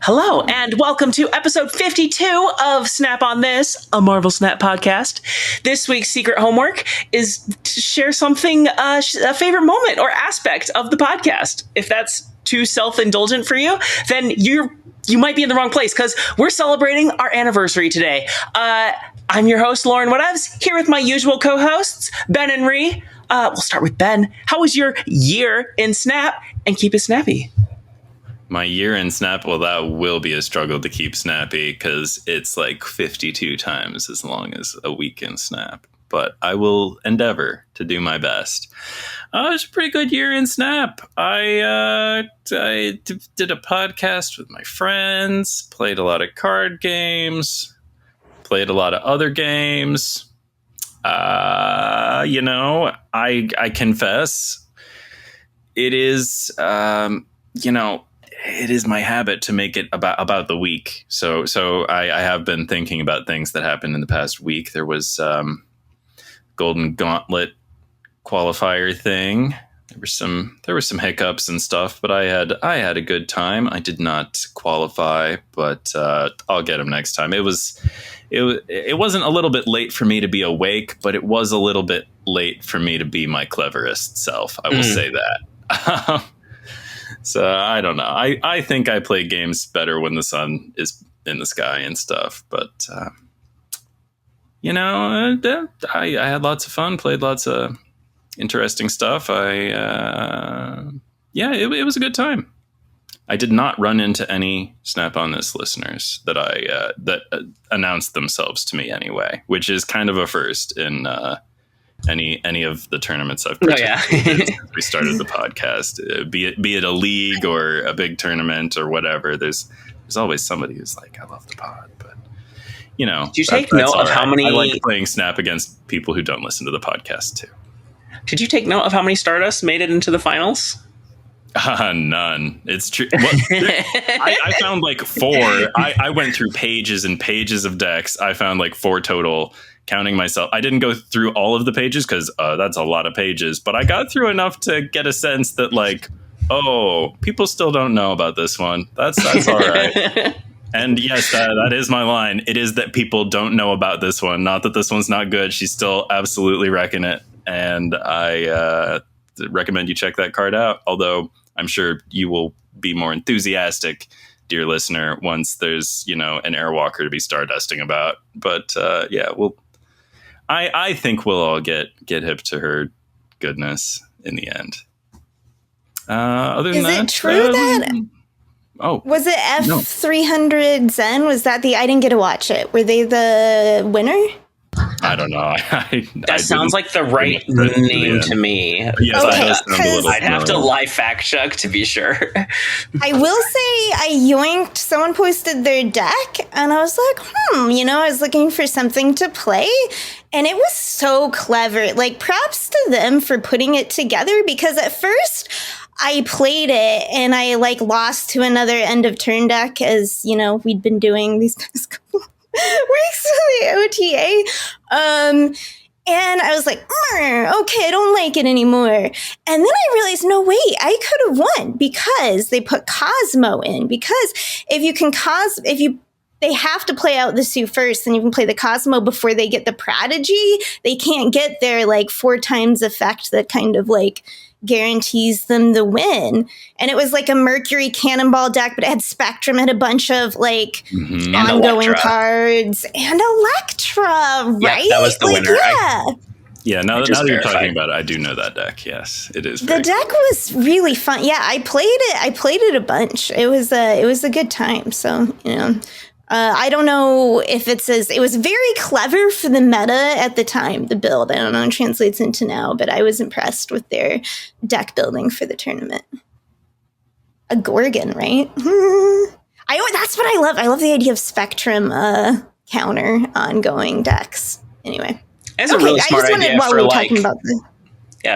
Hello, and welcome to episode 52 of Snap on This, a Marvel Snap podcast. This week's secret homework is to share something, a favorite moment or aspect of the podcast. If that's too self-indulgent for you, then you might be in the wrong place, because we're celebrating our anniversary today. I'm your host, Lauren Whatevs, here with my usual co-hosts, Ben and Raye. We'll start with Ben. How was your year in Snap? And keep it snappy. My year in Snap, well, that will be a struggle to keep snappy because it's like 52 times as long as a week in Snap. But I will endeavor to do my best. It was a pretty good year in Snap. I did a podcast with my friends, played a lot of card games, played a lot of other games. I confess, it is, it is my habit to make it about the week. So I have been thinking about things that happened in the past week. There was Golden Gauntlet qualifier thing. There were some hiccups and stuff, but I had a good time. I did not qualify, but I'll get them next time. It wasn't a little bit late for me to be awake, but it was a little bit late for me to be my cleverest self. I will say that. So I don't know. I think I play games better when the sun is in the sky and stuff. But, I had lots of fun, played lots of interesting stuff. It was a good time. I did not run into any Snap on This listeners that announced themselves to me anyway, which is kind of a first in any of the tournaments I've participated in since we started the podcast, be it a league or a big tournament or whatever. There's always somebody who's like, I love the pod, but Did you take note of how many? I like playing Snap against people who don't listen to the podcast too. Did you take note of how many Stardust made it into the finals? None. It's true. Well, I found like 4. I went through pages and pages of decks. I found like 4 total. Counting myself. I didn't go through all of the pages because that's a lot of pages, but I got through enough to get a sense that people still don't know about this one. That's all right. And yes, that is my line. It is that people don't know about this one. Not that this one's not good. She's still absolutely wrecking it. And I recommend you check that card out. Although I'm sure you will be more enthusiastic, dear listener, once there's, an Airwalker to be stardusting about. But I think we'll all get hip to her goodness in the end. Other than that, is it true that? Oh, was it F300 Zen? Was that I didn't get to watch it. Were they the winner? I don't know. That sounds like the right name to me. Yes, okay, I'd have to live fact check to be sure. I will say I yoinked. Someone posted their deck, and I was like, I was looking for something to play, and it was so clever. Like, props to them for putting it together, because at first I played it and I lost to another end of turn deck, as we'd been doing these past couple weeks of the OTA. And I was like, okay, I don't like it anymore. And then I realized, no, wait, I could have won, because they put Cosmo in. Because they have to play out the suit first, and you can play the Cosmo before they get the Prodigy. They can't get their 4 times effect that kind of guarantees them the win. And it was a Mercury Cannonball deck, but it had Spectrum, it had a bunch of ongoing cards, and Electra, right? Yeah, that was the winner. Yeah, now that you're talking about it, I do know that deck. Yes, it is. The deck was really fun. Yeah, I played it a bunch. It was a good time. So, I don't know if it was very clever for the meta at the time, the build. I don't know how it translates into now, but I was impressed with their deck building for the tournament. A Gorgon, right? That's what I love. I love the idea of Spectrum counter ongoing decks. Anyway. That's a really smart idea for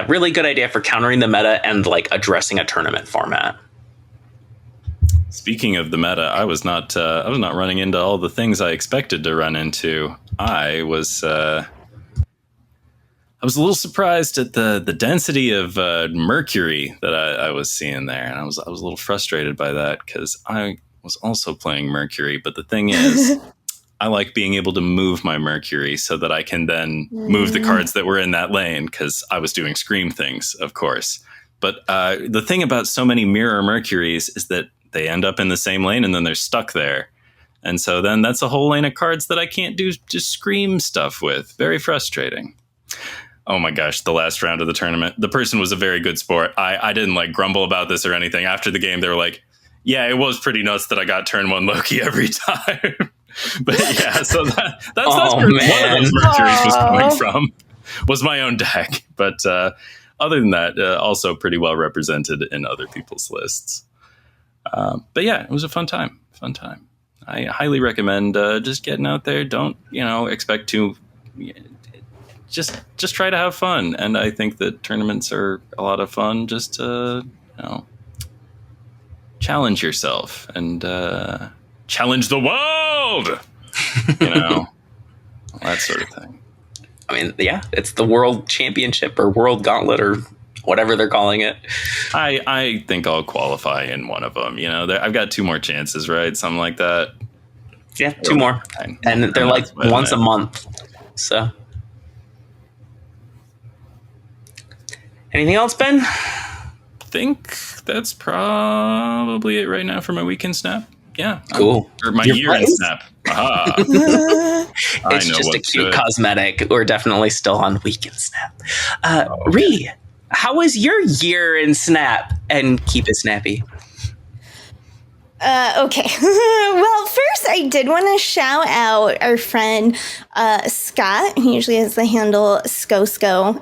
really good idea for countering the meta and addressing a tournament format. Speaking of the meta, I was not running into all the things I expected to run into. I was a little surprised at the density of Mercury that I was seeing there, and I was a little frustrated by that, because was also playing Mercury. But the thing is, I like being able to move my Mercury so that I can then move the cards that were in that lane, because I was doing Scream things, of course. But the thing about so many mirror Mercuries is that they end up in the same lane and then they're stuck there. And so then that's a whole lane of cards that I can't do just Scream stuff with. Very frustrating. Oh my gosh, the last round of the tournament. The person was a very good sport. I didn't like grumble about this or anything. After the game, they were like, yeah, it was pretty nuts that I got turn 1 Loki every time. But yeah, so that's where one of those Mercuries was coming from, was my own deck. But other than that, also pretty well represented in other people's lists. But yeah, it was a fun time. I highly recommend just getting out there. Don't, expect to... Just try to have fun. And I think that tournaments are a lot of fun just to, challenge yourself and challenge the world, that sort of thing. I mean, yeah, it's the World Championship or World Gauntlet or whatever they're calling it. I think I'll qualify in one of them. I've got 2 more chances, right? Something like that. Yeah, 2 more. And they're like once a month. So... Anything else, Ben? I think that's probably it right now for my weekend snap. Yeah. Cool. Or my year-end snap. Aha. It's just a cute cosmetic. We're definitely still on weekend snap. Raye, how was your year-end snap? And keep it snappy. Okay. Well, first, I did want to shout out our friend Scott. He usually has the handle Skosko.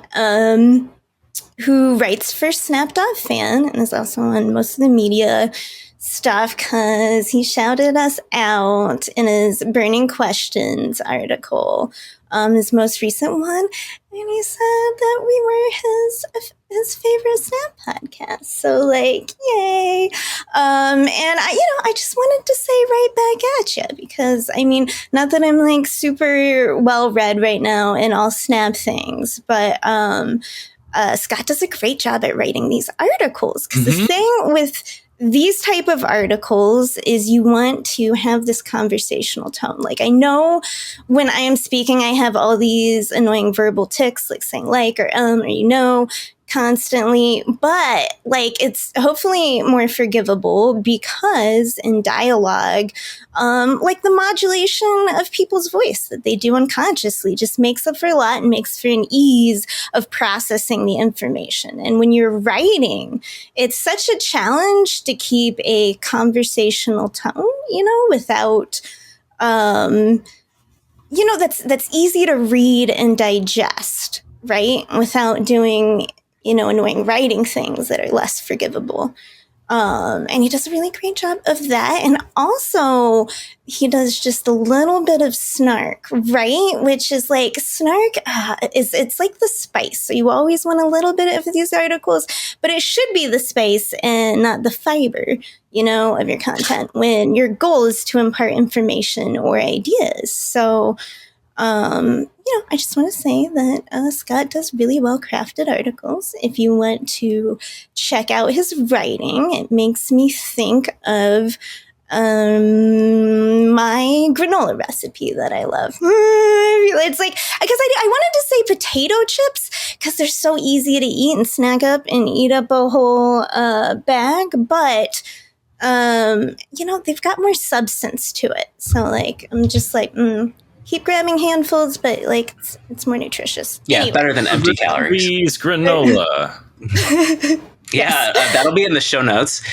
Who writes for Snap.fan and is also on most of the media stuff, because he shouted us out in his Burning Questions article, his most recent one, and he said that we were his favorite Snap podcast. So, yay! And I just wanted to say right back at you, because not that I'm super well read right now in all Snap things, but Scott does a great job at writing these articles, because the thing with these type of articles is you want to have this conversational tone. I know when I am speaking, I have all these annoying verbal tics, like saying or constantly, but it's hopefully more forgivable, because in dialogue, the modulation of people's voice that they do unconsciously just makes up for a lot and makes for an ease of processing the information. And when you're writing, it's such a challenge to keep a conversational tone, without, that's easy to read and digest, right? Without doing annoying writing things that are less forgivable. And he does a really great job of that. And also, he does just a little bit of snark, right? Which is snark it's like the spice. So you always want a little bit of these articles, but it should be the spice and not the fiber, of your content, when your goal is to impart information or ideas. So, I just want to say that Scott does really well-crafted articles. If you want to check out his writing, it makes me think of my granola recipe that I love. It's because I wanted to say potato chips, because they're so easy to eat and snack up and eat up a whole bag, but they've got more substance to it. So I'm just keep grabbing handfuls, but it's more nutritious. Yeah, anyway. Better than empty calories. Granola. Yeah, that'll be in the show notes.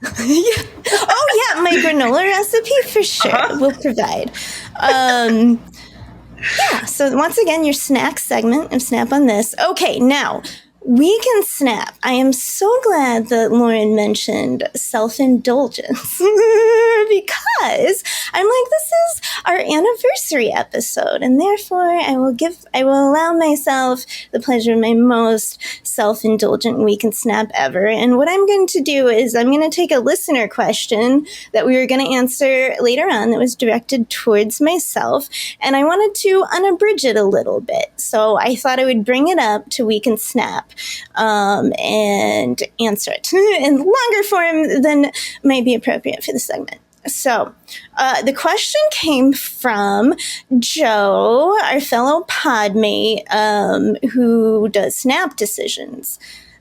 Yeah. Oh yeah, my granola recipe for sure. We'll provide. Yeah. So once again, your snack segment of Snap on This. Okay, now. We can snap. I am so glad that Lauren mentioned self-indulgence, because I'm this is our anniversary episode, and therefore I will allow myself the pleasure of my most self-indulgent week and snap ever. And what I'm going to do is I'm going to take a listener question that we were going to answer later on that was directed towards myself, and I wanted to unabridge it a little bit. So I thought I would bring it up to Week and Snap and answer it in longer form than might be appropriate for the segment. So the question came from Joe, our fellow podmate, who does Snap Decisions.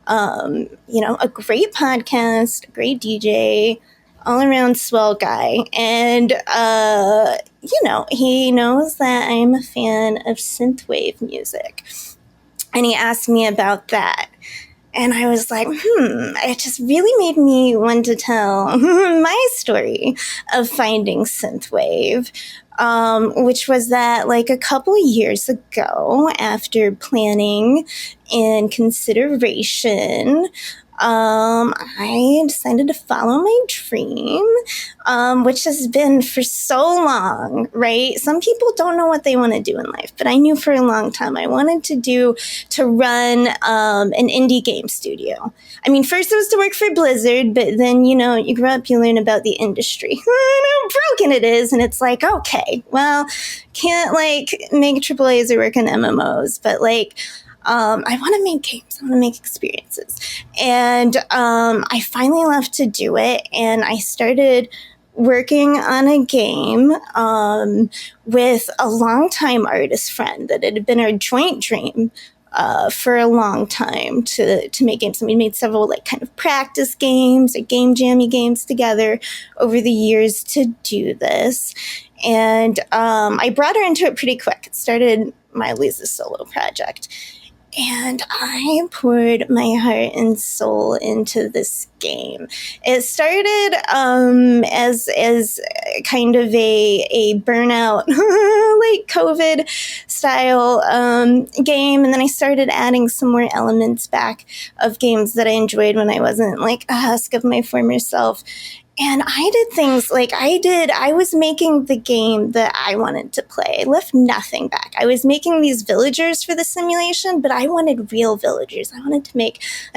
A great podcast, a great DJ, all around swell guy. And, he knows that I'm a fan of synthwave music. And he asked me about that. And I was like, it just really made me want to tell my story of finding synthwave, which was that like a couple years ago, after planning and consideration, I decided to follow my dream, which has been for so long, right? Some people don't know what they want to do in life, but I knew for a long time I wanted to run an indie game studio. I mean, first it was to work for Blizzard, but then, you grow up, you learn about the industry and how broken it is. And it's like, okay, well, can't make AAAs or work on MMOs, but I want to make games. I want to make experiences. And I finally left to do it. And I started working on a game with a longtime artist friend that had been our joint dream for a long time to make games. And we made several kind of practice games or game jammy games together over the years to do this. And I brought her into it pretty quick. It started mildly as a solo project. And I poured my heart and soul into this game. It started as kind of a burnout, like COVID style game, and then I started adding some more elements back of games that I enjoyed when I wasn't a husk of my former self. And I did things I was making the game that I wanted to play. I left nothing back. I was making these villagers for the simulation, but I wanted real villagers. I've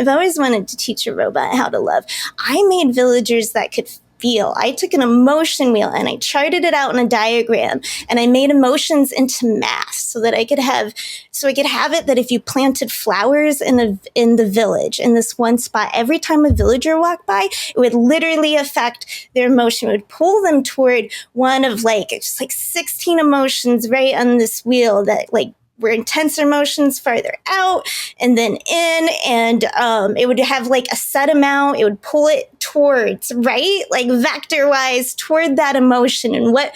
always wanted to teach a robot how to love. I made villagers that could feel. I took an emotion wheel and I charted it out in a diagram, and I made emotions into math so I could have it that if you planted flowers in the village in this one spot, every time a villager walked by, it would literally affect their emotion. It would pull them toward one of 16 emotions right on this wheel that were intense emotions farther out and then in, and it would have a set amount. It would pull it towards, right? Vector wise toward that emotion, and what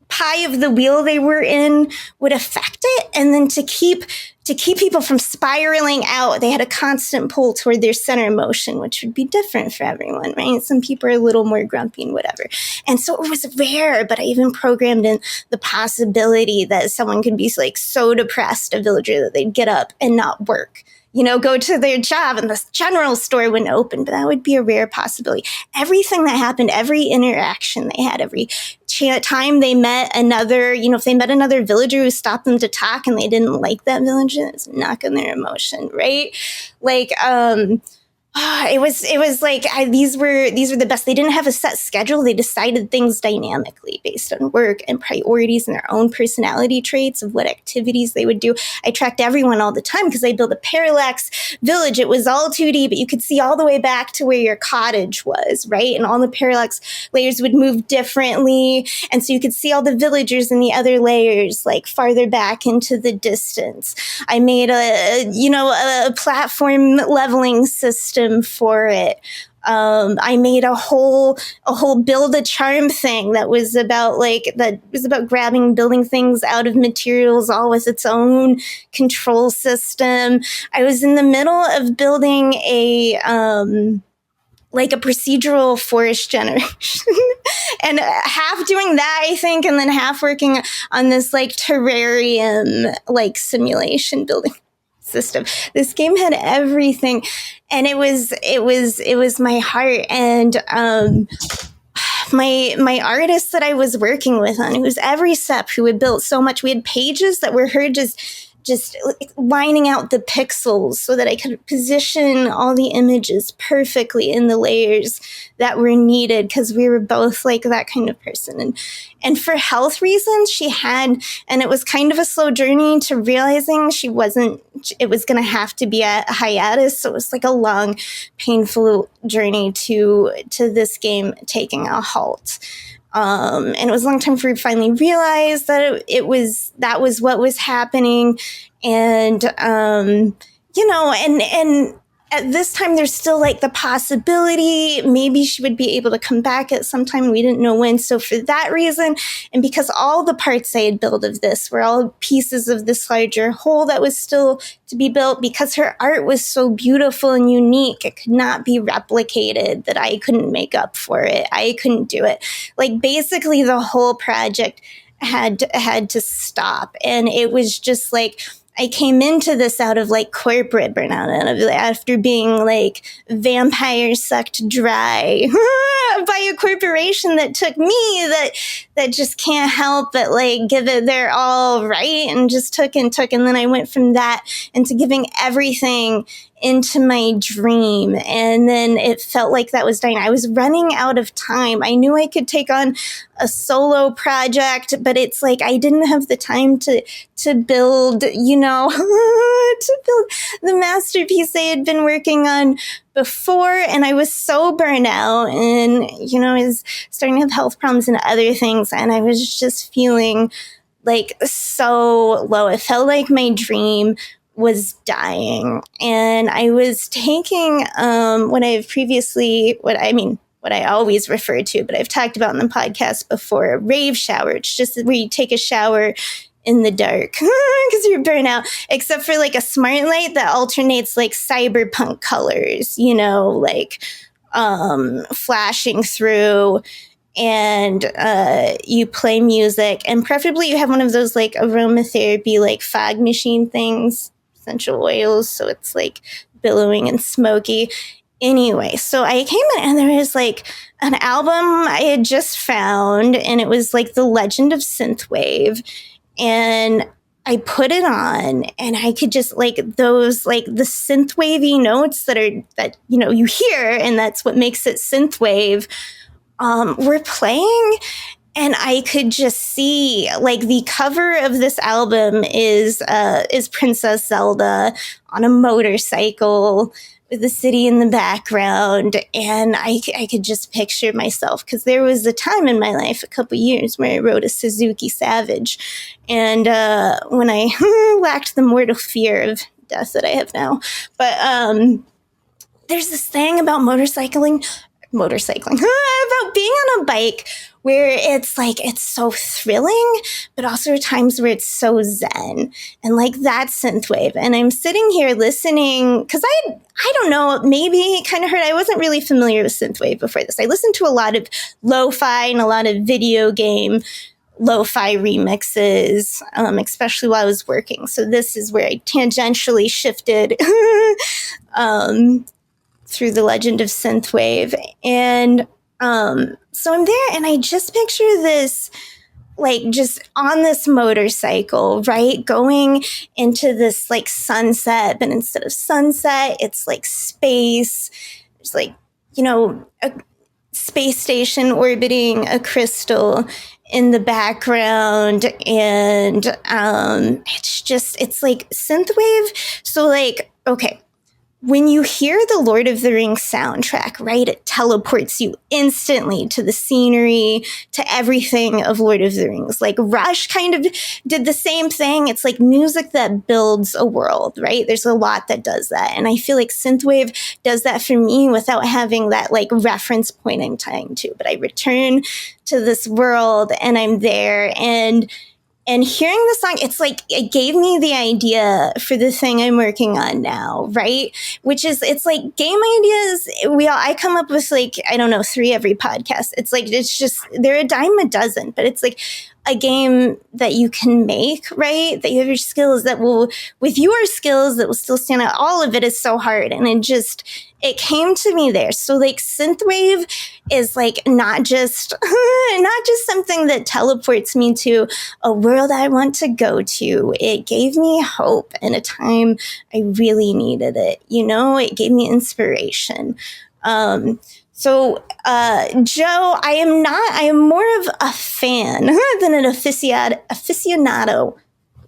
pie of the wheel they were in would affect it. And then to keep people from spiraling out, they had a constant pull toward their center emotion, which would be different for everyone, right? Some people are a little more grumpy and whatever. And so it was rare, but I even programmed in the possibility that someone could be so depressed, a villager, that they'd get up and not work. Go to their job and the general store wouldn't open, but that would be a rare possibility. Everything that happened, every interaction they had, every time they met another, if they met another villager who stopped them to talk and they didn't like that villager, it's knocking their emotion, right? These were the best. They didn't have a set schedule. They decided things dynamically based on work and priorities and their own personality traits of what activities they would do. I tracked everyone all the time because I built a parallax village. It was all 2D, but you could see all the way back to where your cottage was, right? And all the parallax layers would move differently. And so you could see all the villagers in the other layers, farther back into the distance. I made a platform leveling system for it. I made a whole build a charm thing that was about grabbing, building things out of materials, all with its own control system. I was in the middle of building a procedural forest generation and half doing that, I think, and then half working on this terrarium simulation building system. This game had everything, and it was my heart. And my artist that I was working with on, who was every step, who had built so much. We had pages that were her just just lining out the pixels so that I could position all the images perfectly in the layers that were needed, because we were both like that kind of person. And for health reasons, she had, and it was kind of a slow journey to realizing it was going to have to be a hiatus. So it was like a long, painful journey to this game taking a halt. And it was a long time for me to finally realize that that was what was happening. And, and at this time, there's still like the possibility maybe she would be able to come back at some time. We didn't know when. So for that reason, and because all the parts I had built of this were all pieces of this larger whole that was still to be built, because her art was so beautiful and unique, it could not be replicated, that I couldn't make up for it. I couldn't do it. Like basically the whole project had to stop. And it was just like, I came into this out of like corporate burnout, and after being like vampire sucked dry by a corporation that took me, that just can't help but like give it their all, right, and just took. And then I went from that into giving everything into my dream. And then it felt like that was dying. I was running out of time. I knew I could take on a solo project, but it's like I didn't have the time to build, to build the masterpiece I had been working on before. And I was so burnt out, and, I was starting to have health problems and other things. And I was just feeling like so low. It felt like my dream was dying. And I was taking what I always refer to, but I've talked about in the podcast before, a rave shower. It's just where you take a shower in the dark because you're burnt out, except for like a smart light that alternates like cyberpunk colors, like flashing through. And you play music, and preferably you have one of those like aromatherapy, like fog machine things, essential oils, so it's like billowing and smoky. Anyway, so I came in, and there was like an album I had just found, and it was like The Legend of Synthwave. And I put it on, and I could just like those, like the synthwavy notes that you hear, and that's what makes it synthwave, were playing. And I could just see, like, the cover of this album is Princess Zelda on a motorcycle with the city in the background. And I could just picture myself, because there was a time in my life, a couple years, where I rode a Suzuki Savage. And when I lacked the mortal fear of death that I have now. But there's this thing about motorcycling, about being on a bike, where it's like, it's so thrilling, but also times where it's so zen. And like that's synthwave. And I'm sitting here listening, because I don't know, maybe kind of heard, I wasn't really familiar with synthwave before this. I listened to a lot of lo-fi and a lot of video game lo-fi remixes, especially while I was working. So this is where I tangentially shifted through The Legend of Synthwave. And so I'm there, and I just picture this, like, just on this motorcycle, right, going into this like sunset, but instead of sunset, it's like space. It's like, a space station orbiting a crystal in the background. And it's like synthwave. So like, okay, when you hear the Lord of the Rings soundtrack, right, it teleports you instantly to the scenery, to everything of Lord of the Rings. Like Rush kind of did the same thing. It's like music that builds a world, right? There's a lot that does that. And I feel like synthwave does that for me without having that like reference point I'm tying to. But I return to this world, and I'm there, and hearing the song, it's like, it gave me the idea for the thing I'm working on now, right? Which is, it's like game ideas. I come up with like, I don't know, 3 every podcast. It's like, it's just, they're a dime a dozen, but it's like, a game that you can make, right? That you have your skills that will, with your skills that will still stand out. All of it is so hard. And it came to me there. So like synthwave is like not just something that teleports me to a world I want to go to. It gave me hope in a time I really needed it. You know, it gave me inspiration. So, Joe, I am more of a fan than an aficionado. Aficionado?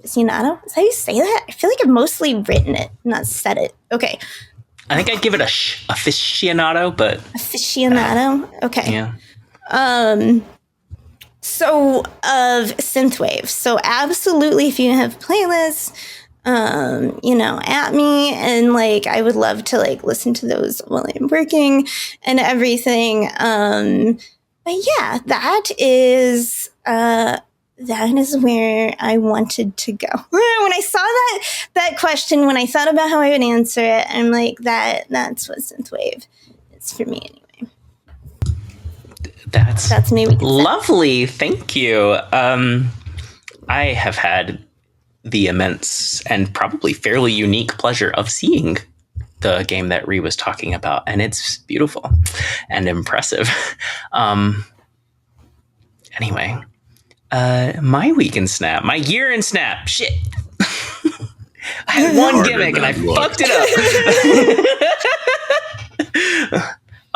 Is that how you say that? I feel like I've mostly written it, not said it. Okay. I think I'd give it a aficionado, but... Aficionado? Okay. Yeah. So, of synthwave. So, absolutely, if you have playlists, at me, and like I would love to like listen to those while I'm working and everything. But yeah, that is where I wanted to go. When I saw that question, when I thought about how I would answer it, I'm like, that's what synthwave is for me anyway. That's maybe lovely. Thank you. I have had the immense and probably fairly unique pleasure of seeing the game that Raye was talking about, and it's beautiful and impressive. Anyway, my week in Snap, my year in Snap, shit. I had one gimmick and I fucked it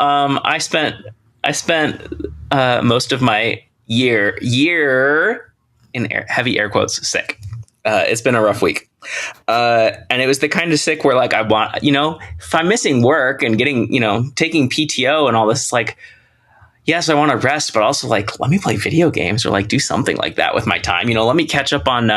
up. I spent most of my year in heavy air quotes sick. It's been a rough week. And it was the kind of sick where like I want, if I'm missing work and getting, taking PTO and all this, like, yes, I want to rest, but also like, let me play video games or like do something like that with my time. Let me catch up on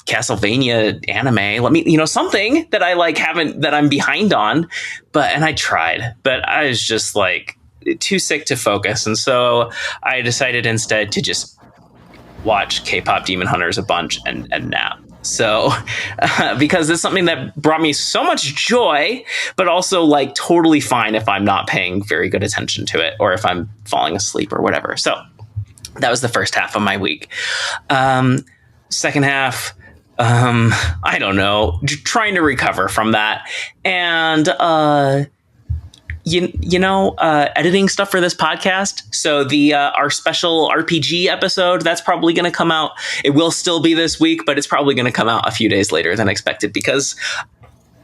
Castlevania anime. Let me, something that I like that I'm behind on. And I tried, but I was just like too sick to focus. And so I decided instead to just watch K-pop Demon Hunters a bunch and nap. So, because it's something that brought me so much joy, but also like totally fine if I'm not paying very good attention to it or if I'm falling asleep or whatever. So that was the first half of my week. Second half, I don't know, trying to recover from that. And, editing stuff for this podcast. So our special RPG episode, that's probably going to come out. It will still be this week, but it's probably going to come out a few days later than expected because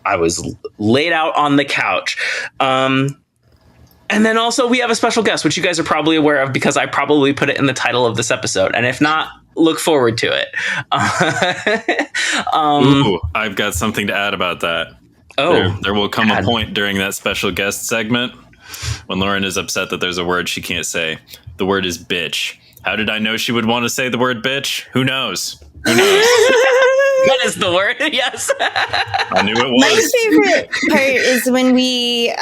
I was laid out on the couch. And then also we have a special guest, which you guys are probably aware of because I probably put it in the title of this episode. And if not, look forward to it. Ooh, I've got something to add about that. Oh, there will come a point during that special guest segment when Lauren is upset that there's a word she can't say. The word is bitch. How did I know she would want to say the word bitch? Who knows? That is the word. Yes. I knew it was. My favorite part is when we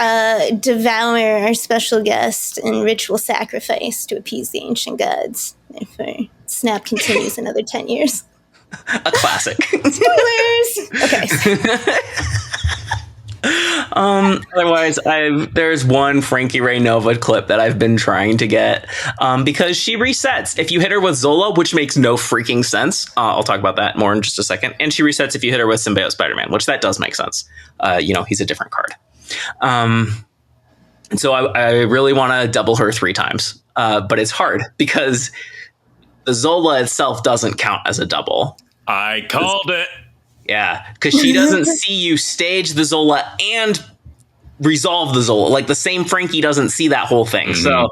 devour our special guest in ritual sacrifice to appease the ancient gods. If our Snap continues another 10 years. A classic. Spoilers. Okay. Otherwise, there's one Frankie Raye Nova clip that I've been trying to get because she resets if you hit her with Zola, which makes no freaking sense. I'll talk about that more in just a second. And she resets if you hit her with Symbiote Spider-Man, which that does make sense. He's a different card. And so I really want to double her 3 times, but it's hard because the Zola itself doesn't count as a double. I called it. Yeah, because she doesn't see you stage the Zola and resolve the Zola. Like the same Frankie doesn't see that whole thing. Mm-hmm. So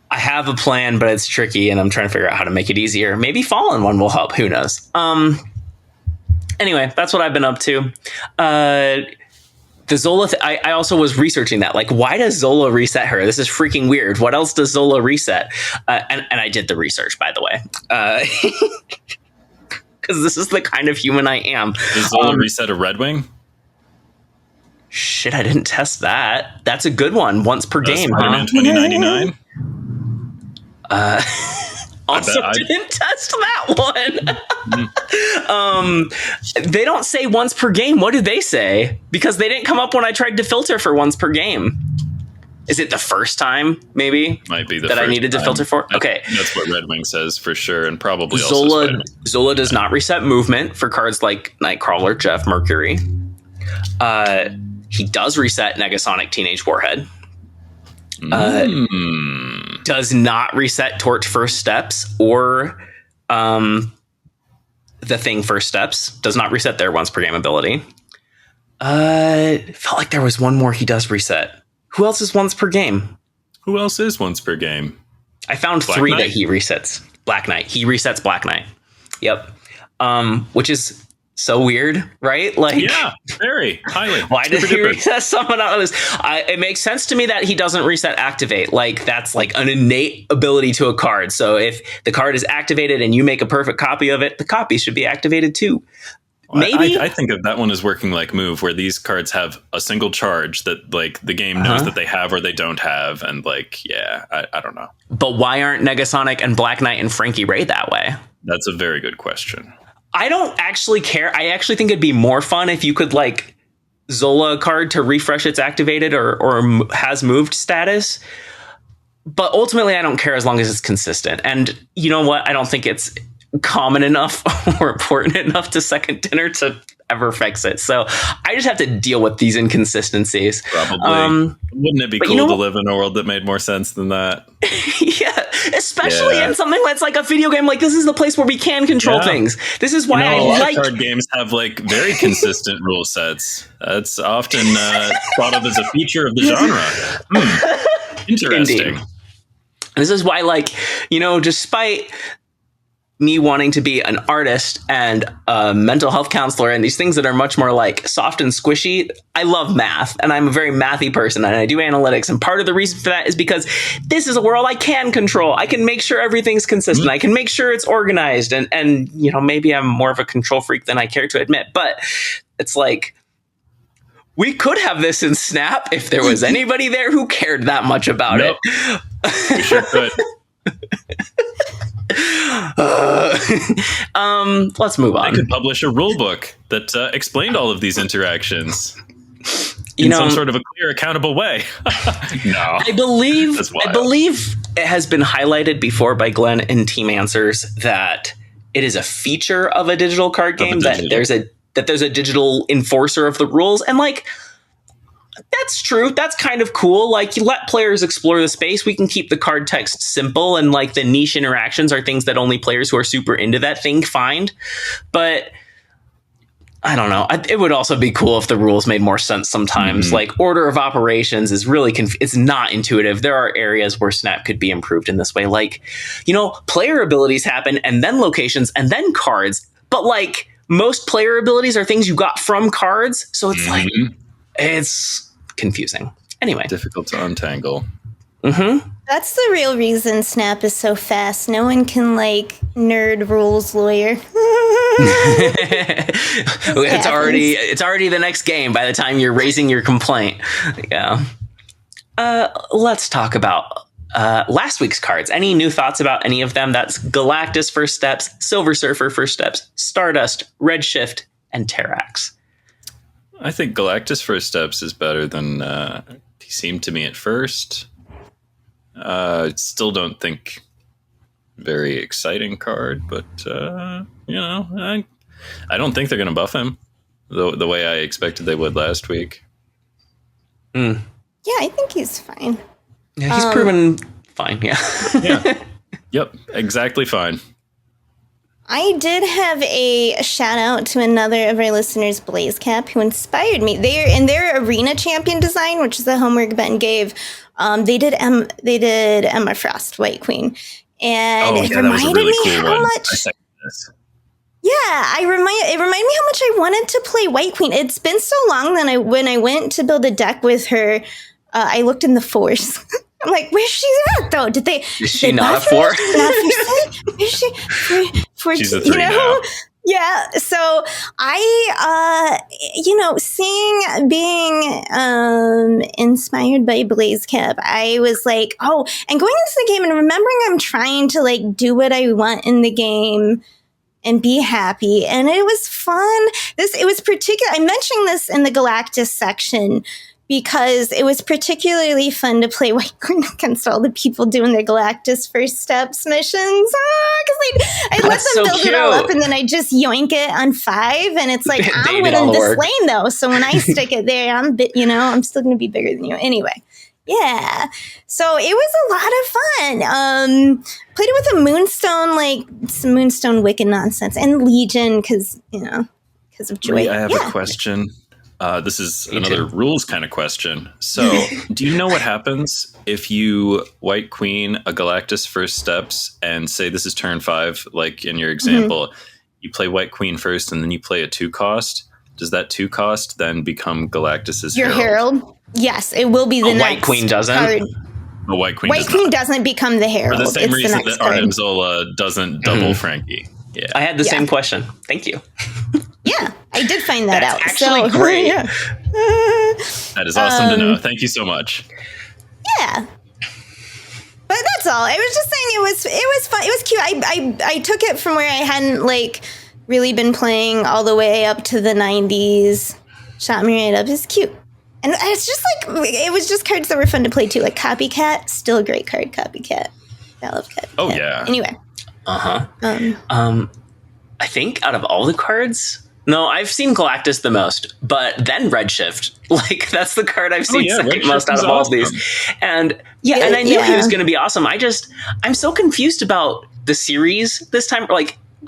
I have a plan, but it's tricky, and I'm trying to figure out how to make it easier. Maybe Fallen One will help. Who knows? Anyway, that's what I've been up to. The Zola, I also was researching that. Like, why does Zola reset her? This is freaking weird. What else does Zola reset? And I did the research, by the way. Because this is the kind of human I am. Does Zola reset a Red Wing? Shit, I didn't test that. That's a good one. Once per game, Spider-Man 2099? Also didn't test that one. They don't say once per game. What did they say? Because they didn't come up when I tried to filter for once per game. Is it the first time, maybe? Might be the that first I needed to time. filter for? Okay. That's what Red Wing says for sure, and probably also Zola does not reset movement for cards like Nightcrawler, Jeff, Mercury. He does reset Negasonic Teenage Warhead. Does not reset Torch First Steps or the Thing First Steps. Does not reset their once per game ability. Felt like there was one more he does reset. Who else is once per game? Who else is once per game? I found Black 3 Knight? that he resets. Black Knight. He resets Black Knight. Yep. Which is so weird, right? Like, Yeah, very highly. why did Super he duper. reset someone else? It makes sense to me that he doesn't reset activate. Like, that's like an innate ability to a card. So if the card is activated and you make a perfect copy of it, the copy should be activated too. Maybe I think of that one as working like Move, where these cards have a single charge that like the game knows that they have or they don't have, and like, yeah, I don't know. But why aren't Negasonic and Black Knight and Frankie Raye that way? That's a very good question. I don't actually care. I actually think it'd be more fun if you could like Zola a card to refresh its activated or has moved status. But ultimately, I don't care as long as it's consistent. And you know what? I don't think it's common enough or important enough to Second Dinner to ever fix it. So I just have to deal with these inconsistencies. Probably. Wouldn't it be but cool you know to what? live in a world that made more sense than that? Yeah, especially Yeah. in something that's like a video game. Like, this is the place where we can control Yeah. things. This is why A I lot like. of card games have like very consistent rule sets. That's often thought of as a feature of the genre. Interesting. Indeed. This is why, like, despite me wanting to be an artist and a mental health counselor and these things that are much more like soft and squishy, I love math and I'm a very mathy person and I do analytics. And part of the reason for that is because this is a world I can control. I can make sure everything's consistent. I can make sure it's organized. And maybe I'm more of a control freak than I care to admit, but it's like, we could have this in Snap if there was anybody there who cared that much about Nope. it. We sure could. Let's move I on. could publish a rule book that explained all of these interactions You in know, some sort of a clear, accountable way. No. I believe That's wild. it has been highlighted before by Glenn in Team Answers that it is a feature of a digital card game that there's a digital enforcer of the rules, and like, that's true. That's kind of cool. Like, you let players explore the space. We can keep the card text simple, and like the niche interactions are things that only players who are super into that thing find. But I don't know. It would also be cool if the rules made more sense sometimes. Like, order of operations is really it's not intuitive. There are areas where Snap could be improved in this way. Like, player abilities happen and then locations and then cards. But like, most player abilities are things you got from cards. So it's like, it's confusing. Anyway. Difficult to untangle. That's the real reason Snap is so fast. No one can, like, nerd rules lawyer. It's already the next game by the time you're raising your complaint. Yeah. Let's talk about last week's cards. Any new thoughts about any of them? That's Galactus First Steps, Silver Surfer First Steps, Stardust, Redshift, and Terrax. I think Galactus First Steps is better than he seemed to me at first. Still don't think very exciting card, but I don't think they're going to buff him the way I expected they would last week. Yeah, I think he's fine. Yeah, he's proven fine. Yeah. Yeah. Yep. Exactly fine. I did have a shout out to another of our listeners, Blaze Cap, who inspired me. They're in their arena champion design, which is the homework Ben gave. They did Emma Frost, White Queen, and it reminded me how much. Yeah, it reminded me how much I wanted to play White Queen. It's been so long that when I went to build a deck with her, I looked in the Force. I'm like, where's she at though? Is she not a 4? Is she for She's a 3 now. Yeah. So I, being inspired by Blaze Cap, I was like, oh, and going into the game and remembering I'm trying to like do what I want in the game and be happy. And it was fun. It was particular. I mentioned this in the Galactus section because it was particularly fun to play White Queen against all the people doing their Galactus first steps missions. Because I let them build it all up, and then I just yoink it on 5, and it's like, I'm winning this lane though. So when I stick it there, I'm still going to be bigger than you anyway. Yeah, so it was a lot of fun. Played it with a Moonstone, like some Moonstone Wiccan nonsense, and Legion because of joy. Raye, I have a question. This is another rules kind of question. So, do you know what happens if you White Queen a Galactus first steps and say this is turn 5, like in your example, you play White Queen first and then you play a 2-cost? Does that 2-cost then become Galactus's Herald? Yes, it will be the next White Queen doesn't. Card. A White Queen doesn't become the Herald. For the same reason that card. Arnim Zola doesn't double Frankie. Yeah, I had the same question. Thank you. Yeah, I did find that out. Actually, great. Yeah. That is awesome to know. Thank you so much. Yeah. But that's all. I was just saying it was fun. It was cute. I took it from where I hadn't really been playing all the way up to the 90s. Shot me right up. It's cute. And it's just it was just cards that were fun to play too. Like Copycat, still a great card, Copycat. I love Copycat. Oh yeah. Anyway. I think out of all the cards, no, I've seen Galactus the most, but then Redshift. That's the card I've seen second most out of all of these. And and I knew he was going to be awesome. I'm so confused about the series this time,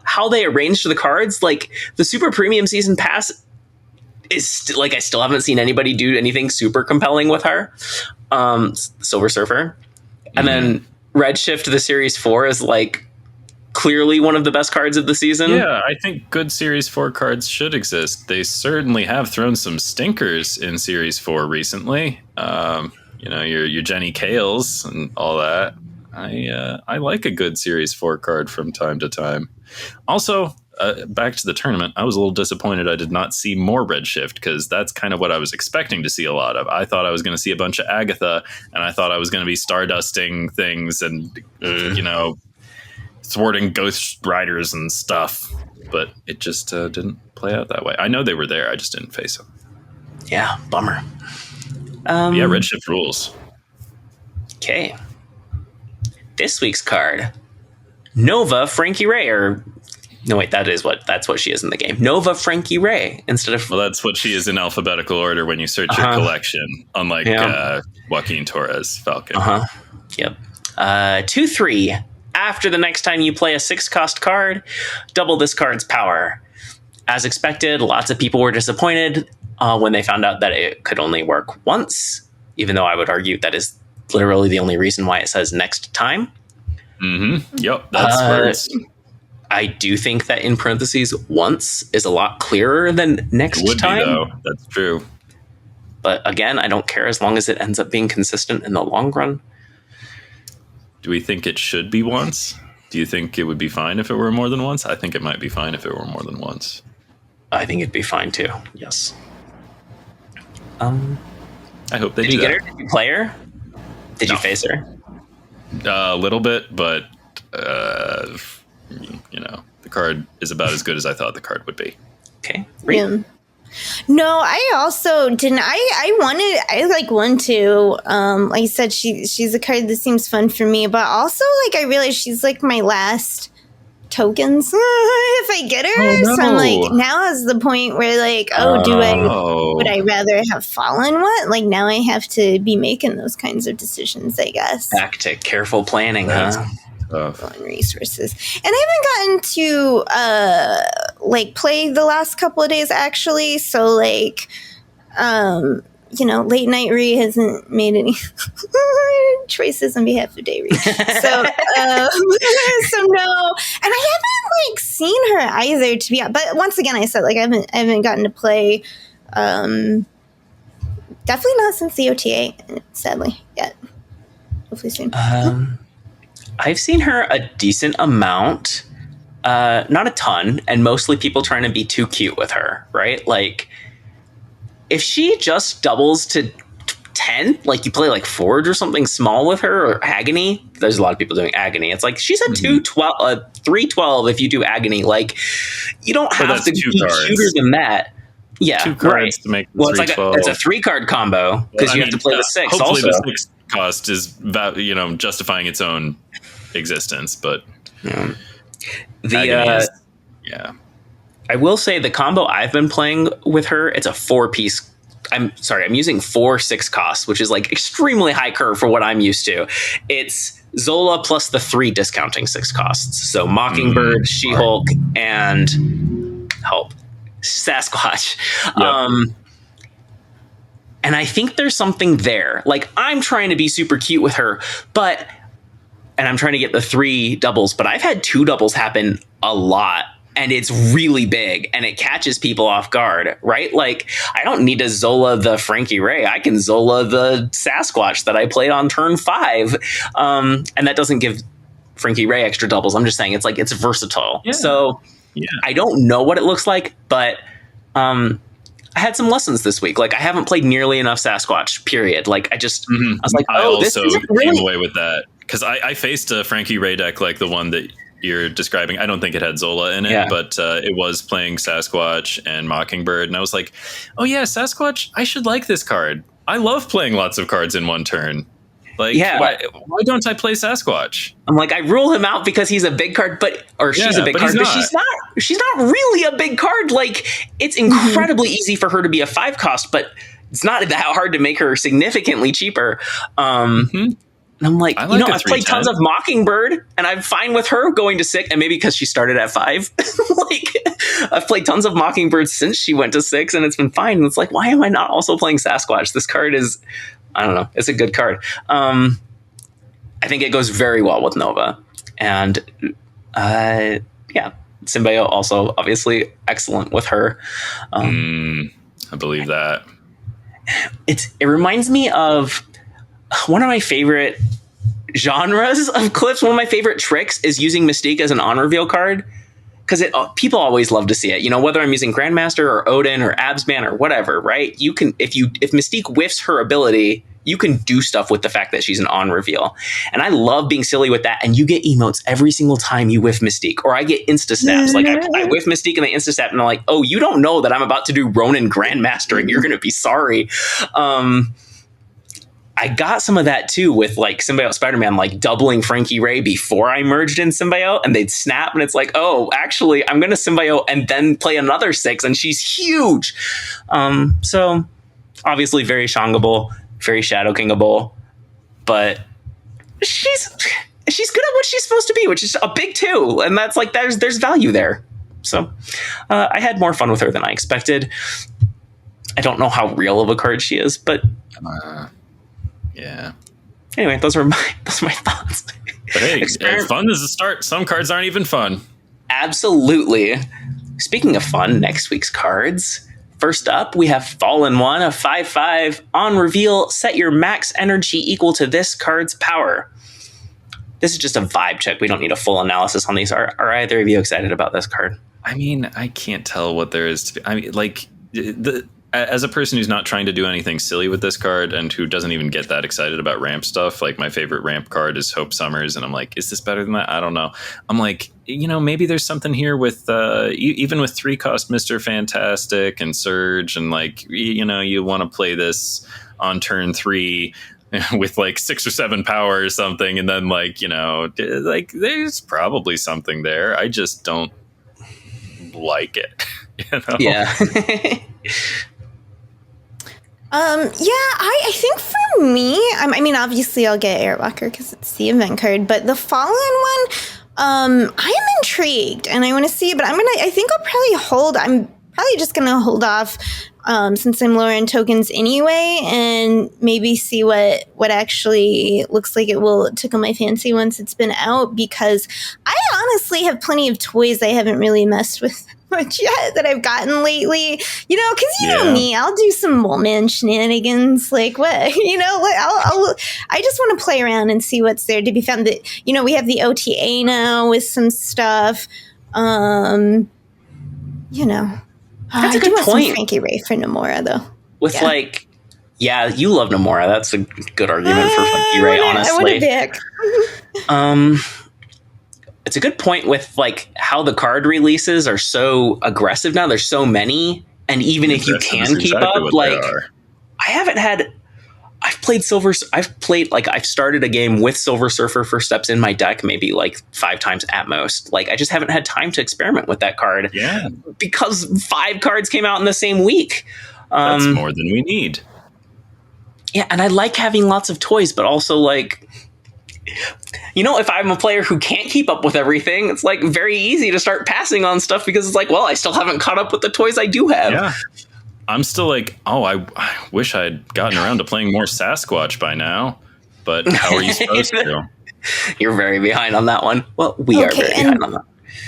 how they arranged the cards. The Super Premium Season Pass is I still haven't seen anybody do anything super compelling with her. Silver Surfer. And then Redshift, the Series 4 is clearly one of the best cards of the season. Yeah, I think good Series 4 cards should exist. They certainly have thrown some stinkers in Series 4 recently. Your Jenny Kales and all that. I like a good Series 4 card from time to time. Also, back to the tournament, I was a little disappointed I did not see more Redshift, because that's kind of what I was expecting to see a lot of. I thought I was going to see a bunch of Agatha, and I thought I was going to be stardusting things and, thwarting Ghost Riders and stuff. But it just didn't play out that way. I know they were there, I just didn't face them. Yeah, bummer. Redshift rules. Okay. This week's card, Nova Frankie Raye, that's what she is in the game. Nova Frankie Raye instead of... Well, that's what she is in alphabetical order when you search your collection, unlike Joaquin Torres Falcon. Yep. 2/3. After the next time you play a 6-cost card, double this card's power. As expected, lots of people were disappointed when they found out that it could only work once, even though I would argue that is literally the only reason why it says next time. Yep, that's words. I do think that in parentheses, once is a lot clearer than next it would time. Be, though. That's true. But again, I don't care as long as it ends up being consistent in the long run. Do we think it should be once? Do you think it would be fine if it were more than once? I think it might be fine if it were more than once. I think it'd be fine too. Yes. I hope they do. Did you get her? Did you play her? Did you face her? A little bit, but the card is about as good as I thought the card would be. Okay. Yeah. No, I also didn't. I want to. Like I said, she's a card that seems fun for me, but also I realize she's my last tokens if I get her. Oh, no. So I'm now is the point where would I rather have fallen? What? Now I have to be making those kinds of decisions, I guess. Back to careful planning, huh? On resources, and I haven't gotten to play the last couple of days actually. So late night Raye hasn't made any choices on behalf of day Raye. So no, and I haven't seen her either to be honest. But once again, I said I haven't gotten to play. Definitely not since the OTA, sadly yet. Hopefully soon. I've seen her a decent amount, not a ton, and mostly people trying to be too cute with her, right? If she just doubles to 10, you play Forge or something small with her, or Agony. There's a lot of people doing Agony. It's she's a 3/12 if you do Agony. You don't have to be cuter than that. Yeah, 2 cards to make well, it's 312. it's a 3-card combo because you have to play the 6 hopefully also. the 6 cost is justifying its own existence, but The yeah. I will say the combo I've been playing with her, it's a 4-piece. I'm using 4 6 costs, which is like extremely high curve for what I'm used to. It's Zola plus the 3 discounting 6 costs. So Mockingbird, She-Hulk, and Sasquatch. Yep. And I think there's something there. Like, I'm trying to be super cute with her, and I'm trying to get the 3 doubles, but I've had 2 doubles happen a lot, and it's really big, and it catches people off guard, right? Like, I don't need to Zola the Frankie Raye. I can Zola the Sasquatch that I played on turn 5. And that doesn't give Frankie Raye extra doubles. I'm just saying it's versatile. Yeah. So I don't know what it looks like, but I had some lessons this week. Like, I haven't played nearly enough Sasquatch, period. Like, I was like, this isn't really... came away with that. Because I faced a Frankie Raye deck like the one that you're describing. I don't think it had Zola in it, but it was playing Sasquatch and Mockingbird. And I was like, oh yeah, Sasquatch, I should like this card. I love playing lots of cards in one turn. Like, why don't I play Sasquatch? I'm like, I rule him out because he's a big card, she's a big card, but she's not really a big card. Like, it's incredibly easy for her to be a 5 cost, but it's not that hard to make her significantly cheaper. And I'm like, I've played tons of Mockingbird, and I'm fine with her going to 6, and maybe because she started at 5. Like, I've played tons of Mockingbird since she went to 6, and it's been fine. And it's like, why am I not also playing Sasquatch? This card is, I don't know, it's a good card. I think it goes very well with Nova. And Symbio also obviously excellent with her. I believe that. It reminds me of one of my favorite genres of clips. One of my favorite tricks is using Mystique as an on-reveal card, because people always love to see it. Whether I'm using Grandmaster or Odin or Absman or whatever, right? You can, if Mystique whiffs her ability, you can do stuff with the fact that she's an on-reveal. And I love being silly with that. And you get emotes every single time you whiff Mystique, or I get insta snaps. Like, I whiff Mystique and they insta snap, and they're like, oh, you don't know that I'm about to do Ronin Grandmaster, and you're going to be sorry. I got some of that too with like Symbiote Spider-Man, like doubling Frankie Raye before I merged in Symbiote, and they'd snap, and it's like, oh, actually, I'm going to Symbiote and then play another 6, and she's huge. So obviously very Shangable, very Shadow Kingable, but she's good at what she's supposed to be, which is a big 2, and that's like, there's value there. So I had more fun with her than I expected. I don't know how real of a card she is, but yeah. Anyway, those are my thoughts. But hey, fun is a start. Some cards aren't even fun. Absolutely. Speaking of fun, next week's cards. First up, we have Fallen One, a 5/5. On reveal, set your max energy equal to this card's power. This is just a vibe check. We don't need a full analysis on these. Are either of you excited about this card? I mean, I can't tell what there is to be. I mean, like, as a person who's not trying to do anything silly with this card and who doesn't even get that excited about ramp stuff, like my favorite ramp card is Hope Summers, and I'm like, is this better than that? I don't know. I'm like, maybe there's something here with even with 3-cost Mr. Fantastic and Surge, and like, you want to play this on turn 3 with like 6 or 7 power or something, and then like, like there's probably something there. I just don't like it. Yeah. I think for me, I mean, obviously I'll get Airwalker because it's the event card, but the Fallen one, I am intrigued and I want to see it, but I think I'll probably hold. I'm probably just going to hold off since I'm lower in tokens anyway, and maybe see what actually looks like it will tickle my fancy once it's been out, because I honestly have plenty of toys I haven't really messed with much yet that I've gotten lately, because you know me, I'll do some mole man shenanigans, like what, I just want to play around and see what's there to be found. That, we have the OTA now with some stuff, That's a good point. Some Frankie Raye for Nomura though. With you love Nomura. That's a good argument for Frankie Raye, honestly. I want a pick. It's a good point with like how the card releases are so aggressive now. There's so many. And even if you can keep up, like I haven't had. I've started a game with Silver Surfer First Steps in my deck maybe like 5 times at most. Like I just haven't had time to experiment with that card. Yeah. Because 5 cards came out in the same week. That's more than we need. Yeah, and I like having lots of toys, but also like, you know, if I'm a player who can't keep up with everything, it's like very easy to start passing on stuff because it's like, well, I still haven't caught up with the toys I do have. Yeah. I'm still like, I wish I'd gotten around to playing more Sasquatch by now, but how are you supposed to? You're very behind on that one. Well, we are very behind on that.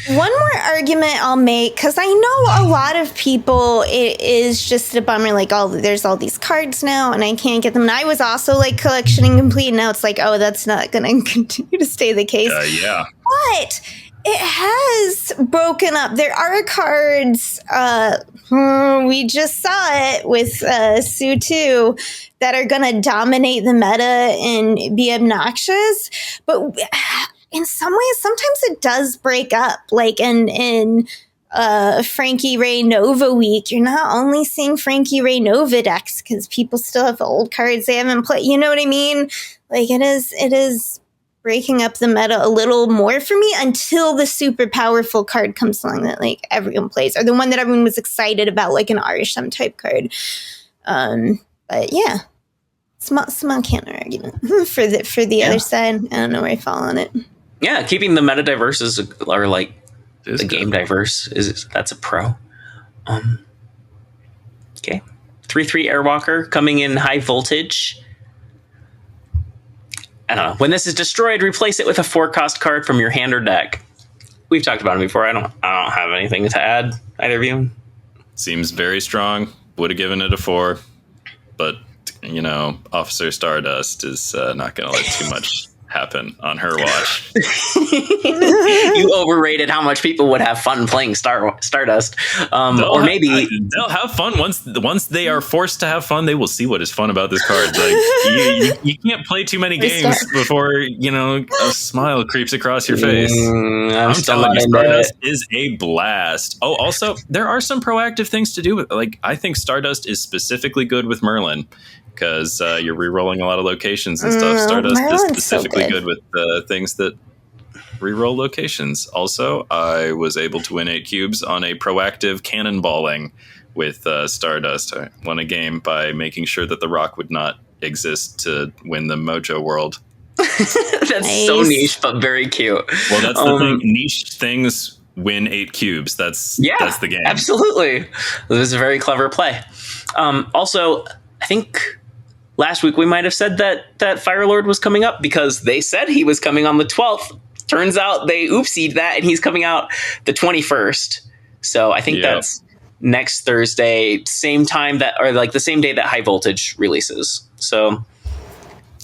One more argument I'll make, because I know a lot of people, it is just a bummer, like, oh, there's all these cards now, and I can't get them. And I was also, like, collection incomplete, and now it's like, oh, that's not going to continue to stay the case. Yeah. But it has broken up. There are cards, we just saw it with Sue 2, that are going to dominate the meta and be obnoxious. But in some ways, sometimes it does break up. Like in Frankie Raye Nova week, you're not only seeing Frankie Raye Nova decks because people still have old cards they haven't played. You know what I mean? Like it is breaking up the meta a little more for me until the super powerful card comes along that like everyone plays, or the one that everyone was excited about, like an Arisham type card. But yeah, small counter argument for the other side. I don't know where I fall on it. Yeah, keeping the meta diverse or like the game diverse that's a pro. Okay, 3/3 Airwalker coming in high voltage. I don't know. When this is destroyed, replace it with a 4-cost card from your hand or deck. We've talked about it before. I don't have anything to add. Either of you? Seems very strong. Would have given it a 4, but you know, Officer Stardust is not going to let too much happen on her watch. You overrated how much people would have fun playing Stardust. Or maybe they'll have fun once they are forced to have fun. They will see what is fun about this card. Like you can't play too many games before you know a smile creeps across your face. I'm telling you, Stardust is a blast. Oh, also there are some proactive things to do with. Like I think Stardust is specifically good with Merlin. Because you're re-rolling a lot of locations and stuff. Stardust is specifically so good with the things that re-roll locations. Also, I was able to win 8 cubes on a proactive cannonballing with Stardust. I won a game by making sure that the rock would not exist to win the Mojo World. That's nice. So niche, but very cute. Well, that's the thing. Niche things win 8 cubes. That's the game. Absolutely. It was a very clever play. Also, I think last week we might have said that Firelord was coming up because they said he was coming on the 12th. Turns out they oopsied that and he's coming out the 21st. So I think that's next Thursday, same time the same day that High Voltage releases. So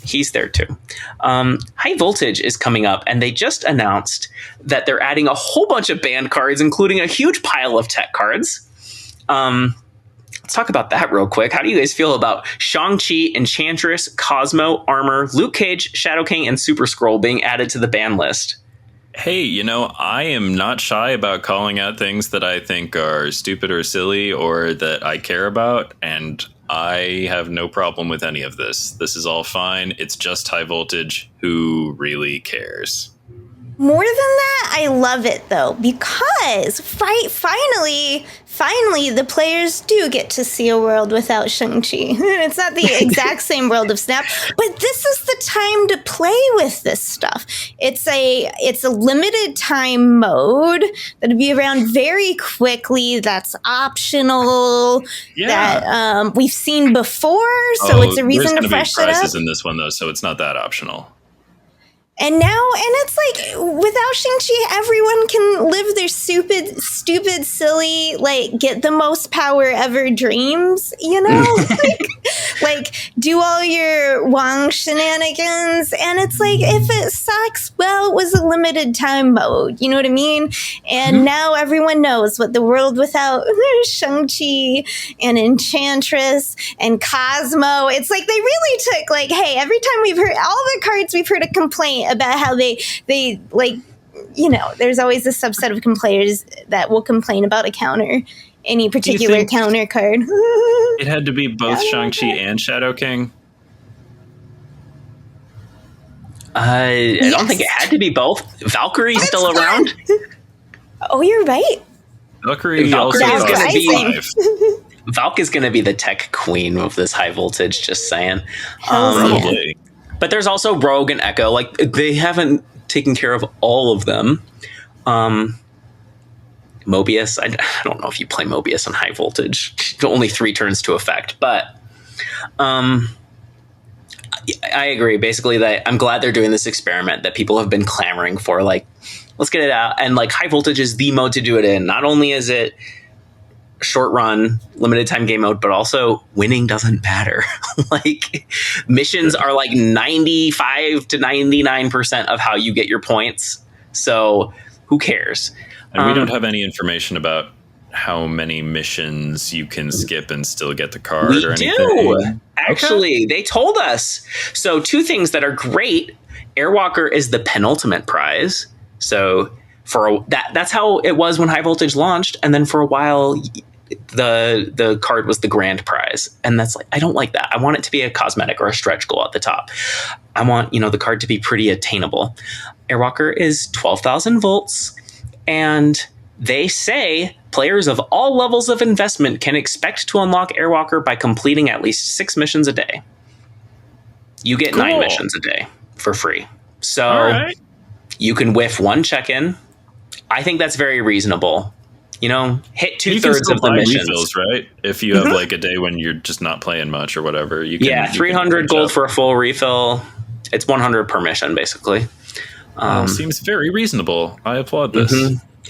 he's there too. High Voltage is coming up and they just announced that they're adding a whole bunch of banned cards, including a huge pile of tech cards. Let's talk about that real quick. How do you guys feel about Shang-Chi, Enchantress, Cosmo, Armor, Luke Cage, Shadow King, and Super Scroll being added to the ban list? Hey, you know, I am not shy about calling out things that I think are stupid or silly or that I care about, and I have no problem with any of this. This is all fine. It's just High Voltage. Who really cares? More than that, I love it, though, because finally, the players do get to see a world without Shang-Chi. It's not the exact same world of Snap, but this is the time to play with this stuff. It's a limited time mode that'll be around very quickly. That's optional. Yeah. That we've seen before, so it's a reason to fresh it up. There's prizes in this one, though, so it's not that optional. And it's like, without Shang-Chi, everyone can live their stupid, silly, like, get the most power ever dreams, you know? like, do all your Wong shenanigans. And it's like, if it sucks, well, it was a limited time mode, you know what I mean? And now everyone knows what the world without Shang-Chi and Enchantress and Cosmo, it's like, they really took, like, hey, every time we've heard, all the cards we've heard a complaint about how they like, you know, there's always a subset of players that will complain about a counter, any particular think- counter card. It had to be both Shang-Chi and Shadow King. I don't think it had to be both. Valkyrie's still around. Oh, you're right. Valkyrie also Valkyrie's cost gonna be- 5. Valk is going to be the tech queen of this high voltage, just saying. Hells yeah. Probably. But there's also Rogue and Echo. Like, they haven't taken care of all of them. Mobius, I don't know if you play Mobius on high voltage. Only 3 turns to effect. But I agree, basically, that I'm glad they're doing this experiment that people have been clamoring for. Like, let's get it out. And, like, high voltage is the mode to do it in. Not only is it short run, limited time game mode, but also winning doesn't matter. Like, missions are like 95 to 99% of how you get your points. So who cares? And we don't have any information about how many missions you can skip and still get the card We or anything. do. Actually, they told us. So 2 things that are great. Airwalker is the penultimate prize. So that's how it was when high voltage launched, and then for a while the card was the grand prize, and that's like, I don't like that. I want it to be a cosmetic or a stretch goal at the top. I want the card to be pretty attainable. Airwalker is 12,000 volts, and they say players of all levels of investment can expect to unlock Airwalker by completing at least 6 missions a day. You get 9 missions a day for free. So Alright. you can whiff 1 check-in. I think that's very reasonable. Hit You can 2/3 still of the buy missions. refills, right? If you have like a day when you're just not playing much or whatever, you can. Yeah, you can 300 reach gold up. for a full refill. It's 100 per mission, basically. Seems very reasonable. I applaud this.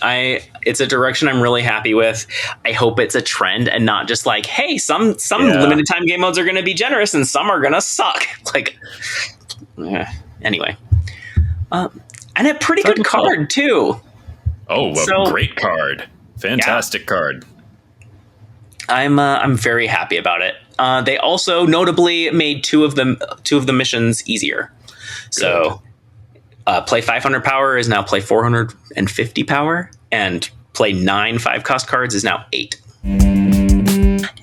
It's a direction I'm really happy with. I hope it's a trend and not just like, hey, some Yeah. limited time game modes are going to be generous and some are going to suck. Like, anyway. And a pretty good card too. Oh, So- great card! Fantastic card. I'm very happy about it. They also notably made two of the missions easier. So, play 500 power is now play 450 power, and play 9 5-cost cards is now 8.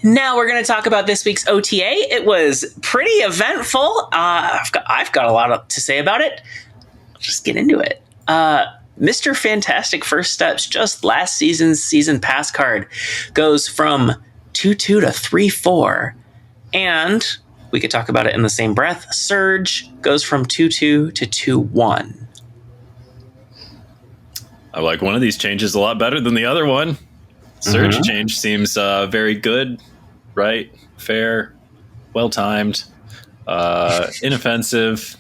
Now we're going to talk about this week's OTA. It was pretty eventful. I've got a lot to say about it. Just get into it. Mr. Fantastic First Steps, just last season's season pass card, goes from 2-2 to 3-4. And we could talk about it in the same breath. Surge goes from 2-2 to 2-1. I like one of these changes a lot better than the other one. Surge change seems very good, right? Fair, well timed, inoffensive.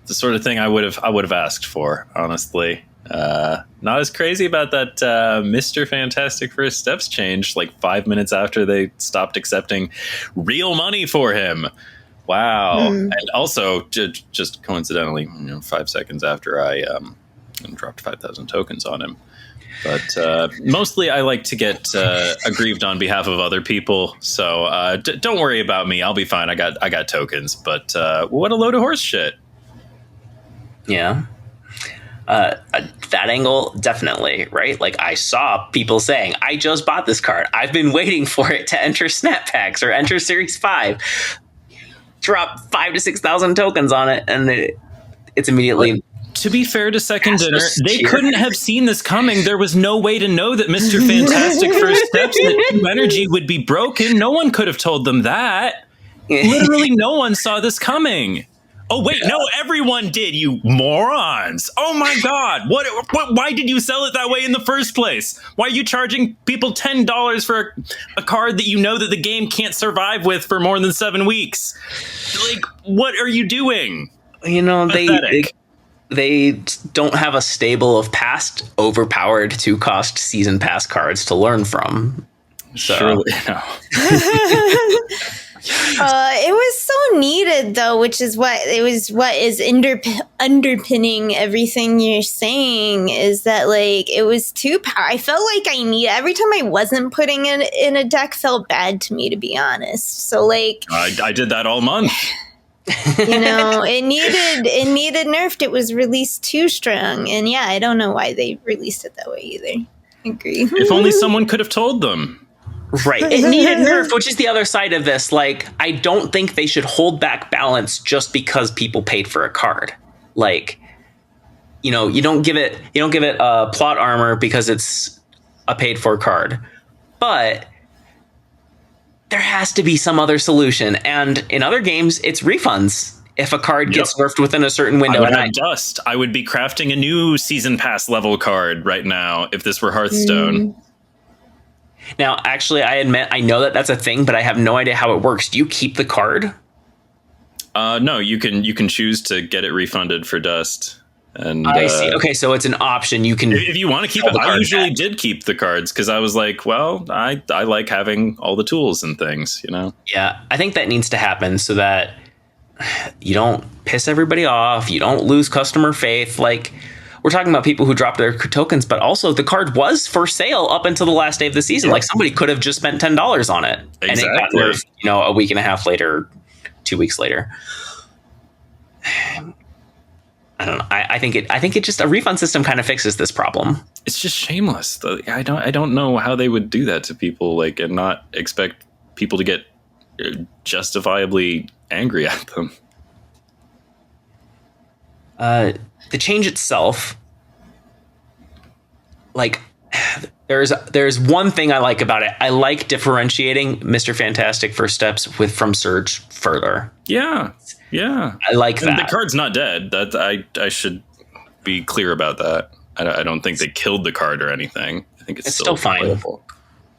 The sort of thing I would have asked for, honestly. Not as crazy about that Mr. Fantastic First Steps change, like 5 minutes after they stopped accepting real money for him. Wow. And also, just coincidentally, 5 seconds after I dropped 5,000 tokens on him. But mostly I like to get aggrieved on behalf of other people. So don't worry about me. I'll be fine. I got tokens. But what a load of horse shit. Yeah. That angle, definitely, right? Like, I saw people saying, I just bought this card. I've been waiting for it to enter Snap Packs or enter Series 5. Drop 5,000 to 6,000 tokens on it, and it's immediately... To be fair to Second Dinner, they cheer. couldn't have seen this coming. There was no way to know that Mr. Fantastic First Steps, that 2 energy would be broken. No one could have told them that. Literally no one saw this coming. Oh, wait, no, everyone did, you morons. Oh, my God. What? Why did you sell it that way in the first place? Why are you charging people $10 for a card that you know that the game can't survive with for more than 7 weeks? Like, what are you doing? Pathetic. They don't have a stable of past overpowered 2-cost season pass cards to learn from. So. Surely, no. It was so needed, though, which is what is underpinning everything you're saying, is that, like, it was too powerful. I felt like every time I wasn't putting it in a deck felt bad to me, to be honest. So, like, I did that all month. it needed nerfed. It was released too strong, and yeah, I don't know why they released it that way either. Agree. If only someone could have told them. Right. It needed nerf, which is the other side of this. Like, I don't think they should hold back balance just because people paid for a card. Like, you don't give it plot armor because it's a paid for card. But there has to be some other solution. And in other games, it's refunds. If a card gets nerfed within a certain window. I would be crafting a new season pass level card right now if this were Hearthstone. Now, actually, I admit, I know that that's a thing, but I have no idea how it works. Do you keep the card? No, you can choose to get it refunded for dust. And I see. Okay, so it's an option. You can, if you want to keep it. I usually did keep the cards because I was like, well, I like having all the tools and things, Yeah, I think that needs to happen so that you don't piss everybody off. You don't lose customer faith. Like, we're talking about people who dropped their tokens, but also the card was for sale up until the last day of the season. Like, somebody could have just spent $10 on it. Exactly. And it got nerfed, a week and a half later, 2 weeks later. I don't know. I think it just, a refund system kind of fixes this problem. It's just shameless. I don't know how they would do that to people, like, and not expect people to get justifiably angry at them. The change itself, like, there's one thing I like about it. I like differentiating Mr. Fantastic First Steps from Surge further. Yeah. I like that. The card's not dead. That I should be clear about that. I don't think they killed the card or anything. I think it's still fine. playable.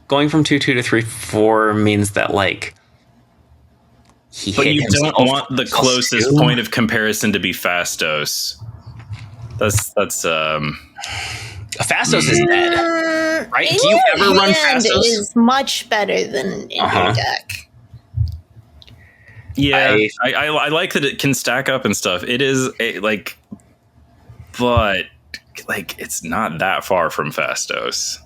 Going from 2-2 to 3-4 means that, like, but you don't want the closest point of comparison to be Fastos. That's Fastos is dead, right? In Do you ever run hand Fastos? is much better than in your deck. Yeah, I like that it can stack up and stuff. It is but it's not that far from Fastos.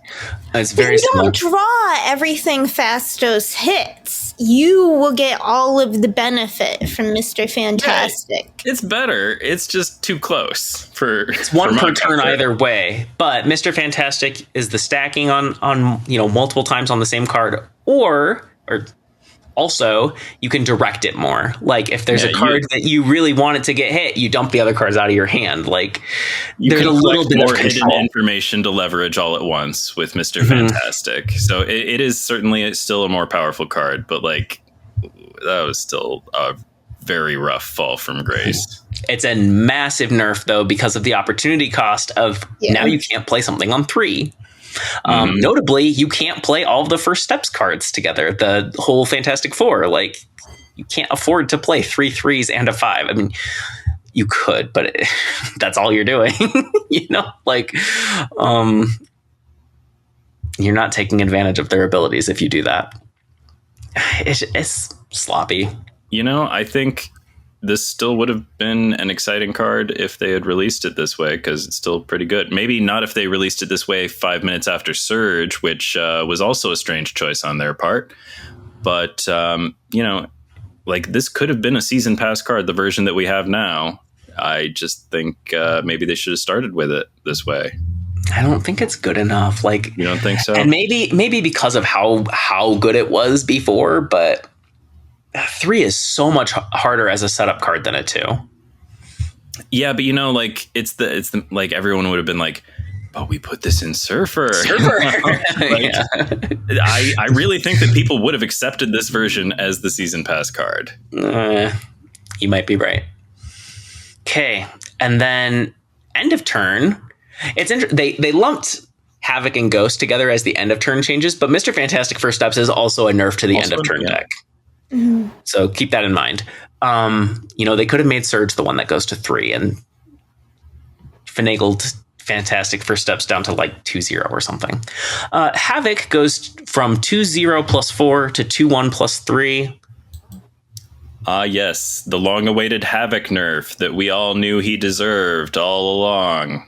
It's very you don't small. draw everything Fastos hits. You will get all of the benefit from Mr. Fantastic. It's better. It's just too close for. It's one for per my turn comfort. either way. But Mr. Fantastic is the stacking on multiple times on the same card, or also you can direct it more. Like, if there's a card that you really want it to get hit, you dump the other cards out of your hand. Like, there's a little bit more of hidden control. information to leverage all at once with Mr. Fantastic. So it is certainly still a more powerful card, but like, that was still a very rough fall from grace. It's a massive nerf, though, because of the opportunity cost of now you can't play something on 3. Notably, you can't play all of the First Steps cards together. The whole Fantastic Four, like, you can't afford to play 3 3s and a 5. I mean, you could, but that's all you're doing. You're not taking advantage of their abilities if you do that. It's sloppy. I think this still would have been an exciting card if they had released it this way, because it's still pretty good. Maybe not if they released it this way 5 minutes after Surge, which was also a strange choice on their part. But, this could have been a season pass card, the version that we have now. I just think maybe they should have started with it this way. I don't think it's good enough. Like, you don't think so? And maybe because of how good it was before, but 3 is so much harder as a setup card than a 2. Yeah, but it's the like, everyone would have been like, but we put this in Surfer. I really think that people would have accepted this version as the season pass card. You might be right. Okay, and then end of turn. It's they lumped Havoc and Ghost together as the end of turn changes, but Mr. Fantastic First Steps is also a nerf to the end of turn deck. Mm-hmm. So keep that in mind. They could have made Surge the one that goes to 3 and finagled Fantastic First Steps down to like 2-0 or something. Havoc goes from 2-0 plus 4 to 2-1 plus 3. Yes, the long-awaited Havoc nerf that we all knew he deserved all along.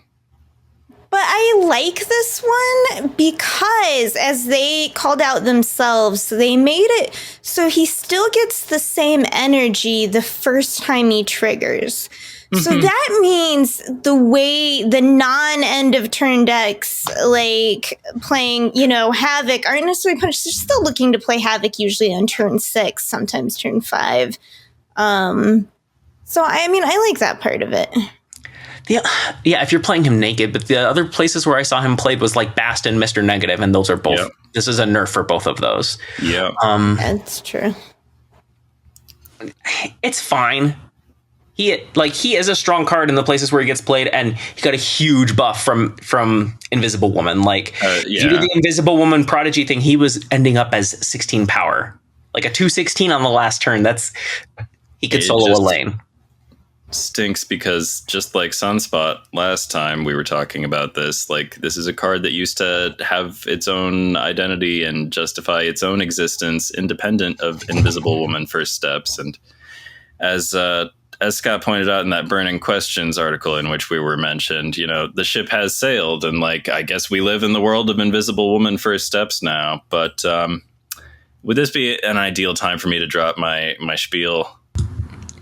But I like this one because, as they called out themselves, they made it so he still gets the same energy the first time he triggers. So that means the non-end of turn decks, like playing, Havoc, aren't necessarily punished. They're still looking to play Havoc usually on turn 6, sometimes turn 5. So, I like that part of it. Yeah, if you're playing him naked, but the other places where I saw him played was like Bast and Mr. Negative, and those are both. Yep. This is a nerf for both of those. Yeah, that's true. It's fine. He is a strong card in the places where he gets played, and he got a huge buff from Invisible Woman. Due to the Invisible Woman Prodigy thing, he was ending up as 16 power, like a 216 on the last turn. He could solo a lane. Stinks because just like Sunspot last time we were talking about this, this is a card that used to have its own identity and justify its own existence independent of Invisible Woman First Steps. And as Scott pointed out in that Burning Questions article in which we were mentioned, the ship has sailed, and I guess we live in the world of Invisible Woman First Steps now. But would this be an ideal time for me to drop my spiel?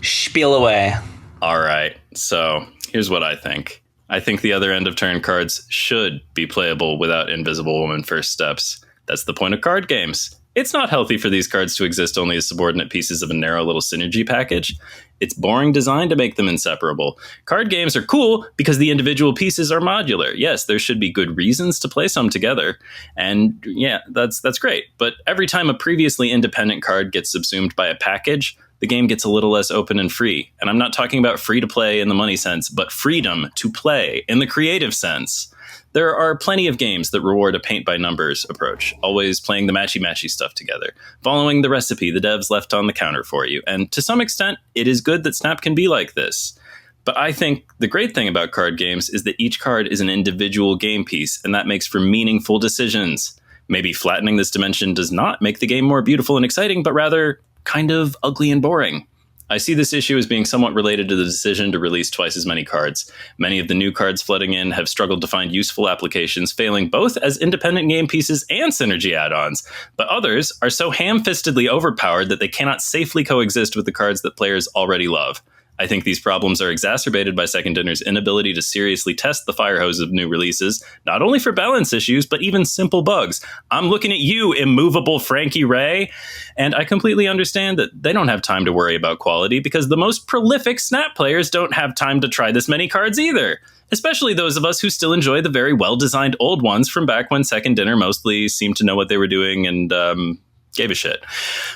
Spiel away. All right, so here's what I think. I think the other end of turn cards should be playable without Invisible Woman First Steps. That's the point of card games. It's not healthy for these cards to exist only as subordinate pieces of a narrow little synergy package. It's boring design to make them inseparable. Card games are cool because the individual pieces are modular. Yes, there should be good reasons to play some together. And yeah, that's great. But every time a previously independent card gets subsumed by a package, the game gets a little less open and free. And I'm not talking about free to play in the money sense, but freedom to play in the creative sense. There are plenty of games that reward a paint-by-numbers approach, always playing the matchy-matchy stuff together, following the recipe the devs left on the counter for you. And to some extent, it is good that Snap can be like this. But I think the great thing about card games is that each card is an individual game piece, and that makes for meaningful decisions. Maybe flattening this dimension does not make the game more beautiful and exciting, but rather kind of ugly and boring. I see this issue as being somewhat related to the decision to release twice as many cards. Many of the new cards flooding in have struggled to find useful applications, failing both as independent game pieces and synergy add-ons. But others are so ham-fistedly overpowered that they cannot safely coexist with the cards that players already love. I think these problems are exacerbated by Second Dinner's inability to seriously test the fire hose of new releases, not only for balance issues, but even simple bugs. I'm looking at you, immovable Frankie Raye, and I completely understand that they don't have time to worry about quality because the most prolific Snap players don't have time to try this many cards either. Especially those of us who still enjoy the very well-designed old ones from back when Second Dinner mostly seemed to know what they were doing and, gave a shit.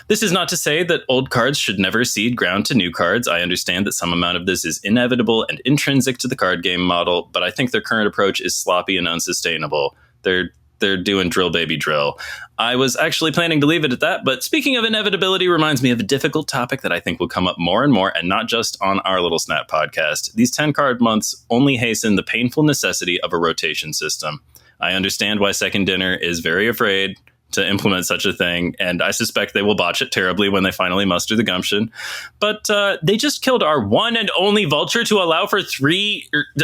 This is not to say that old cards should never cede ground to new cards. I understand that some amount of this is inevitable and intrinsic to the card game model, but I think their current approach is sloppy and unsustainable. They're doing drill baby drill. I was actually planning to leave it at that, but speaking of inevitability reminds me of a difficult topic that I think will come up more and more, and not just on our little Snap podcast. These 10 card months only hasten the painful necessity of a rotation system. I understand why Second Dinner is very afraid to implement such a thing, and I suspect they will botch it terribly when they finally muster the gumption. But they just killed our one and only vulture to allow for two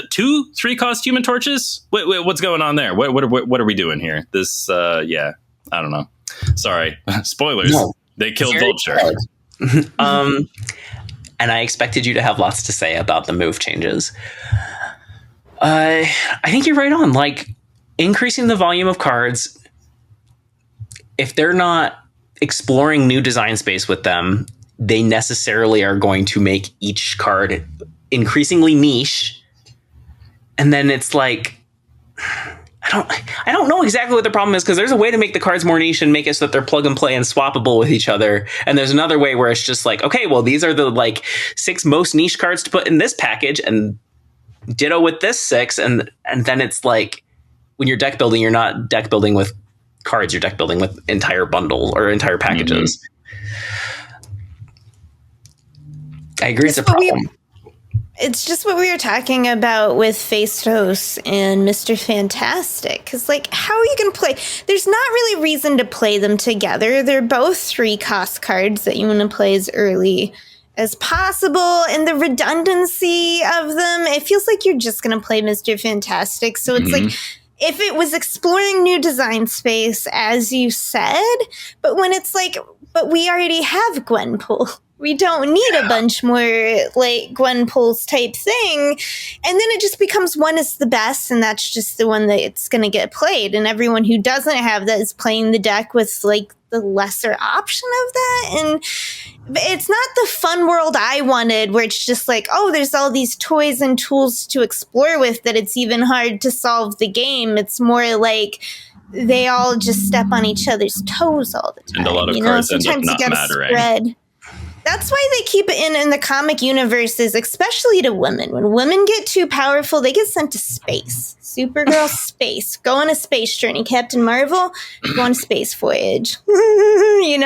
3-cost Human Torches. Wait, what's going on there? What are we doing here? This, I don't know. Sorry, spoilers. No, they killed vulture. And I expected you to have lots to say about the move changes. I think you're right on. Increasing the volume of cards, if they're not exploring new design space with them, they necessarily are going to make each card increasingly niche. And then it's I don't know exactly what the problem is, because there's a way to make the cards more niche and make it so that they're plug and play and swappable with each other. And there's another way where it's just okay, well, these are the 6 most niche cards to put in this package, and ditto with this 6. And then it's when you're deck building, you're not deck building with cards, you're deck building with entire bundles or entire packages. I agree, it's a problem. It's just what we were talking about with Fastos and Mr. Fantastic. Because, how are you going to play? There's not really reason to play them together. They're both 3-cost cards that you want to play as early as possible. And the redundancy of them, it feels like you're just going to play Mr. Fantastic. So it's if it was exploring new design space, as you said, but when it's but we already have Gwenpool. We don't need a bunch more like Gwen Pulse type thing. And then it just becomes one is the best, and that's just the one that's going to get played. And everyone who doesn't have that is playing the deck with like the lesser option of that. And it's not the fun world I wanted, where it's just like, oh, there's all these toys and tools to explore with that it's even hard to solve the game. It's more like they all just step on each other's toes all the time. And a lot of cards end up sometimes not you gotta mattering. spread. That's why they keep it in the comic universes, especially to women. When women get too powerful, they get sent to space. Supergirl, space. Go on a space journey. Captain Marvel, go on a space voyage. And we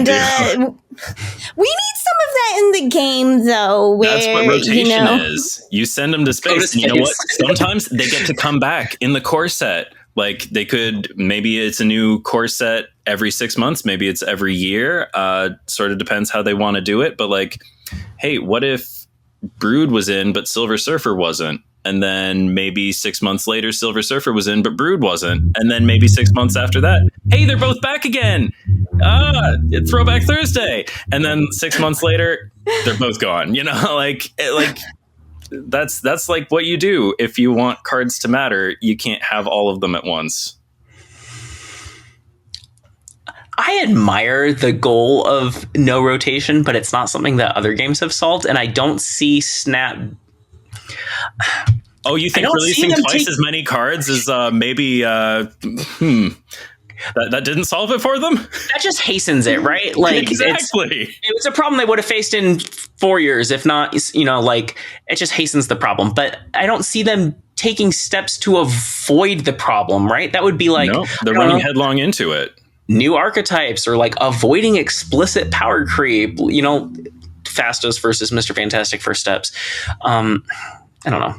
need some of that in the game, though. Where, that's what rotation is. You send them to space, and you know what? Sometimes they get to come back in the core set. Like they could, maybe it's a new core set every 6 months. Maybe it's every year. Sort of depends how they want to do it. But like, hey, what if Brood was in, but Silver Surfer wasn't? And then maybe 6 months later, Silver Surfer was in, but Brood wasn't. And then maybe 6 months after that, hey, they're both back again. It's Throwback Thursday. And then 6 months later, they're both gone. That's like what you do. If you want cards to matter, you can't have all of them at once. I admire the goal of no rotation, but it's not something that other games have solved, and I don't see Snap. Oh, you think releasing twice as many cards is maybe that didn't solve it for them? That just hastens it, right? Like exactly. It's a problem they would have faced in 4 years, if not, like it just hastens the problem. But I don't see them taking steps to avoid the problem, right? That would be like, no, they're running headlong into it. New archetypes, or like avoiding explicit power creep, Fastos versus Mr. Fantastic first steps. I don't know.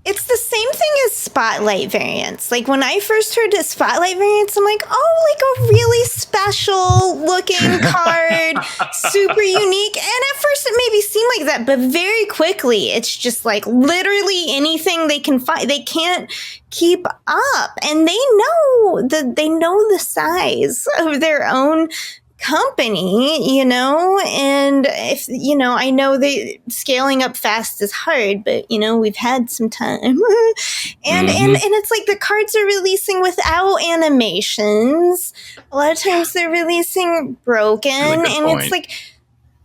It's the same thing as spotlight variants. Like when I first heard of spotlight variants, I'm like, oh, like a really special looking card, super unique. And at first it maybe seemed like that, but very quickly it's just like literally anything they can find. They can't keep up, and they know the size of their own company, and if I know scaling up fast is hard, but we've had some time. and it's like the cards are releasing without animations. A lot of times they're releasing broken, and it's like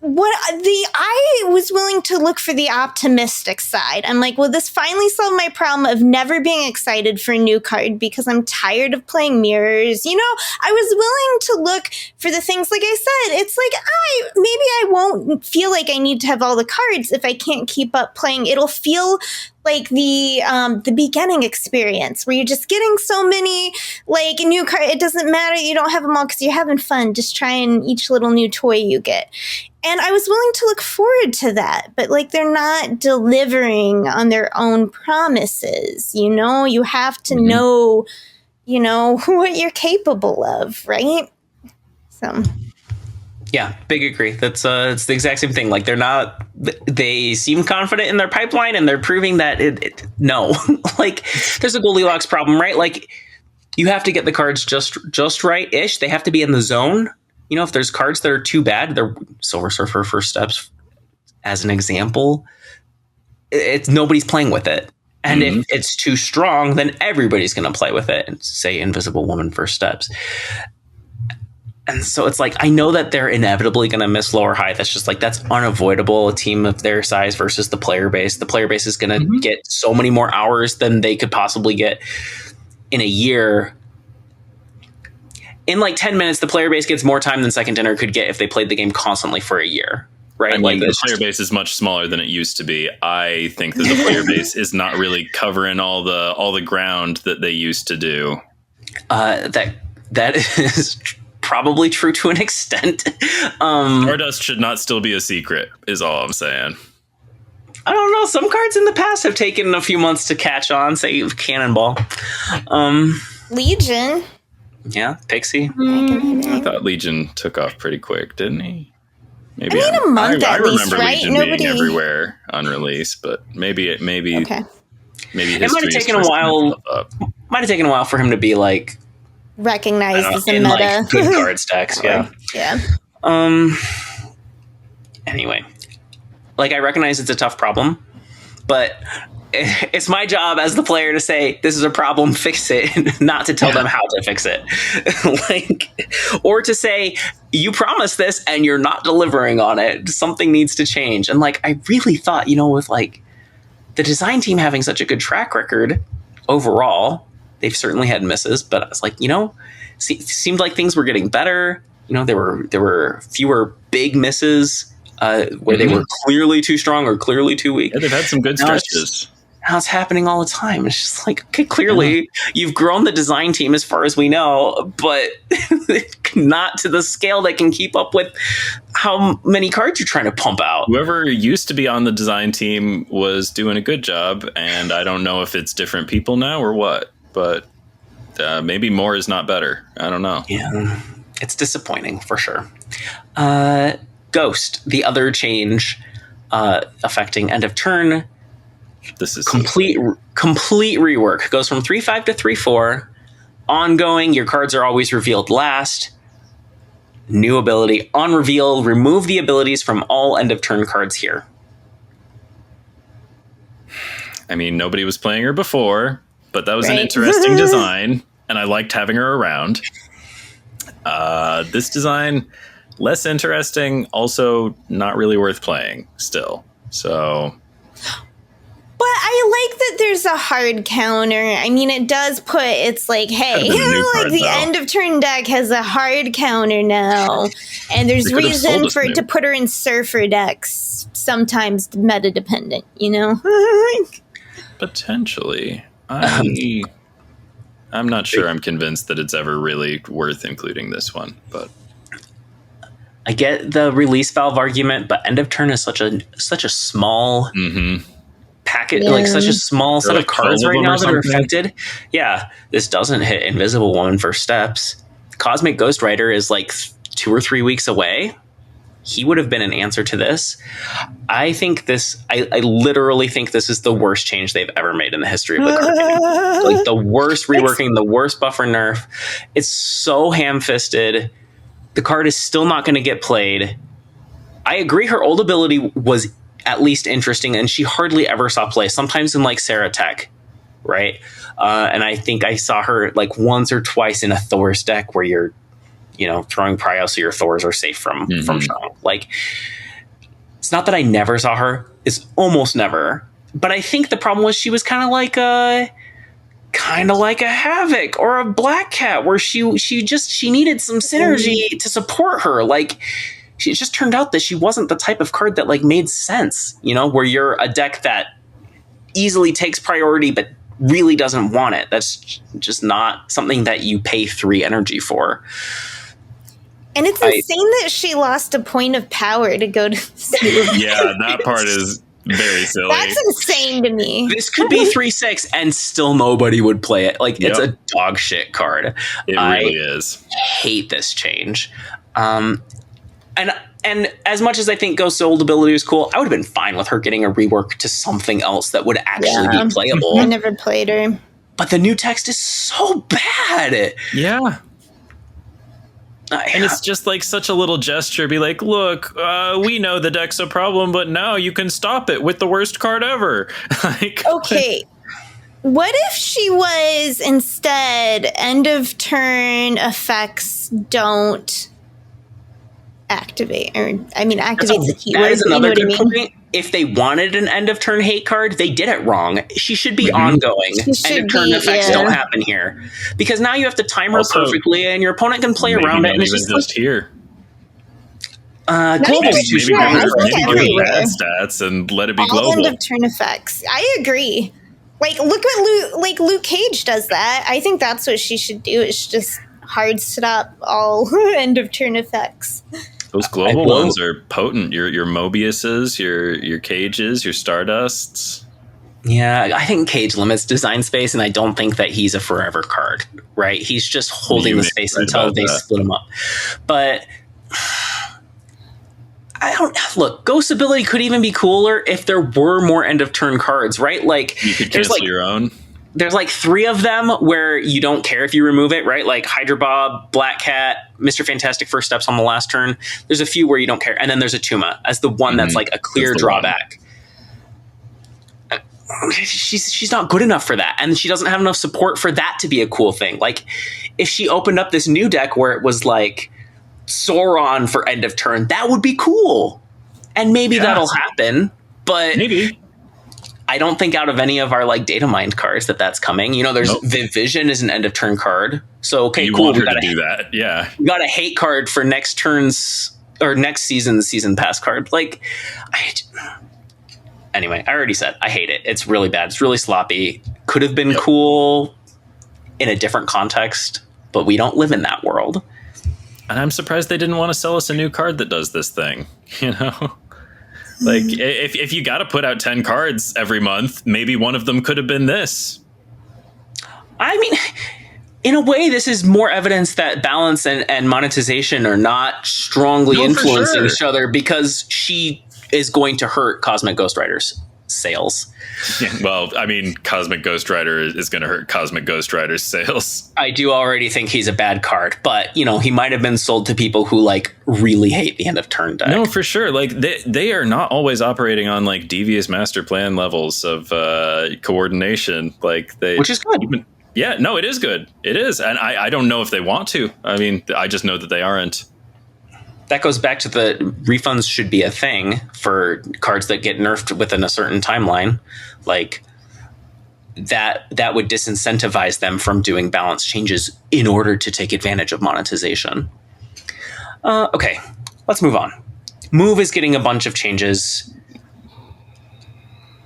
I was willing to look for the optimistic side. I'm like, well, this finally solved my problem of never being excited for a new card because I'm tired of playing mirrors. I was willing to look for the things, like I said, it's like, maybe I won't feel like I need to have all the cards if I can't keep up playing. It'll feel like the beginning experience where you're just getting so many like new cards. It doesn't matter. You don't have them all because you're having fun just trying each little new toy you get. And I was willing to look forward to that, but like they're not delivering on their own promises. You have to know, what you're capable of, right? So. Yeah, big agree. That's it's the exact same thing. Like they seem confident in their pipeline, and they're proving that no. Like there's a Goldilocks problem, right? Like you have to get the cards just right-ish. They have to be in the zone. If there's cards that are too bad, they're Silver Surfer first steps as an example. It's nobody's playing with it. And if it's too strong, then everybody's going to play with it and say Invisible Woman first steps. And so it's like, I know that they're inevitably going to miss lower high. That's just like, that's unavoidable. A team of their size versus the player base. The player base is going to get so many more hours than they could possibly get in a year. In like 10 minutes, the player base gets more time than Second Dinner could get if they played the game constantly for a year. Right? I mean, the player base is much smaller than it used to be. I think that the player base is not really covering all the ground that they used to do. That is probably true to an extent. Stardust should not still be a secret, is all I'm saying. I don't know. Some cards in the past have taken a few months to catch on. Say Cannonball, Legion. Yeah, Pixie. I thought Legion took off pretty quick, didn't he? Maybe a month I at least, remember right? Legion being everywhere on release, but maybe Okay. maybe it might have taken a while. Might have taken a while for him to be like recognized as a in meta. like good card stacks. Yeah. Yeah. Anyway, like, I recognize it's a tough problem, but it's my job as the player to say, this is a problem, fix it, not to tell them how to fix it. Like, or to say, you promised this and you're not delivering on it. Something needs to change. And like, I really thought, with like the design team having such a good track record overall, they've certainly had misses, but I was like, seemed like things were getting better. There were fewer big misses where they were clearly too strong or clearly too weak. Yeah, they've had some good stretches. Now it's happening all the time. It's just like, okay, clearly you've grown the design team as far as we know, but not to the scale that can keep up with how many cards you're trying to pump out. Whoever used to be on the design team was doing a good job, and I don't know if it's different people now or what, but maybe more is not better. I don't know. Yeah, it's disappointing for sure. Ghost, the other change affecting end of turn. This is complete rework. Goes from 3/5 to 3/4. Ongoing, your cards are always revealed last. New ability, on reveal, remove the abilities from all end of turn cards here. I mean, nobody was playing her before, but that was an interesting design, and I liked having her around. This design, less interesting, also not really worth playing still. So... But I like that there's a hard counter. I mean, it does put, it's like, hey, like the end of turn deck has a hard counter now. And there's reason for it to put her in surfer decks, sometimes meta dependent, Potentially. I'm not sure I'm convinced that it's ever really worth including this one, but I get the release valve argument, but end of turn is such a small packet, like such a small set of cards right now that are affected. Yeah, this doesn't hit Invisible Woman for steps. Cosmic Ghost Rider is like 2 or 3 weeks away. He would have been an answer to this. I think this, I literally think this is the worst change they've ever made in the history of the card game. Like the worst reworking, the worst buffer nerf. It's so ham-fisted. The card is still not going to get played. I agree her old ability was at least interesting, and she hardly ever saw play, sometimes in like Sarah Tech, right? And I think I saw her like once or twice in a Thor's deck where you're, throwing prio so your Thors are safe from showing. Like, it's not that I never saw her, it's almost never. But I think the problem was she was kind of like a Havoc or a Black Cat, where she needed some synergy to support her. Like, it just turned out that she wasn't the type of card that like made sense, where you're a deck that easily takes priority but really doesn't want it. That's just not something that you pay 3 energy for. And it's insane that she lost a point of power to go to yeah, that part is very silly. That's insane to me. This could be 3/6 and still nobody would play it. Like, it's a dog shit card. It really is. Hate this change. And as much as I think Ghost's old ability was cool, I would have been fine with her getting a rework to something else that would actually be playable. I never played her. But the new text is so bad. Yeah. And it's just like such a little gesture. Be like, look, we know the deck's a problem, but now you can stop it with the worst card ever. Okay. What if she was instead end of turn effects don't activate, or activate the keyword. That is another good point. If they wanted an end of turn hate card, they did it wrong. She should be ongoing. End of turn effects don't happen here, because now you have to time her perfectly, and your opponent can play around it. And it's just here. Global maybe bad stats and let it be global. End of turn effects. I agree. Like, look what Luke Cage does that. I think that's what she should do. It's just hard stop all end of turn effects. Those global ones are potent. Your Mobiuses, your Cages, your Stardusts. Yeah, I think Cage limits design space, and I don't think that he's a forever card, right? He's just holding the space until they split him up. But look, Ghost ability could even be cooler if there were more end of turn cards, right? Like, you could cancel your own. there's like 3 of them where you don't care if you remove it, right? Like Hydra Bob, Black Cat, Mr. Fantastic First Steps on the last turn. There's a few where you don't care. And then there's a Tuma as the one that's like a clear drawback. She's not good enough for that. And she doesn't have enough support for that to be a cool thing. Like if she opened up this new deck where it was like Sauron for end of turn, that would be cool. And maybe that'll happen, but maybe. I don't think out of any of our like data mined cards that's coming. You know, there's Viv Vision is an end of turn card. So okay, cool. Want her to do that. Yeah. We got a hate card for next turn's or next season's season pass card. Like anyway, I already said I hate it. It's really bad. It's really sloppy. Could have been cool in a different context, but we don't live in that world. And I'm surprised they didn't want to sell us a new card that does this thing, you know? Like, if you got to put out 10 cards every month, maybe one of them could have been this. I mean, in a way, this is more evidence that balance and monetization are not strongly influencing each other, because she is going to hurt Cosmic Ghost Rider's sales. Yeah, well, I mean, Cosmic Ghost Rider is going to hurt Cosmic Ghost Rider's sales. I do already think he's a bad card, but, you know, he might have been sold to people who, like, really hate the end of turn deck. No, for sure. Like, they are not always operating on, like, devious master plan levels of coordination. Like, which is good. Yeah, no, it is good. It is. And I don't know if they want to. I mean, I just know that they aren't. That goes back to the refunds should be a thing for cards that get nerfed within a certain timeline. Like that would disincentivize them from doing balance changes in order to take advantage of monetization. Okay, let's move on. Move is getting a bunch of changes.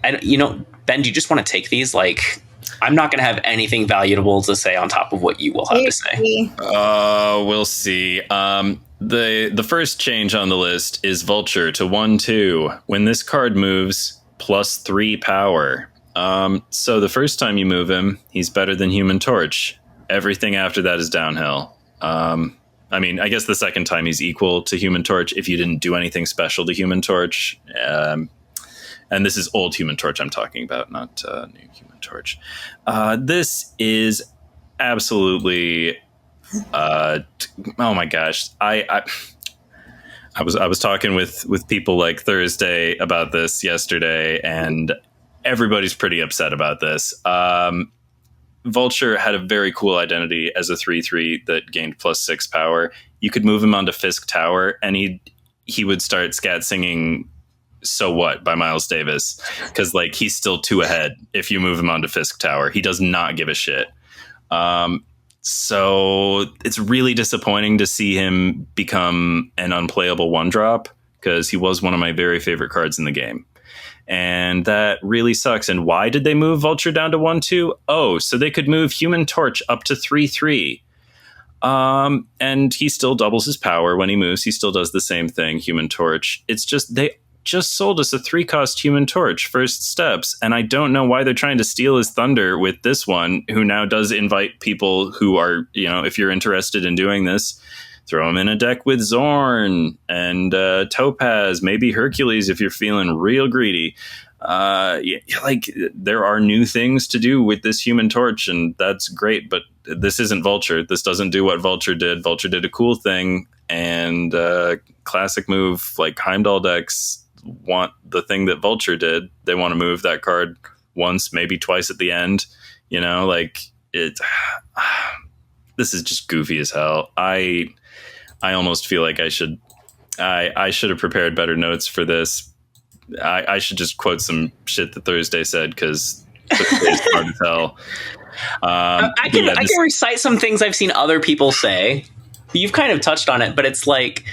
And, you know, Ben, do you just want to take these? Like, I'm not going to have anything valuable to say on top of what you will have to say. We'll see. The first change on the list is Vulture to 1/2. When this card moves, +3 power. So the first time you move him, he's better than Human Torch. Everything after that is downhill. I mean, I guess the second time he's equal to Human Torch if you didn't do anything special to Human Torch. And this is old Human Torch I'm talking about, not new Human Torch. This is absolutely... oh my gosh, I was talking with people like Thursday about this yesterday, and everybody's pretty upset about this. Vulture had a very cool identity as a 3/3 that gained +6 power. You could move him onto Fisk Tower, and he would start scat singing "So What" by Miles Davis, because like he's still 2 ahead if you move him onto Fisk Tower. He does not give a shit. So it's really disappointing to see him become an unplayable 1-drop, because he was one of my very favorite cards in the game. And that really sucks. And why did they move Vulture down to 1/2? Oh, so they could move Human Torch up to 3/3. And he still doubles his power when he moves. He still does the same thing, Human Torch. It's just, they just sold us a 3-cost Human Torch first steps, and I don't know why they're trying to steal his thunder with this one, who now does invite people who are, you know, if you're interested in doing this, throw him in a deck with Zorn and Topaz, maybe Hercules if you're feeling real greedy. Like, there are new things to do with this Human Torch, and that's great, but this isn't Vulture. This doesn't do what Vulture did. Vulture did a cool thing, and classic move, like Heimdall decks want the thing that Vulture did. They want to move that card once, maybe twice at the end. You know, like, it. This is just goofy as hell. I almost feel like I should have prepared better notes for this. I should just quote some shit that Thursday said, because Thursday's hard to tell. I can recite some things I've seen other people say. You've kind of touched on it, but it's like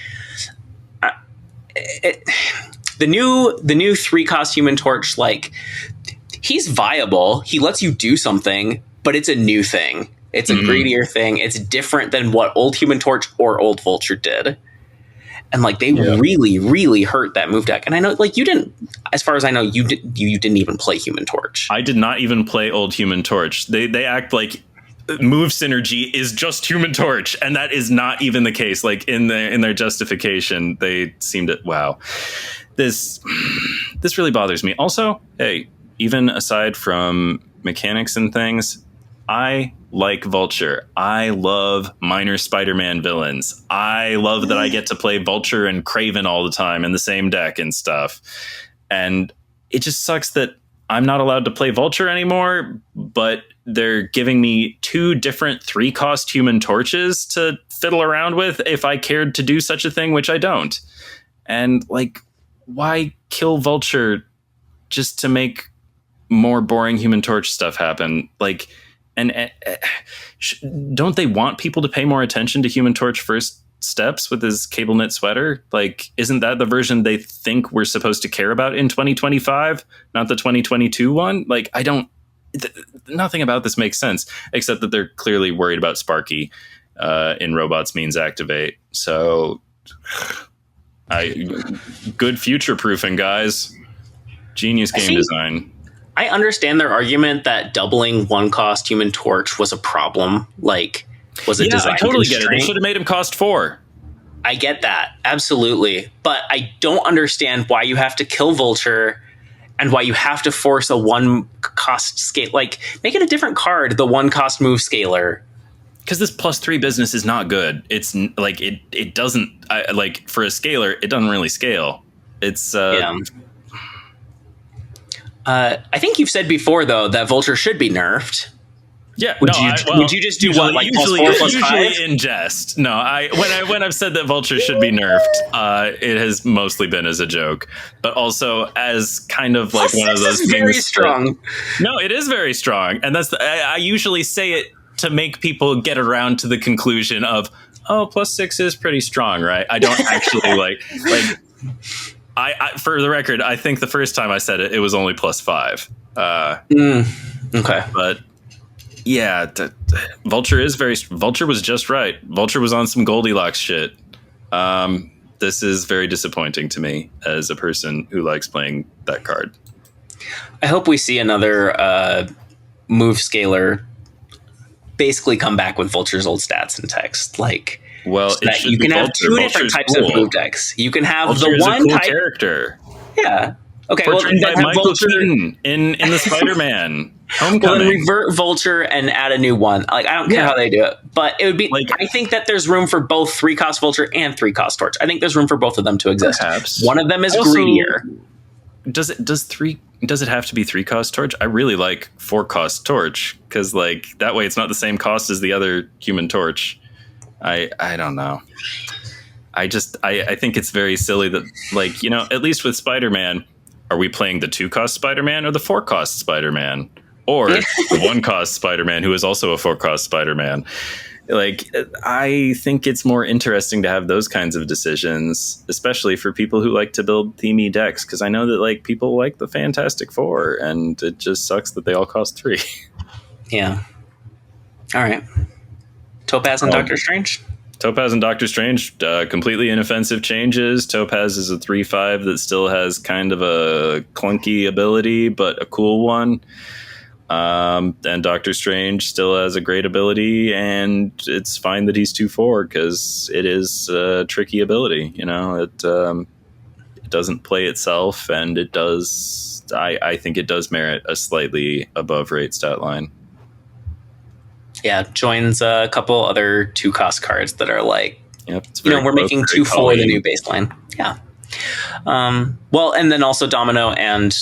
the new 3-cost Human Torch. Like, he's viable. He lets you do something, but it's a new thing. It's a greedier thing. It's different than what old Human Torch or old Vulture did. And like, they really, really hurt that move deck. And I know, like, you didn't, as far as I know, you didn't even play Human Torch. I did not even play old Human Torch. They act like move synergy is just Human Torch, and that is not even the case. Like, in their justification, they seem to, wow. This really bothers me. Also, hey, even aside from mechanics and things, I like Vulture. I love minor Spider-Man villains. I love that I get to play Vulture and Kraven all the time in the same deck and stuff. And it just sucks that I'm not allowed to play Vulture anymore, but they're giving me 2 different 3-cost Human Torches to fiddle around with if I cared to do such a thing, which I don't. And like, why kill Vulture just to make more boring Human Torch stuff happen? Like, and don't they want people to pay more attention to Human Torch first steps with his cable knit sweater? Like, isn't that the version they think we're supposed to care about in 2025, not the 2022 one? Like, nothing about this makes sense, except that they're clearly worried about Sparky in Robots Means Activate. So good future proofing, guys. Genius game design. I understand their argument that doubling 1-cost Human Torch was a problem. Like, was it design? I totally get it. They should have made him cost 4. I get that. Absolutely. But I don't understand why you have to kill Vulture and why you have to force a 1-cost scale. Like, make it a different card, the 1-cost move scaler. Because this +3 business is not good. It's like, it doesn't, like, for a scaler, it doesn't really scale. It's, I think you've said before, though, that Vulture should be nerfed. Yeah. Would you just do usually, what, like usually, +4, +5? Usually in jest. No, when I've said that Vulture should be nerfed, it has mostly been as a joke, but also as kind of like one of those things. Very strong. No, it is very strong, and that's I usually say it to make people get around to the conclusion of, oh, +6 is pretty strong, right? I don't actually like. I for the record, I think the first time I said it, it was only +5. Okay, but yeah, Vulture was just right. Vulture was on some Goldilocks shit. This is very disappointing to me as a person who likes playing that card. I hope we see another move scaler basically come back with Vulture's old stats and text. Like, well, so that you can have 2 different types of move decks. You can have Vulture the one cool type character. Yeah. Okay. Portrayed Well, by then Michael Vulture Keaton in the Spider-Man Homecoming. Well, then revert Vulture and add a new one. Like, I don't care how they do it, but it would be like, I think that there's room for both 3-cost Vulture and 3-cost Torch. I think there's room for both of them to exist. Perhaps. One of them is Also, greedier. Does it have to be 3-cost Torch? I really like 4-cost Torch, because like that way it's not the same cost as the other Human Torch. I don't know. I think it's very silly that, like, you know, at least with Spider-Man, are we playing the 2-cost Spider-Man or the 4-cost Spider-Man? Or the 1-cost Spider-Man who is also a 4-cost Spider-Man? Like, I think it's more interesting to have those kinds of decisions, especially for people who like to build themey decks, because I know that like people like the Fantastic Four, and it just sucks that they all cost 3. Yeah. All right. Topaz and Doctor Strange? Topaz and Doctor Strange, completely inoffensive changes. Topaz is a 3/5 that still has kind of a clunky ability, but a cool one. And Doctor Strange still has a great ability, and it's fine that he's 2/4 because it is a tricky ability. You know, it doesn't play itself, and it does. I think it does merit a slightly above rate stat line. Yeah, joins a couple other 2-cost cards that are like, yep, you know, we're making 2/4 the new baseline. Yeah. Well, and then also Domino and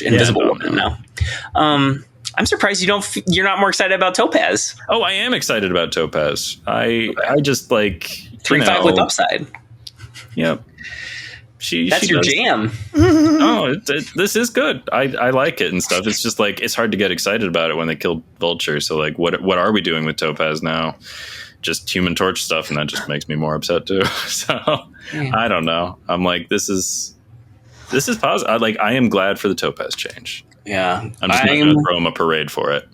Invisible Woman now. I'm surprised you're not more excited about Topaz. Oh, I am excited about Topaz. I just like 3/5 with upside. Yep. That's your jam. Oh, this is good. I like it and stuff. It's just like, it's hard to get excited about it when they killed Vulture. So like, what are we doing with Topaz now? Just Human Torch stuff, and that just makes me more upset too. So I don't know. I'm like, this is positive. I am glad for the Topaz change. Yeah, I'm just not going to throw him a parade for it.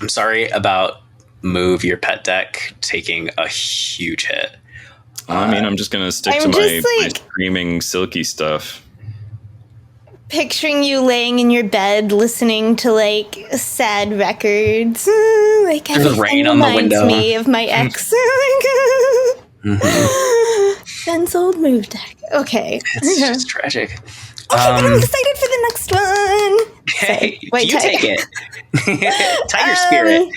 I'm sorry about Move Your Pet deck taking a huge hit. I mean, I'm just going to stick to my screaming silky stuff. Picturing you laying in your bed listening to like sad records. Like the rain on the window. Reminds me of my ex. Ben's old move deck. Okay. It's just tragic. Okay, but I'm excited for the next one. Okay, White you tiger. take it. Tiger spirit.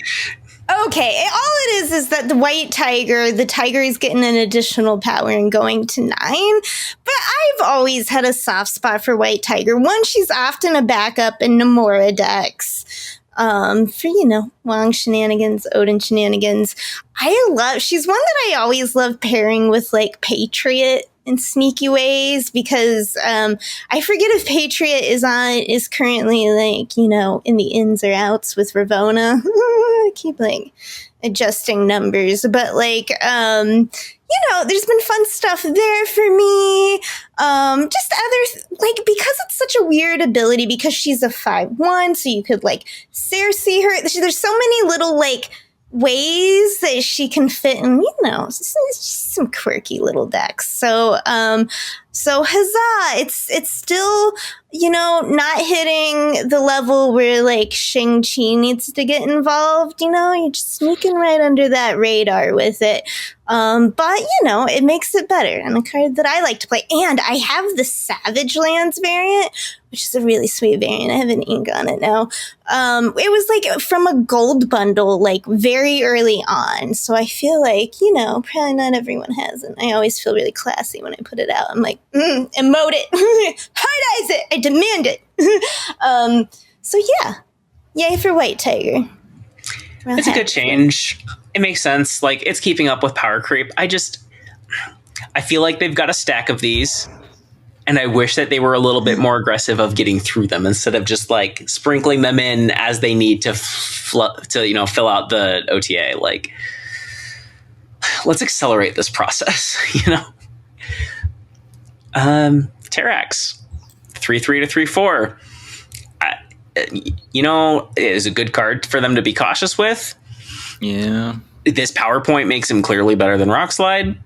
Okay, all it is that the white tiger, the tiger is getting an additional power and going to 9. But I've always had a soft spot for white tiger. One, she's often a backup in Namora decks. For, Wong shenanigans, Odin shenanigans. She's one that I always love pairing with, like, Patriot in sneaky ways, because I forget if Patriot is currently, like, in the ins or outs with Ravona. I keep, like, adjusting numbers, but, like, there's been fun stuff there for me. Just because it's such a weird ability, because she's a 5/1, so you could, like, Cersei her. There's so many little, like, ways that she can fit in, it's just some quirky little decks. So huzzah! It's still, not hitting the level where, like, Shang-Chi needs to get involved. You're just sneaking right under that radar with it. But it makes it better, and a card that I like to play. And I have the Savage Lands variant, which is a really sweet variant. I have an ink on it now. It was, like, from a gold bundle, like, very early on. So I feel like, probably not everyone has it. I always feel really classy when I put it out. I'm like, emote it. Hard eyes it. I demand it. So yeah. Yay for white tiger. It's a good change. It makes sense. Like, it's keeping up with power creep. I feel like they've got a stack of these, and I wish that they were a little bit more aggressive of getting through them instead of just, like, sprinkling them in as they need to fill out the OTA. Like, let's accelerate this process. Terrax, 3/3 to 3/4. Is a good card for them to be cautious with. Yeah. This PowerPoint makes him clearly better than Rockslide.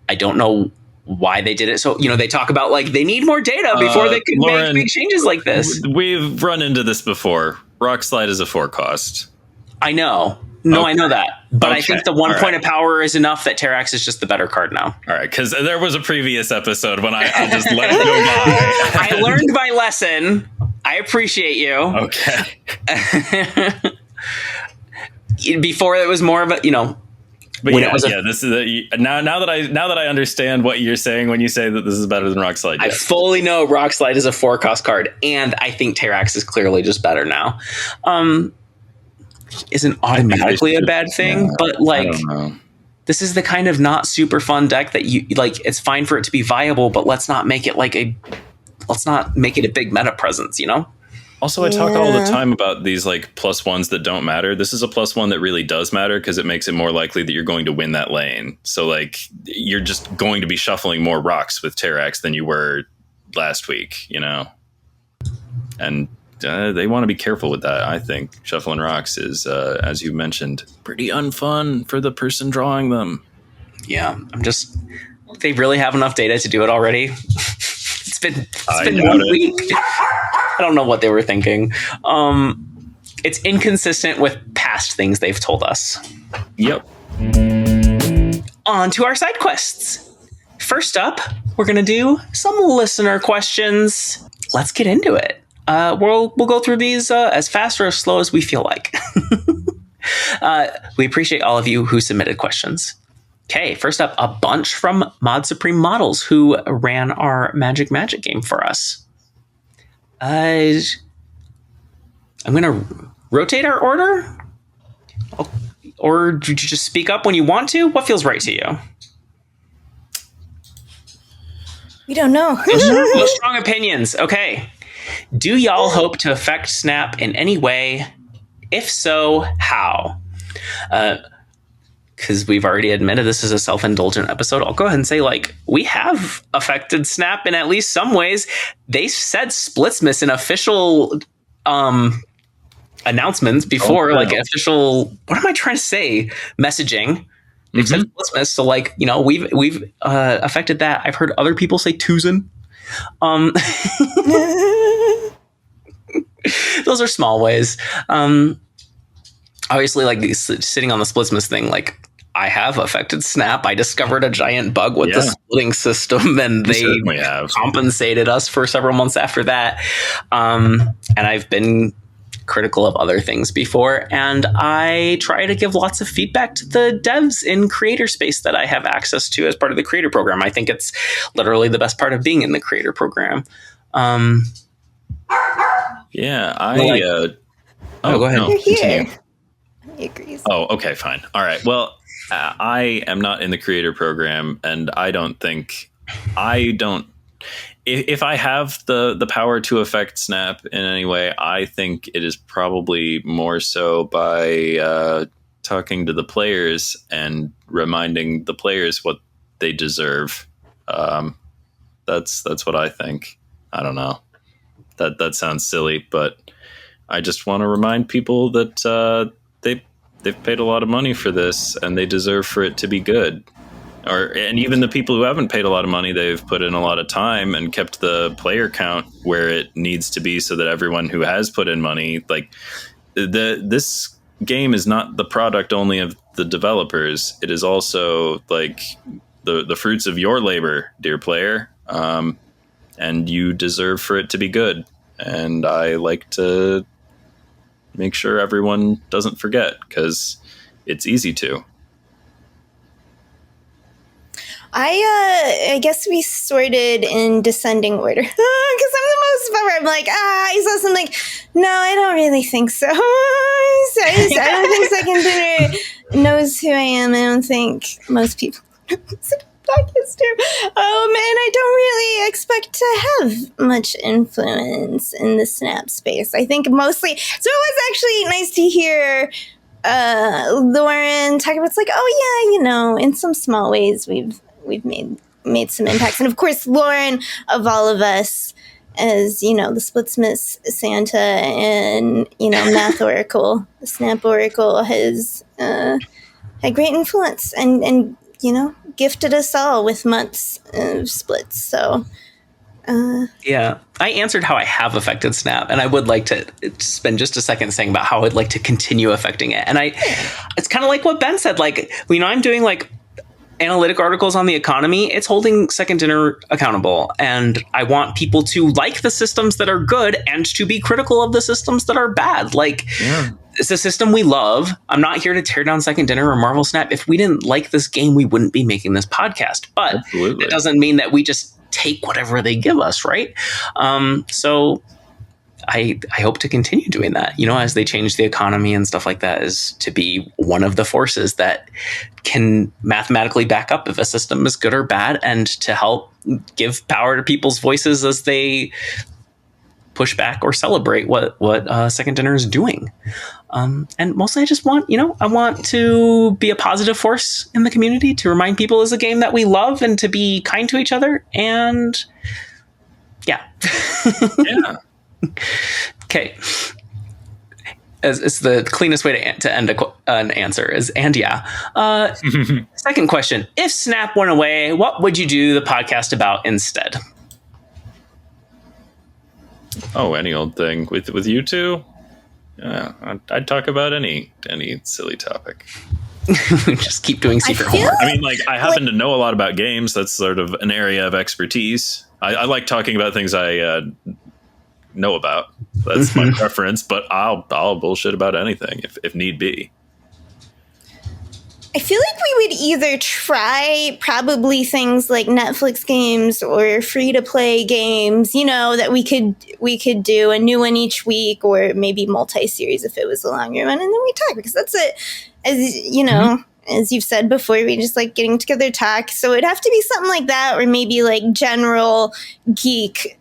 I don't know why they did it. So, they talk about, like, they need more data before they could make big changes like this. We've run into this before. Rockslide is a 4 cost. I know. No, okay. I know that. But I think the 1 point of power is enough that Terrax is just the better card now. All right, because there was a previous episode when I just let it go by. I learned my lesson. I appreciate you. Okay. Before it was more of a, But this is now that I understand what you're saying when you say that this is better than Rockslide. I fully know Rockslide is a 4 cost card, and I think Terrax is clearly just better now. Isn't automatically a bad thing, but, like, this is the kind of not super fun deck that you like. It's fine for it to be viable, but let's not make it a big meta presence, Also, I talk all the time about these, like, +1s that don't matter. This is a +1 that really does matter because it makes it more likely that you're going to win that lane. So, like, you're just going to be shuffling more rocks with Terrax than you were last week, And they want to be careful with that, I think. Shuffling rocks is, as you mentioned, pretty unfun for the person drawing them. Yeah, they really have enough data to do it already. It's been 1 week. I don't know what they were thinking. It's inconsistent with past things they've told us. Yep. On to our side quests. First up, we're going to do some listener questions. Let's get into it. We'll go through these as fast or as slow as we feel like. We appreciate all of you who submitted questions. Okay, first up, a bunch from Mod Supreme Models, who ran our Magic game for us. I'm going to rotate our order. Or do you just speak up when you want to? What feels right to you? We don't know. No strong opinions. Okay. Do y'all hope to affect Snap in any way? If so, how? Because we've already admitted this is a self-indulgent episode. I'll go ahead and say, like, we have affected Snap in at least some ways. They said Splitsmas in official announcements before, like, official, what am I trying to say? Messaging. They've said Splitsmas, so, like, we've affected that. I've heard other people say Tuzin. Those are small ways. Obviously, like, sitting on the Splitsmas thing, like, I have affected Snap. I discovered a giant bug with the splitting system, and they compensated us for several months after that. And I've been critical of other things before, and I try to give lots of feedback to the devs in creator space that I have access to as part of the creator program. I think it's literally the best part of being in the creator program. Go ahead. You're here. He agrees. Oh, okay, fine. All right. Well, I am not in the creator program, and if I have the power to affect Snap in any way, I think it is probably more so by talking to the players and reminding the players what they deserve. That's what I think. I don't know. That sounds silly, but I just want to remind people that they've paid a lot of money for this, and they deserve for it to be good. And even the people who haven't paid a lot of money, they've put in a lot of time and kept the player count where it needs to be, so that everyone who has put in money, like this game is not the product only of the developers. It is also like the fruits of your labor, dear player. And you deserve for it to be good. And I like to make sure everyone doesn't forget, because it's easy to. I guess we sorted in descending order because I'm the most forward. I'm like, I saw something. No, I don't really think so. I don't think Second Dinner knows who I am. I don't think most people podcast too. And I don't really expect to have much influence in the Snap space. I think mostly. So it was actually nice to hear Lauren talk about. It's like, in some small ways we've made some impacts. And of course, Lauren, of all of us, as the Splitsmith Santa and Math Oracle, the Snap Oracle, has had great influence and gifted us all with months of splits. So I answered how I have affected Snap, and I would like to spend just a second saying about how I'd like to continue affecting it. And it's kind of like what Ben said, like, I'm doing like analytic articles on the economy. It's holding Second Dinner accountable, and I want people to like the systems that are good and to be critical of the systems that are bad. Like, it's a system we love. I'm not here to tear down Second Dinner or Marvel Snap. If we didn't like this game, we wouldn't be making this podcast. But it doesn't mean that we just take whatever they give us, right? So I hope to continue doing that, as they change the economy and stuff like that, is to be one of the forces that can mathematically back up if a system is good or bad, and to help give power to people's voices as they push back or celebrate what Second Dinner is doing. And mostly I just want, I want to be a positive force in the community, to remind people it's a game that we love, and to be kind to each other. And yeah. Okay. It's the cleanest way to end an answer is, and yeah. Second question. If Snap went away, what would you do the podcast about instead? Oh, any old thing with you two. I'd talk about any silly topic. Just keep doing secret homework. I mean, like, I happen to know a lot about games. That's sort of an area of expertise. I like talking about things I know about. That's my preference, but I'll bullshit about anything if need be. I feel like we would either try probably things like Netflix games or free-to-play games, that we could do a new one each week, or maybe multi-series if it was a longer one, and then we talk, because that's it. As as you've said before, we just like getting together to talk. So it'd have to be something like that, or maybe like general geek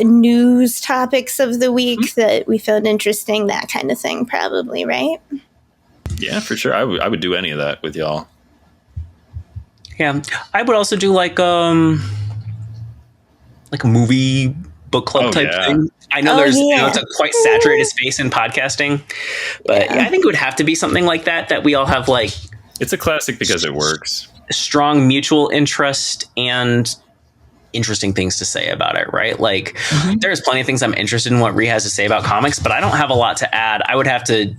news topics of the week that we found interesting, that kind of thing, probably, right? Yeah, for sure. I would do any of that with y'all. Yeah, I would also do like a movie book club type thing. I know it's a quite saturated space in podcasting, but I think it would have to be something like that we all have like. It's a classic because it works. Strong mutual interest and interesting things to say about it, right? Like, there's plenty of things I'm interested in what Raye has to say about comics, but I don't have a lot to add. I would have to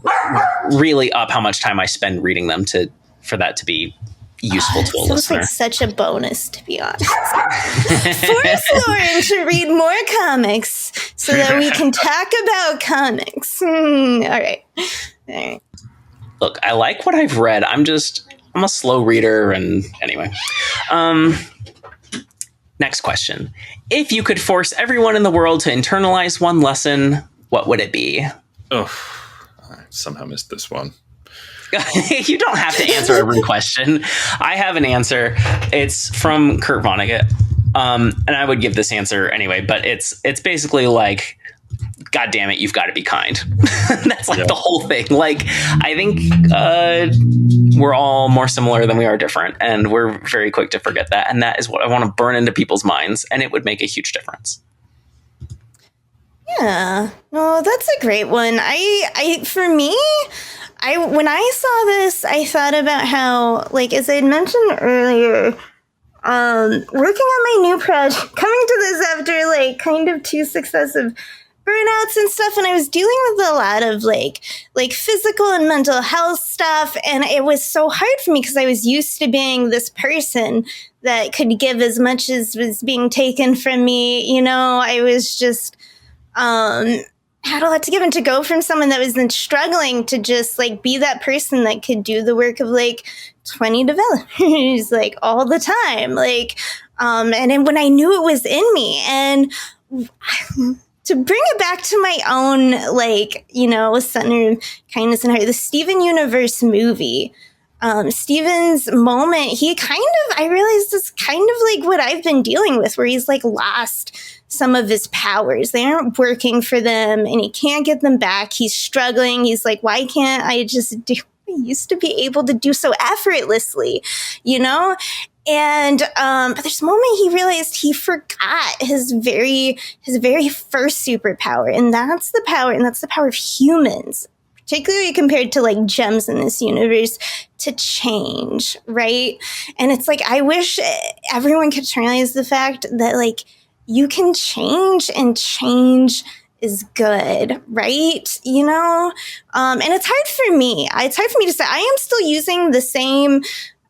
really up how much time I spend reading them to for that to be useful to a Sounds listener. like such a bonus, to be honest. Force Lauren to read more comics so that we can talk about comics. All right. Look, I like what I've read. I'm a slow reader, and anyway. Next question. If you could force everyone in the world to internalize one lesson, what would it be? Oh, I somehow missed this one. You don't have to answer every question. I have an answer. It's from Kurt Vonnegut. And I would give this answer anyway, but it's basically like, God damn it, you've got to be kind. That's like the whole thing. Like, I think we're all more similar than we are different, and we're very quick to forget that. And that is what I want to burn into people's minds, and it would make a huge difference. Yeah, no, that's a great one. For me, when I saw this, I thought about how, like, as I had mentioned earlier, working on my new project, coming to this after like kind of 2 successive burnouts and stuff, and I was dealing with a lot of like physical and mental health stuff, and it was so hard for me because I was used to being this person that could give as much as was being taken from me. You know, I was just had a lot to give, and to go from someone that was then struggling to just like be that person that could do the work of like 20 developers like all the time, like and then when I knew it was in me, and to bring it back to my own, like, you know, center of kindness and heart, the Steven Universe movie, Steven's moment, I realized it's kind of like what I've been dealing with, where he's like lost some of his powers. They aren't working for them, and he can't get them back. He's struggling. He's like, why can't I just do what I used to be able to do so effortlessly, you know? And but there's a moment he realized he forgot his very first superpower, and that's the power of humans, particularly compared to like gems in this universe, to change, right? And it's like, I wish everyone could realize the fact that like you can change, and change is good, right? You know, and it's hard for me. It's hard for me to say. I am still using the same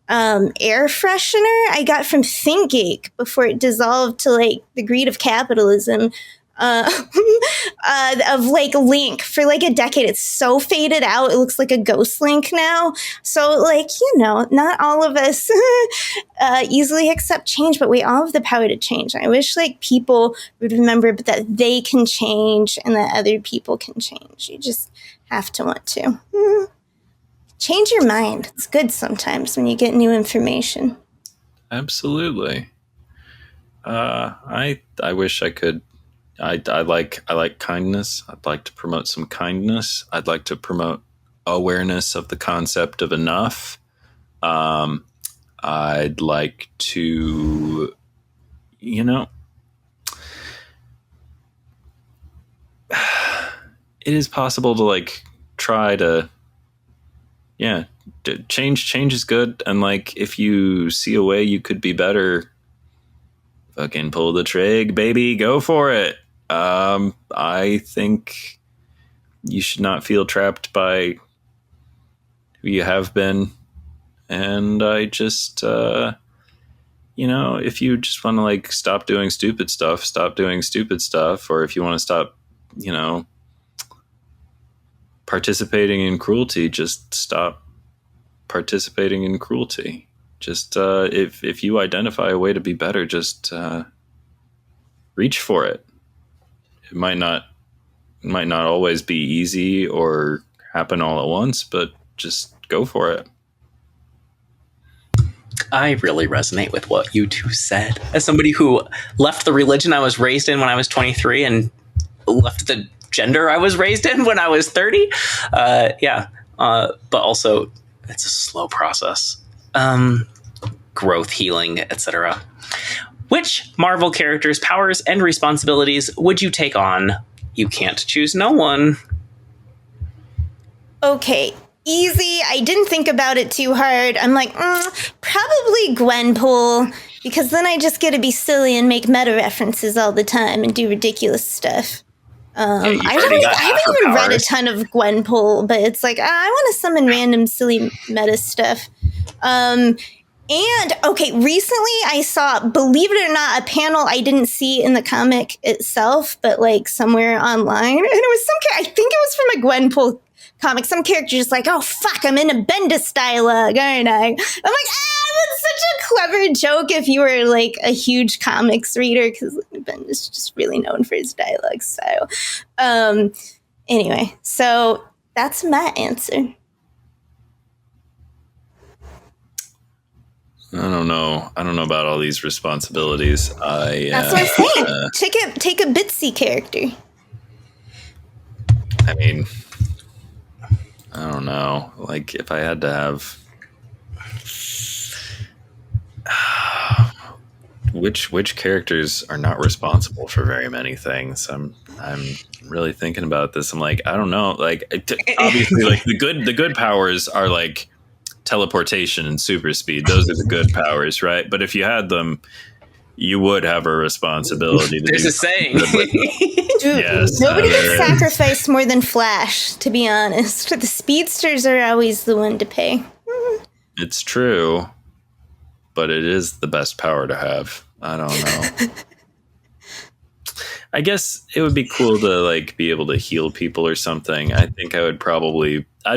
air freshener I got from ThinkGeek before it dissolved to like the greed of capitalism, of like Link for like a decade. It's so faded out. It looks like a ghost Link now. So like, you know, not all of us easily accept change, but we all have the power to change. I wish like people would remember that they can change and that other people can change. You just have to want to. Change your mind. It's good sometimes when you get new information. Absolutely. I wish I could. I like kindness. I'd like to promote some kindness. I'd like to promote awareness of the concept of enough. I'd like to, you know, it is possible to like try to, yeah, change is good. And like, if you see a way you could be better, fucking pull the trig, baby, go for it. I think you should not feel trapped by who you have been. And I just, you know, if you just want to like stop doing stupid stuff, stop doing stupid stuff. Or if you want to stop, you know, participating in cruelty, just stop participating in cruelty. Just if you identify a way to be better, just reach for it. It might not always be easy or happen all at once, but just go for it. I really resonate with what you two said. As somebody who left the religion I was raised in when I was 23 and left the gender I was raised in when I was 30. But also it's a slow process. Growth, healing, etc. Which Marvel characters' powers and responsibilities would you take on? You can't choose no one. Okay, easy. I didn't think about it too hard. I'm like, probably Gwenpool, because then I just get to be silly and make meta references all the time and do ridiculous stuff. I haven't even read a ton of Gwenpool, but it's like, I want to summon random silly meta stuff. And okay, recently I saw, believe it or not, a panel I didn't see in the comic itself, but like somewhere online. And it was I think it was from a Gwenpool comic. Some character just like, oh fuck, I'm in a Bendis dialogue, aren't I? I'm like, that's such a clever joke if you were like a huge comics reader, because Bendis is just really known for his dialogue style. Anyway, so that's my answer. I don't know about all these responsibilities. That's what I'm saying. Take a Bitsy character. I mean, I don't know. Like, if I had to have, which characters are not responsible for very many things? I'm really thinking about this. I'm like, I don't know. Like, obviously, like the good powers are like teleportation and super speed. Those are the good powers, right? But if you had them, you would have a responsibility to There's a saying. Dude, yes, nobody gets sacrificed more than Flash, to be honest. The speedsters are always the one to pay. It's true, but it is the best power to have. I don't know. I guess it would be cool to like be able to heal people or something. I think I'd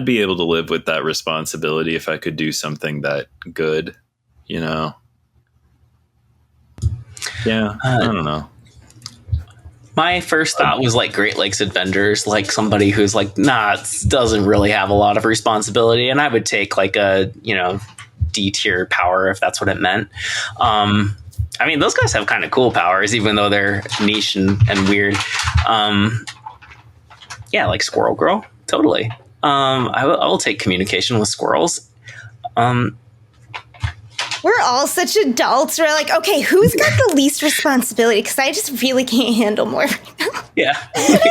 be able to live with that responsibility if I could do something that good, you know? Yeah, I don't know. My first thought was like Great Lakes Avengers, like somebody who's like, doesn't really have a lot of responsibility. And I would take like a, D tier power if that's what it meant. I mean, those guys have kind of cool powers, even though they're niche and weird. Yeah, like Squirrel Girl. Totally. I will take communication with squirrels. We're all such adults. We're like, okay, who's got the least responsibility? Because I just really can't handle more. Yeah,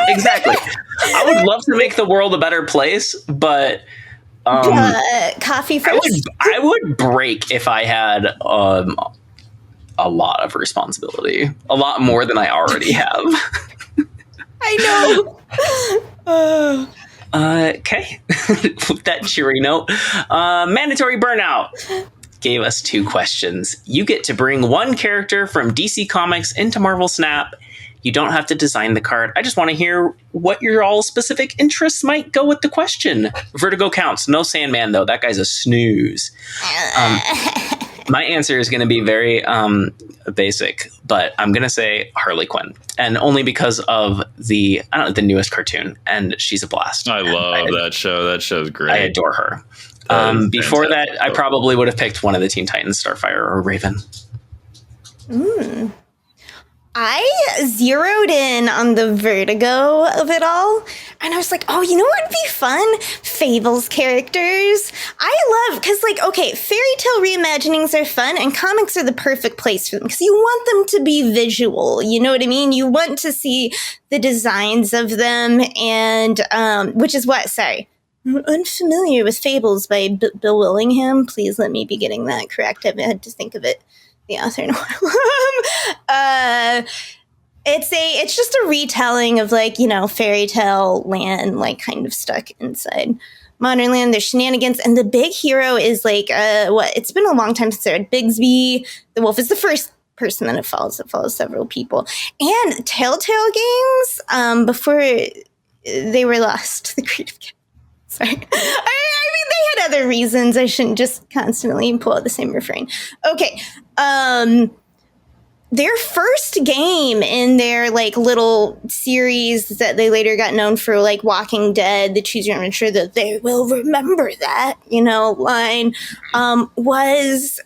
exactly. I would love to make the world a better place, but coffee first. I would break if I had a lot of responsibility, a lot more than I already have. I know. Okay. With that cheery note, mandatory burnout gave us 2 questions. You get to bring one character from DC Comics into Marvel Snap. You don't have to design the card. I just want to hear what your all specific interests might go with the question. Vertigo counts. No Sandman, though. That guy's a snooze. My answer is going to be very basic, but I'm going to say Harley Quinn, and only because of the newest cartoon, and she's a blast. I love that show. That show's great. I adore her. Before that, I probably would have picked one of the Teen Titans, Starfire or Raven. I zeroed in on the Vertigo of it all, and I was like, oh, you know what would be fun? Fables characters. I love, because like, okay, fairy tale reimaginings are fun, and comics are the perfect place for them, because you want them to be visual, you know what I mean? You want to see the designs of them, and, which is what, sorry, I'm unfamiliar with Fables by Bill Willingham. Please let me be getting that correct. I've had to think of it. The author in a while. It's just a retelling of like, fairy tale land, like kind of stuck inside modern land. There's shenanigans, and the big hero is like it's been a long time since I read Bigsby. The wolf is the first person that it follows. It follows several people. And Telltale Games, before they were lost, the creative. Sorry. I mean, they had other reasons. I shouldn't just constantly pull out the same refrain. Okay. Their first game in their like little series that they later got known for, like Walking Dead, the Choose Your Own Adventure, that they will remember that, line, was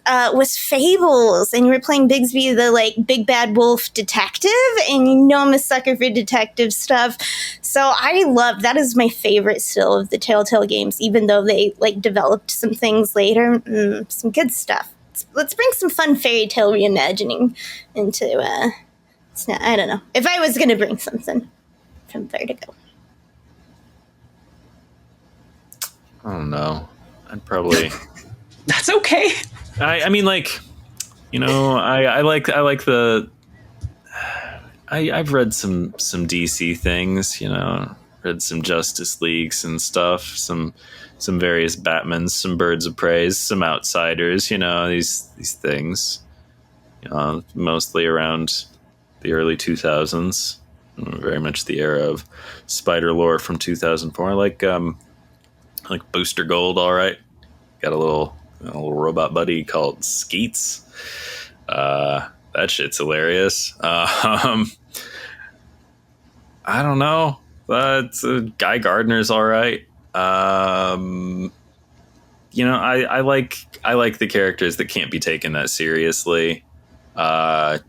Fables. And you were playing Bigsby, the like big bad wolf detective, and I'm a sucker for detective stuff. So I love, that is my favorite still of the Telltale games, even though they like developed some things later. Some good stuff. Let's bring some fun fairy tale reimagining into I don't know. If I was going to bring something from Vertigo. I don't know. I'd probably. That's okay. I mean, like, I like the. I've read some DC things, read some Justice Leagues and stuff, some various Batmans, some Birds of Prey, some Outsiders, these things. Mostly around the early 2000s. Very much the era of spider lore from 2004. I like Booster Gold, all right. Got a little robot buddy called Skeets. That shit's hilarious. I don't know. Guy Gardner's all right. I like the characters that can't be taken that seriously. I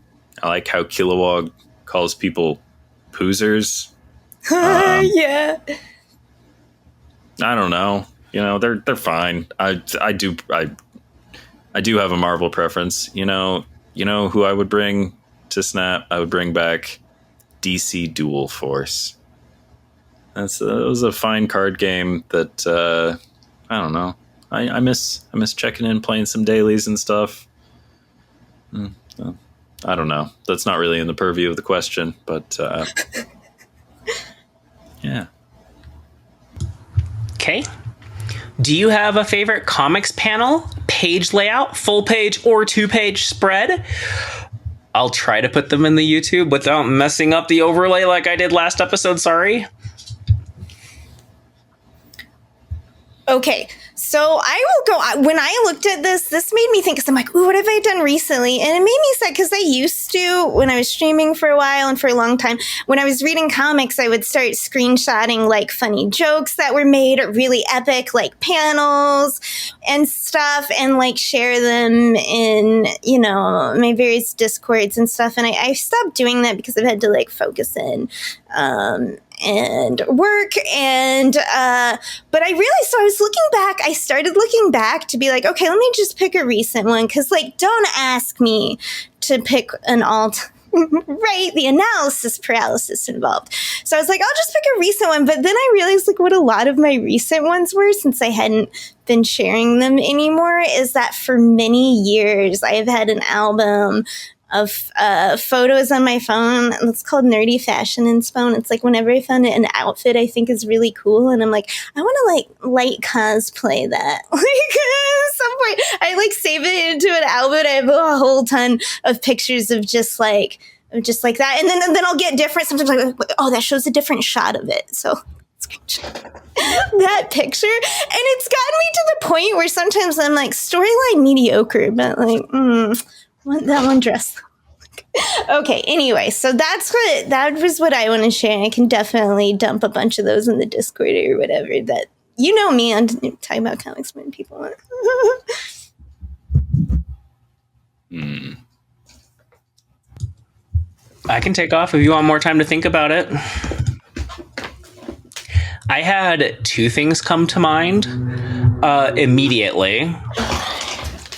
like how Kilowog calls people poozers. Yeah. I don't know. They're fine. I do have a Marvel preference. You know who I would bring to Snap? I would bring back DC Dual Force. It was a fine card game that I don't know. I miss checking in, playing some dailies and stuff. I don't know. That's not really in the purview of the question, but yeah. Okay. Do you have a favorite comics panel, page layout, full page or 2-page spread? I'll try to put them in the YouTube without messing up the overlay like I did last episode. Sorry. Okay, so I will go. When I looked at this made me think, because I'm like, ooh, what have I done recently? And it made me sad, because I used to, when I was streaming for a while and for a long time, when I was reading comics, I would start screenshotting like funny jokes that were made, or really epic like panels and stuff, and like share them in, my various Discords and stuff. And I stopped doing that because I've had to like focus in and work, and but I started looking back to be like, okay, let me just pick a recent one, because like, don't ask me to pick an alt right, the analysis paralysis involved. So I was like, I'll just pick a recent one. But then I realized like what a lot of my recent ones were, since I hadn't been sharing them anymore, is that for many years I have had an album of photos on my phone. It's called Nerdy Fashion Inspo. It's like whenever I found an outfit I think is really cool, and I'm like, I want to like light cosplay that. Like at some point, I like save it into an album. I have a whole ton of pictures of just like that, and then I'll get different. Sometimes like, oh, that shows a different shot of it. So that picture, and it's gotten me to the point where sometimes I'm like, storyline mediocre, but like, want that one dress. Okay, anyway, so that was what I want to share. I can definitely dump a bunch of those in the Discord or whatever. That, me, I'm talking about comics when people want. I can take off if you want more time to think about it. I had 2 things come to mind immediately.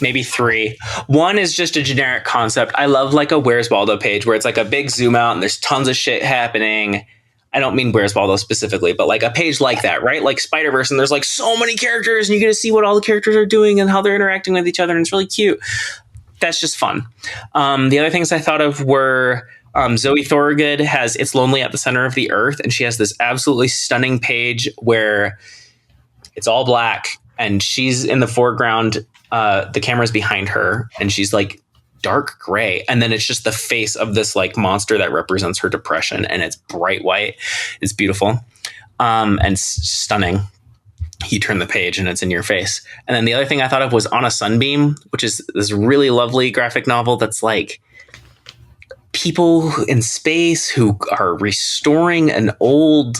Maybe 3. One is just a generic concept. I love like a Where's Waldo page where it's like a big zoom out and there's tons of shit happening. I don't mean Where's Waldo specifically, but like a page like that, right? Like Spider-Verse, and there's like so many characters and you get to see what all the characters are doing and how they're interacting with each other, and it's really cute. That's just fun. The other things I thought of were Zoe Thorogood has It's Lonely at the Center of the Earth, and she has this absolutely stunning page where it's all black and she's in the foreground. The camera's behind her and she's like dark gray, and then it's just the face of this like monster that represents her depression, and it's bright white. It's beautiful and stunning. You turn the page and it's in your face. And then the other thing I thought of was On a Sunbeam, which is this really lovely graphic novel that's like people in space who are restoring an old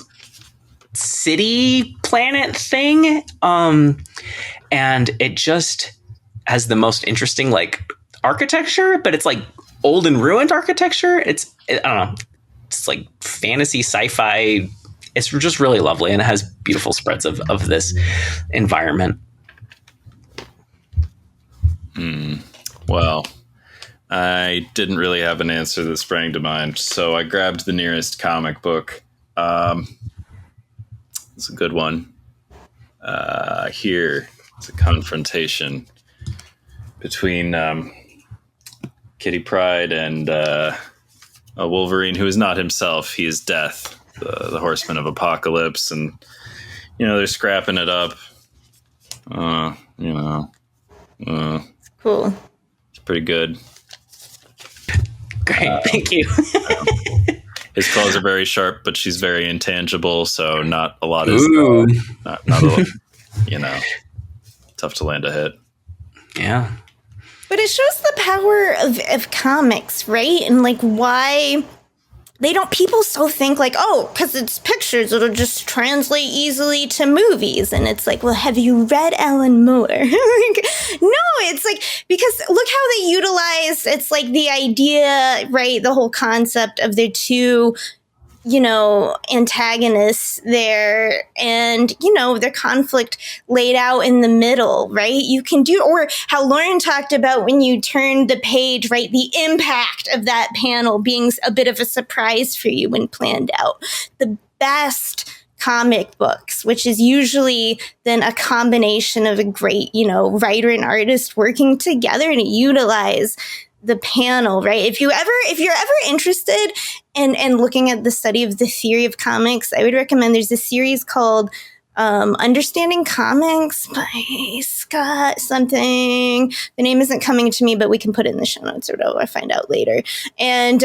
city planet thing, and it just has the most interesting like architecture, but it's like old and ruined architecture. I don't know, it's like fantasy sci-fi. It's just really lovely, and it has beautiful spreads of this environment. Well, I didn't really have an answer that sprang to mind, so I grabbed the nearest comic book. It's a good one. Here, it's a confrontation between Kitty Pryde and a Wolverine who is not himself. He is Death the Horsemen of Apocalypse, and they're scrapping it up. Cool. It's pretty good. Great, thank you. His claws are very sharp, but she's very intangible, so not a lot is not a lot, tough to land a hit. Yeah. But it shows the power of comics, right? And like why people so think like, oh, because it's pictures, it'll just translate easily to movies. And it's like, well, have you read Alan Moore? No, it's like, because look how they utilized, it's like the idea, right? The whole concept of their two, antagonists there, and, their conflict laid out in the middle, right? You can do, or how Lauren talked about when you turn the page, right? The impact of that panel being a bit of a surprise for you when planned out. The best comic books, which is usually then a combination of a great, writer and artist working together to utilize the panel, right? If you're ever interested in looking at the study of the theory of comics, I would recommend there's a series called Understanding Comics by Scott something. The name isn't coming to me, but we can put it in the show notes or whatever I find out later. And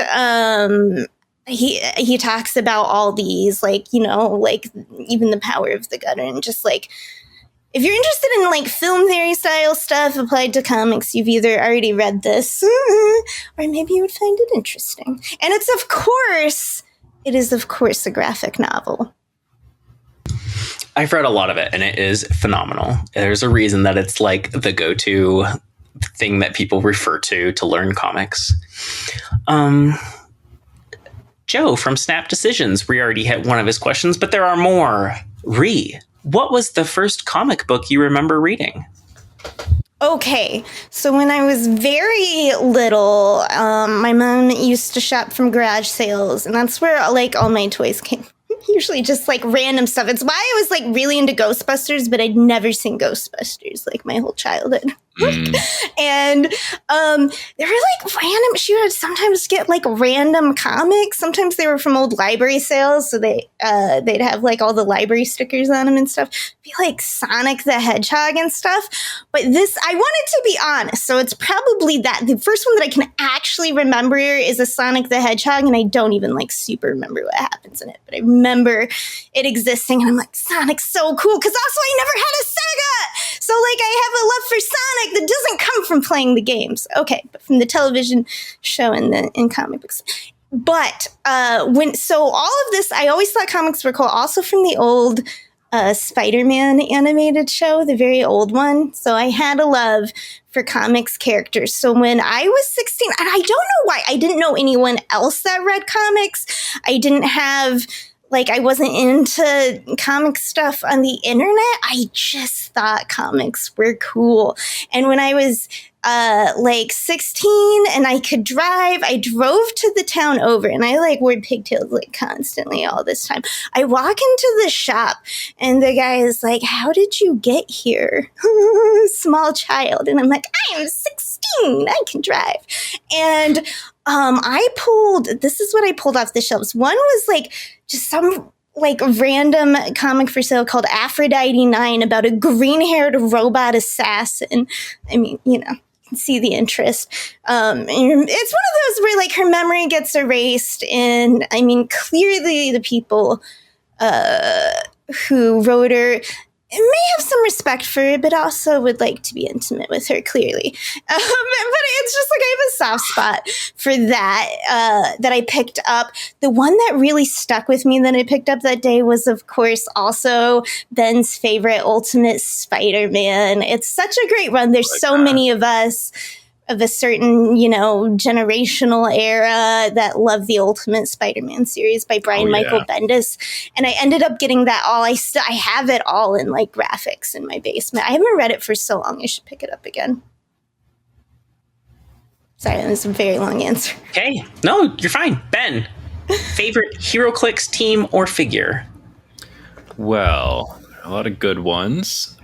he talks about all these, like even the power of the gutter, and just like, if you're interested in like film theory style stuff applied to comics, you've either already read this or maybe you would find it interesting. And it is of course a graphic novel. I've read a lot of it, and it is phenomenal. There's a reason that it's like the go-to thing that people refer to learn comics. Joe from Snap Decisions, we already hit one of his questions, but there are more. Raye, what was the first comic book you remember reading? Okay, so when I was very little, my mom used to shop from garage sales, and that's where like all my toys came. Usually just like random stuff. It's why I was like really into Ghostbusters, but I'd never seen Ghostbusters like my whole childhood. And they were like random. She would sometimes get like random comics. Sometimes they were from old library sales, so they'd have like all the library stickers on them and stuff. Be like Sonic the Hedgehog and stuff. But this, I wanted to be honest, so it's probably that. The first one that I can actually remember is a Sonic the Hedgehog, and I don't even like super remember what happens in it, but I remember it existing, and I'm like, Sonic's so cool, because also I never had a Sega, so like I have a love for Sonic that doesn't come from playing the games. Okay, but from the television show and in comic books. But all of this, I always thought comics were cool. Also from the old Spider-Man animated show, the very old one. So I had a love for comics characters. So when I was 16, and I don't know why, I didn't know anyone else that read comics. I didn't have, like, I wasn't into comic stuff on the internet. I just thought comics were cool. And when I was like 16 and I could drive, I drove to the town over, and I like wore pigtails like constantly all this time. I walk into the shop and the guy is like, "How did you get here?" Small child. And I'm like, "I am 16. I can drive." And this is what I pulled off the shelves. One was like just some like random comic for sale called Aphrodite 9 about a green-haired robot assassin. I mean, you can see the interest. It's one of those where like her memory gets erased, and I mean, clearly the people who wrote her may have some respect for her, but also would like to be intimate with her, clearly. But it's just like I have a soft spot for that I picked up. The one that really stuck with me that I picked up that day was, of course, also Ben's favorite Ultimate Spider-Man. It's such a great run. There's so many of us of a certain, generational era that love the Ultimate Spider-Man series by Brian Michael Bendis. And I ended up getting that all. I have it all in like graphics in my basement. I haven't read it for so long. I should pick it up again. Sorry, that was a very long answer. Okay. No, you're fine. Ben, favorite HeroClix team or figure? Well, a lot of good ones.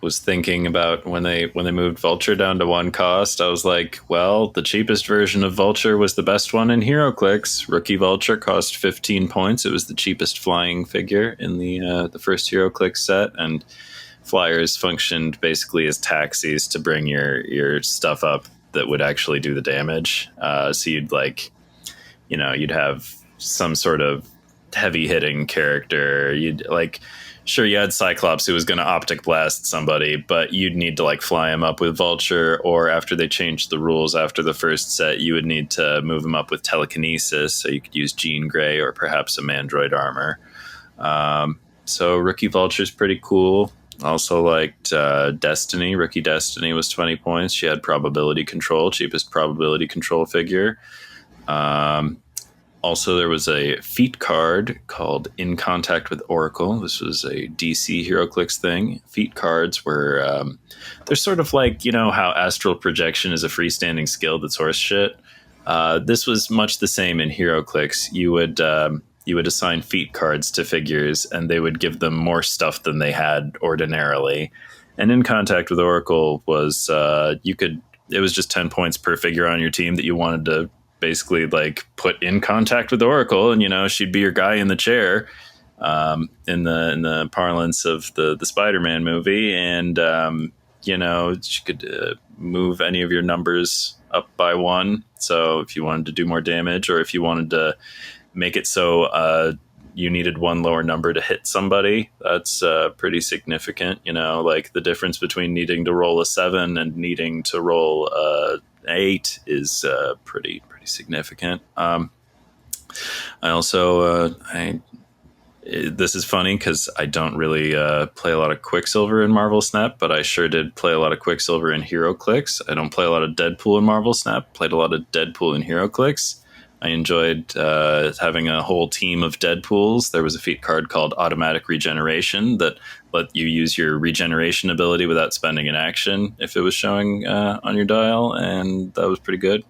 was thinking about when they moved Vulture down to 1 cost. I was like, well, the cheapest version of Vulture was the best one in HeroClix. Rookie Vulture cost 15 points. It was the cheapest flying figure in the first HeroClix set, and flyers functioned basically as taxis to bring your stuff up that would actually do the damage. So you'd you'd have some sort of heavy hitting character. You'd sure, you had Cyclops who was going to optic blast somebody, but you'd need to fly him up with Vulture, or after they changed the rules after the first set, you would need to move him up with telekinesis, so you could use Jean Grey or perhaps a Mandroid armor. So Rookie Vulture's pretty cool. Also liked Destiny. Rookie Destiny was 20 points. She had probability control, cheapest probability control figure. Also, there was a feat card called In Contact with Oracle. This was a DC HeroClix thing. Feat cards were, they're sort of like, how astral projection is a freestanding skill that's horse shit. This was much the same in HeroClix. You would assign feat cards to figures, and they would give them more stuff than they had ordinarily. And In Contact with Oracle was, it was just 10 points per figure on your team that you wanted to basically put in contact with Oracle, and she'd be your guy in the chair, in the parlance of the Spider-Man movie, and she could move any of your numbers up by 1. So if you wanted to do more damage, or if you wanted to make it so you needed 1 lower number to hit somebody, that's pretty significant. The difference between needing to roll a 7 and needing to roll 8 is pretty significant. I also this is funny because I don't really play a lot of Quicksilver in Marvel Snap, but I sure did play a lot of Quicksilver in HeroClix. I don't play a lot of Deadpool in Marvel Snap. Played a lot of Deadpool in HeroClix. I enjoyed having a whole team of Deadpools. There was a feat card called Automatic Regeneration that let you use your regeneration ability without spending an action if it was showing on your dial, and that was pretty good.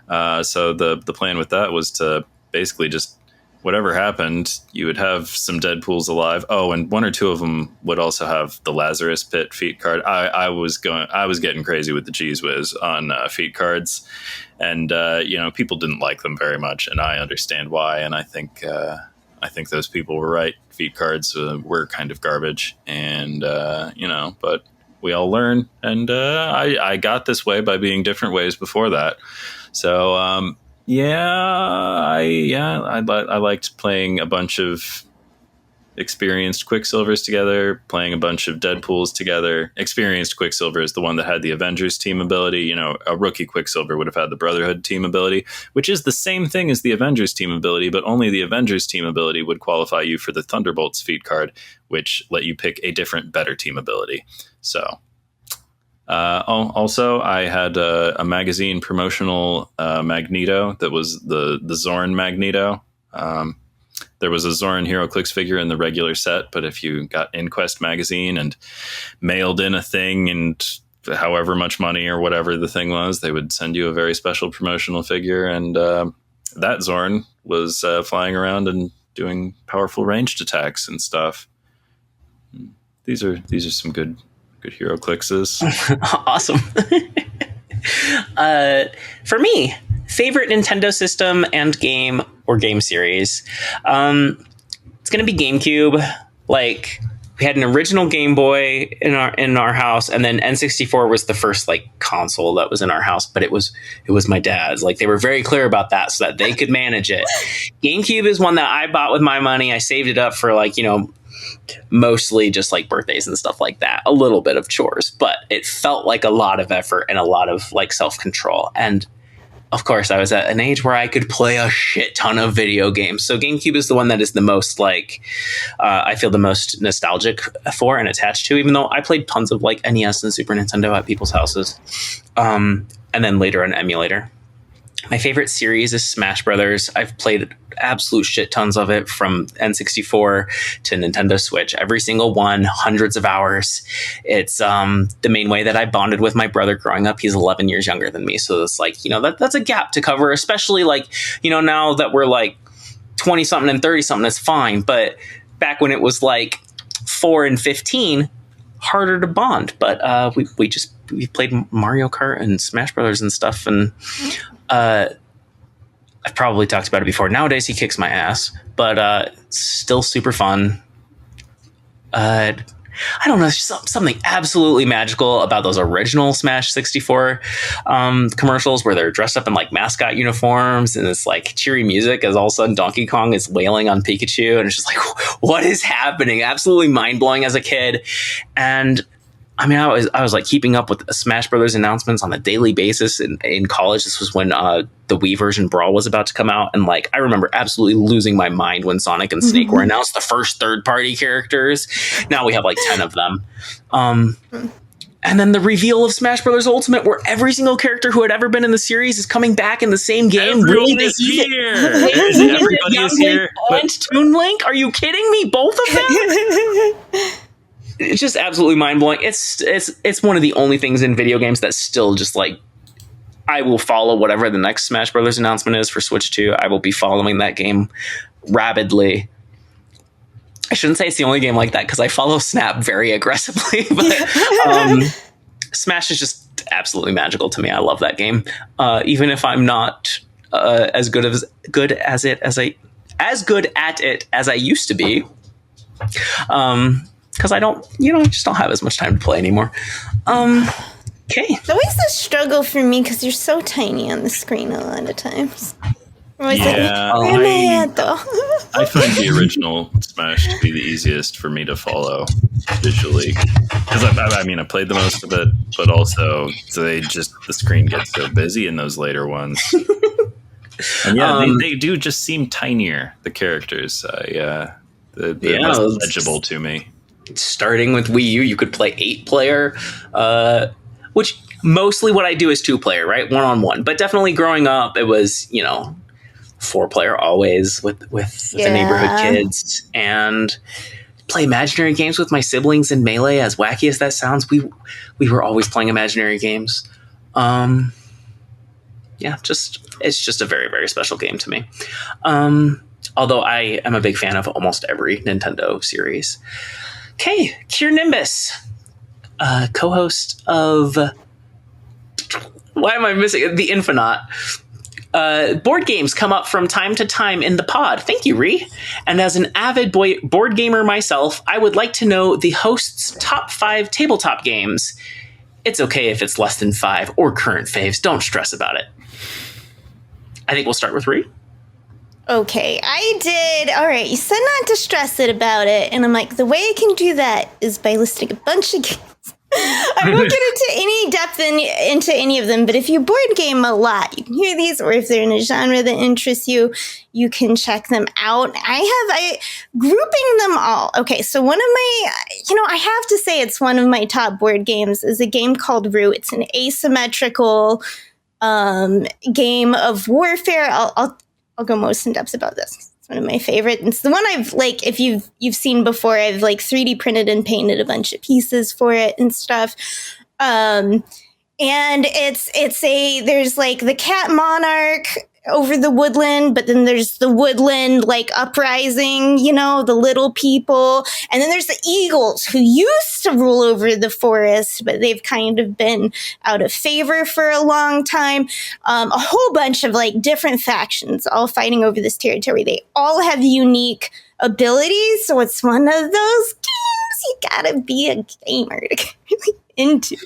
So the plan with that was to basically just whatever happened, you would have some Deadpools alive. Oh, and 1 or 2 of them would also have the Lazarus Pit feat card. I was getting crazy with the Cheese Whiz on feat cards, and people didn't like them very much, and I understand why. And I think those people were right. Feat cards were kind of garbage, and but we all learn, and I got this way by being different ways before that. So I liked playing a bunch of experienced Quicksilvers together, playing a bunch of Deadpools together. Experienced Quicksilver is the one that had the Avengers team ability. A rookie Quicksilver would have had the Brotherhood team ability, which is the same thing as the Avengers team ability, but only the Avengers team ability would qualify you for the Thunderbolts feat card, which let you pick a different, better team ability. So... also, I had a magazine promotional Magneto that was the Zorn Magneto. There was a Zorn HeroClix figure in the regular set, but if you got InQuest magazine and mailed in a thing and however much money or whatever the thing was, they would send you a very special promotional figure. And that Zorn was flying around and doing powerful ranged attacks and stuff. These are some good HeroClixes. Awesome. For me, favorite Nintendo system and game or game series. It's going to be GameCube. We had an original Game Boy in our house, and then N64 was the first console that was in our house, but it was my dad's. They were very clear about that so that they could manage it. GameCube is one that I bought with my money. I saved it up for mostly just birthdays and stuff like that, a little bit of chores, but it felt like a lot of effort and a lot of self-control. And of course I was at an age where I could play a shit ton of video games. So GameCube is the one that is the most I feel the most nostalgic for and attached to, even though I played tons of NES and Super Nintendo at people's houses. And then later an emulator. My favorite series is Smash Brothers. I've played absolute shit tons of it from N64 to Nintendo Switch. Every single one, hundreds of hours. It's the main way that I bonded with my brother growing up. He's 11 years younger than me. So it's that's a gap to cover, especially now that we're 20 something and 30 something, it's fine. But back when it was 4 and 15, harder to bond. But we played Mario Kart and Smash Brothers and stuff, and I've probably talked about it before. Nowadays he kicks my ass, but still super fun. I don't know, there's something absolutely magical about those original Smash 64 commercials where they're dressed up in like mascot uniforms and it's like cheery music as all of a sudden Donkey Kong is wailing on Pikachu, and it's just like, what is happening? Absolutely mind-blowing as a kid. And I mean, I was like keeping up with Smash Brothers announcements on a daily basis in college. This was when the Wii version Brawl was about to come out. And like, I remember absolutely losing my mind when Sonic and Snake were announced, the first third-party characters. Now we have like 10 of them. And then the reveal of Smash Brothers Ultimate, where every single character who had ever been in the series is coming back in the same game. Everyone is here. Everybody is here. And Toon Link? Are you kidding me? Both of them? It's just absolutely mind-blowing. It's one of the only things in video games that still just like, I will follow whatever the next Smash Brothers announcement is for Switch 2. I will be following that game rabidly. I shouldn't say it's the only game like that because I follow Snap very aggressively, but Smash is just absolutely magical to me. I love that game. Even if I'm not as good at it as I used to be. Because I just don't have as much time to play anymore. Okay. It's always a struggle for me because you're so tiny on the screen a lot of times. Where am I at, though? I find the original Smash to be the easiest for me to follow visually. Because I played the most of it, but also the screen gets so busy in those later ones. And they do just seem tinier, the characters. They're less legible to me. Starting with Wii U, you could play 8-player, which mostly what I do is 2-player, right? 1-on-1. But definitely growing up, it was, 4-player always with the neighborhood kids, and play imaginary games with my siblings in Melee. As wacky as that sounds, we were always playing imaginary games. It's just a very, very special game to me. Although I am a big fan of almost every Nintendo series. Okay, Kier Nimbus, co-host of... Why am I missing the Infonaut? Board games come up from time to time in the pod. Thank you, Raye. And as an avid board gamer myself, I would like to know the host's top 5 tabletop games. It's okay if it's less than 5 or current faves. Don't stress about it. I think we'll start with Raye. Okay, I did. All right, you said not to stress it about it. And I'm like, the way I can do that is by listing a bunch of games. I won't get into any depth into any of them, but if you board game a lot, you can hear these, or if they're in a genre that interests you, you can check them out. I grouping them all. Okay, so one of my, I have to say it's one of my top board games is a game called Root. It's an asymmetrical game of warfare. I'll go most in depth about this. It's one of my favorite. It's the one I've if you've seen before. I've 3D printed and painted a bunch of pieces for it and stuff. And there's the cat monarch over the woodland, but then there's the woodland uprising, the little people, and then there's the eagles who used to rule over the forest, but they've kind of been out of favor for a long time. A whole bunch of different factions all fighting over this territory. They all have unique abilities, so it's one of those games you gotta be a gamer to get really into,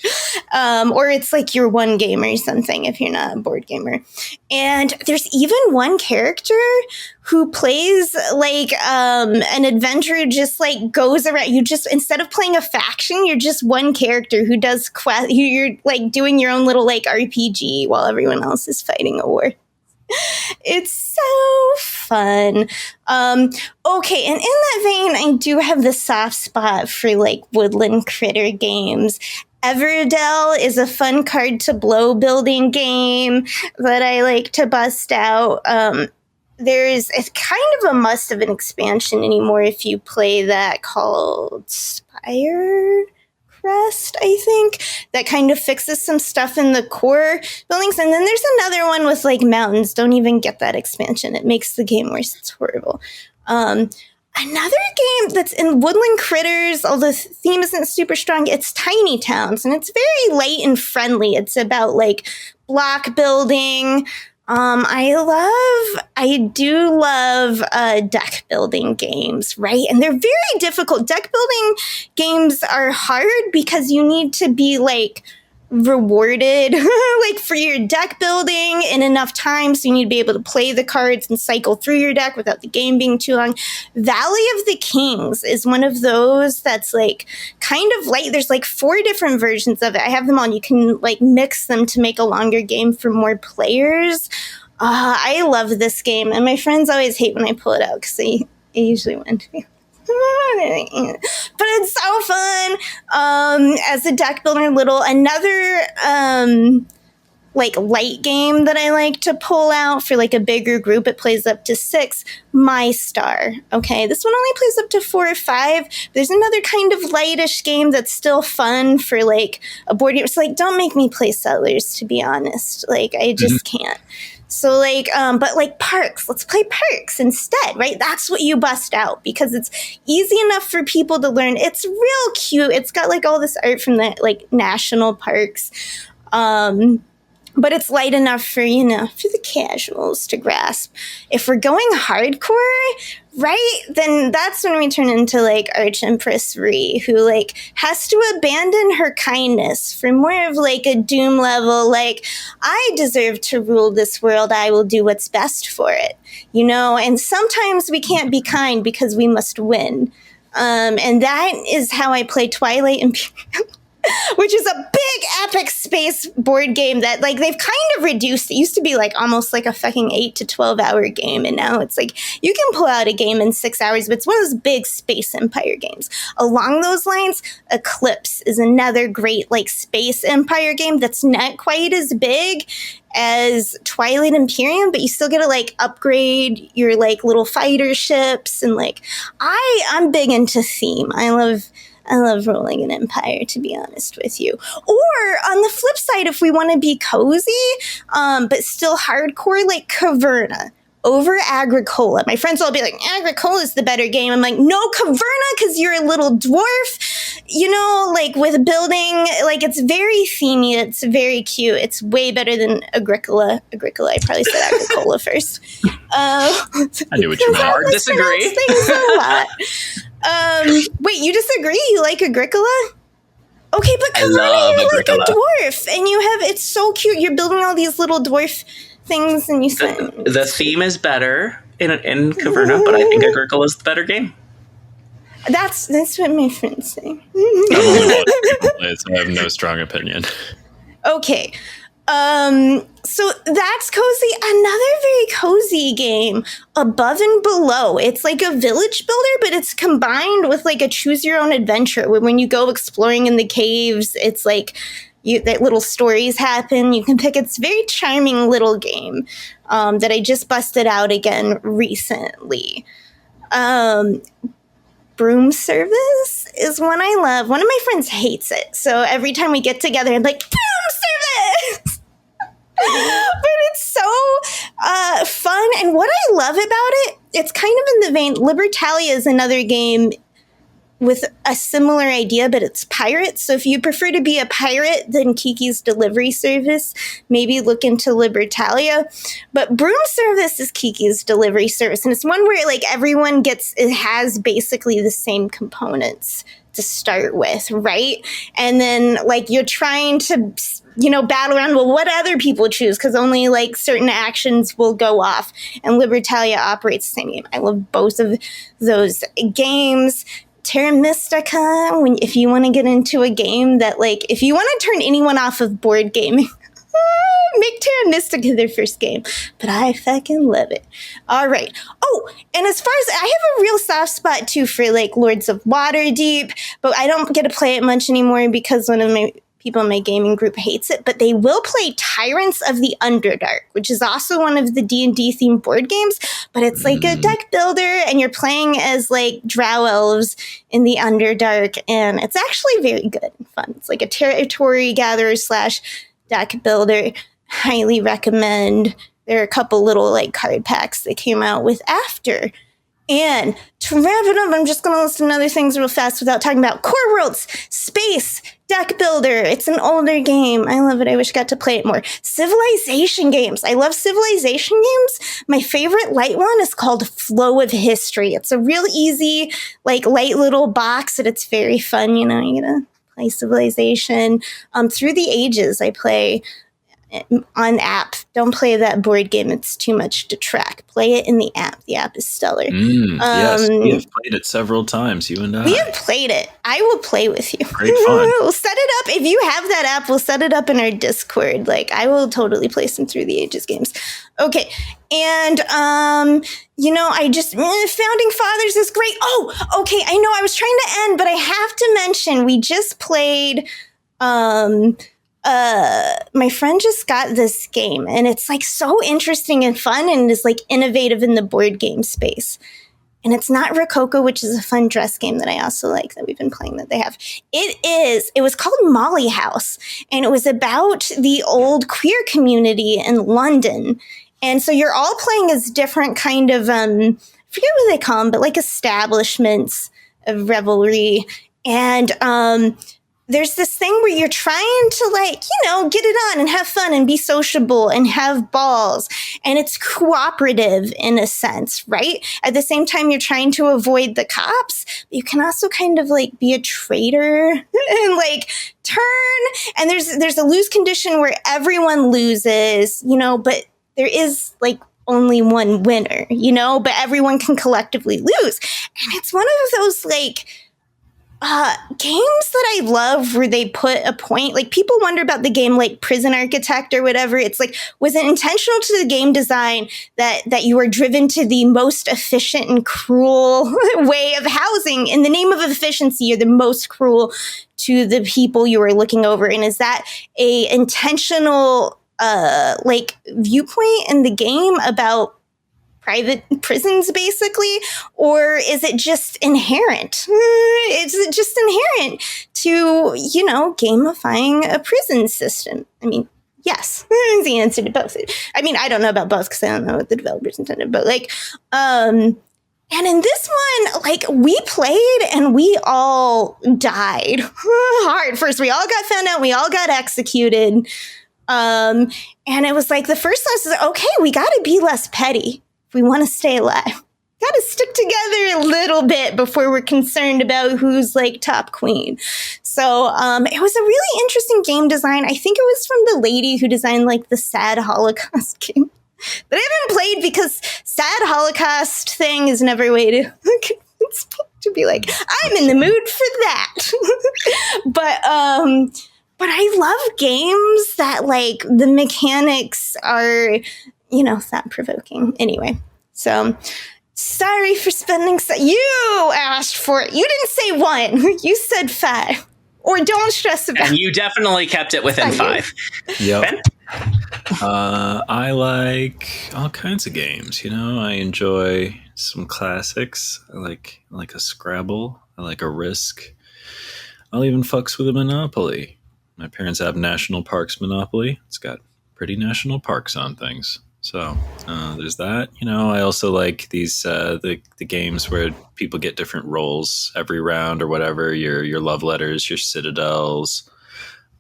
or it's your one game or something if you're not a board gamer. And there's even one character who plays an adventurer who just goes around. You just, instead of playing a faction, you're just one character who does you're doing your own little RPG while everyone else is fighting a war. It's so fun. Okay, and in that vein, I do have the soft spot for woodland critter games. Everdell is a fun card to blow building game that I like to bust out. It's kind of a must of an expansion anymore if you play that called Spire Crest, I think, that kind of fixes some stuff in the core buildings. And then there's another one with mountains. Don't even get that expansion. It makes the game worse. It's horrible. another game that's in Woodland Critters, although the theme isn't super strong, it's Tiny Towns, and it's very light and friendly. It's about like block building. I do love deck building games, right? And they're very difficult. Deck building games are hard because you need to be like rewarded like for your deck building in enough time, so you need to be able to play the cards and cycle through your deck without the game being too long. Valley of the Kings is one of those that's like kind of light. There's like 4 different versions of it. I have them on. You can like mix them to make a longer game for more players. I love this game, and my friends always hate when I pull it out because I usually win. But it's so fun. As a deck builder, another like light game that I like to pull out for like a bigger group. It plays up to 6. My Star. Okay, this one only plays up to 4 or 5. There's another kind of lightish game that's still fun for like a board game. It's like, don't make me play Settlers, to be honest. Like, I just can't. So like, but like Parks, let's play Parks instead, right? That's what you bust out because it's easy enough for people to learn. It's real cute. It's got like all this art from the like national parks. But it's light enough for, for the casuals to grasp. If we're going hardcore, right, then that's when we turn into like Arch Empress Raye, who like has to abandon her kindness for more of like a doom level, like, I deserve to rule this world, I will do what's best for it, and sometimes we can't be kind because we must win. And that is how I play Twilight Imperium. Which is a big epic space board game that like they've kind of reduced. It used to be like almost like a fucking 8 to 12 hour game, and now it's like you can pull out a game in 6 hours, but it's one of those big space empire games. Along those lines, Eclipse is another great like space empire game that's not quite as big as Twilight Imperium, but you still get to like upgrade your like little fighter ships, and like I'm big into theme. I love rolling an empire, to be honest with you. Or on the flip side, if we want to be cozy, but still hardcore, like Caverna over Agricola. My friends will be like, Agricola is the better game. I'm like, no, Caverna, because you're a little dwarf, like with building, like it's very themey. It's very cute. It's way better than Agricola. I probably said Agricola first. I knew what you meant. Hard disagree. Things a lot. Wait, you disagree? You like Agricola? Okay, but Caverna, you're like a dwarf, and it's so cute. You're building all these little dwarf things, and you say the theme is better in Caverna, but I think Agricola is the better game. That's what my friends say. I have no strong opinion. Okay. So that's cozy. Another very cozy game, Above and Below. It's like a village builder, but it's combined with like a choose your own adventure where when you go exploring in the caves, it's like that little stories happen. You can pick. It's a very charming little game that I just busted out again recently. Broom Service is one I love. One of my friends hates it. So every time we get together, I'm like, Broom Service! But it's so fun. And what I love about it, it's kind of in the vein, Libertalia is another game with a similar idea, but it's pirates. So if you prefer to be a pirate than Kiki's Delivery Service, maybe look into Libertalia. But Broom Service is Kiki's Delivery Service, and it's one where like everyone has basically the same components to start with, right? And then like you're trying to battle around, well, what other people choose, because only like certain actions will go off, and Libertalia operates the same game. I love both of those games. Terra Mystica, if you want to get into a game that like, if you want to turn anyone off of board gaming, make Terra Mystica their first game. But I fucking love it. All right. Oh, and as far as, I have a real soft spot too for like Lords of Waterdeep, but I don't get to play it much anymore because one of my people in my gaming group hates it, but they will play Tyrants of the Underdark, which is also one of the D&D themed board games, but it's like a deck builder, and you're playing as like drow elves in the Underdark, and it's actually very good and fun. It's like a territory gatherer / deck builder. Highly recommend. There are a couple little like card packs that came out with after And to wrap it up, I'm just going to list other things real fast without talking about Core Worlds, Space, Deck Builder. It's an older game. I love it. I wish I got to play it more. Civilization games. I love civilization games. My favorite light one is called Flow of History. It's a real easy, like, light little box, and it's very fun. You know, you get to play Civilization. Through the Ages, I play on app. Don't play that board game. It's too much to track. Play it in the app. The app is stellar. Yes, we have played it several times, you and I. We have played it. I will play with you. Great fun. We'll set it up. If you have that app, we'll set it up in our Discord. Like, I will totally play some Through the Ages games. Okay. And, you know, Founding Fathers is great. Oh, okay. I know I was trying to end, but I have to mention, we just played, my friend just got this game, and it's like so interesting and fun, and is like innovative in the board game space. And it's not Rococo, which is a fun dress game that I also like that we've been playing that they have. It was called Molly House, and it was about the old queer community in London. And so you're all playing as different kind of, I forget what they call them, but like establishments of revelry. And, there's this thing where you're trying to, like, you know, get it on and have fun and be sociable and have balls. And it's cooperative in a sense, right? At the same time, you're trying to avoid the cops. But you can also kind of like be a traitor and like turn. And there's a lose condition where everyone loses, you know, but there is like only one winner, you know, but everyone can collectively lose. And it's one of those like, games that I love where they put a point, like people wonder about the game like Prison Architect or whatever. It's like, was it intentional to the game design that you are driven to the most efficient and cruel way of housing? In the name of efficiency, you're the most cruel to the people you are looking over. And is that a intentional like viewpoint in the game about private prisons, basically? Or is it just inherent? Is it just inherent to, you know, gamifying a prison system? I mean, yes, is the answer to both. I mean, I don't know about both because I don't know what the developers intended, but like, and in this one, like, we played and we all died hard. First, we all got found out, we all got executed. And it was like, the first lesson is, okay, we got to be less petty. We want to stay alive. Got to stick together a little bit before we're concerned about who's like top queen. So it was a really interesting game design. I think it was from the lady who designed like the Sad Holocaust game that I haven't played because Sad Holocaust thing is never a way to convince me to be like, I'm in the mood for that. But I love games that like the mechanics are, you know, thought provoking. Anyway, so sorry for spending. You asked for it. You didn't say 1. You said 5. Or don't stress about it. And you definitely kept it within 5. Yep. Ben? I like all kinds of games. You know, I enjoy some classics. I like a Scrabble. I like a Risk. I'll even fucks with a Monopoly. My parents have National Parks Monopoly. It's got pretty national parks on things. So there's that. You know, I also like these the games where people get different roles every round or whatever. Your love letters, your citadels.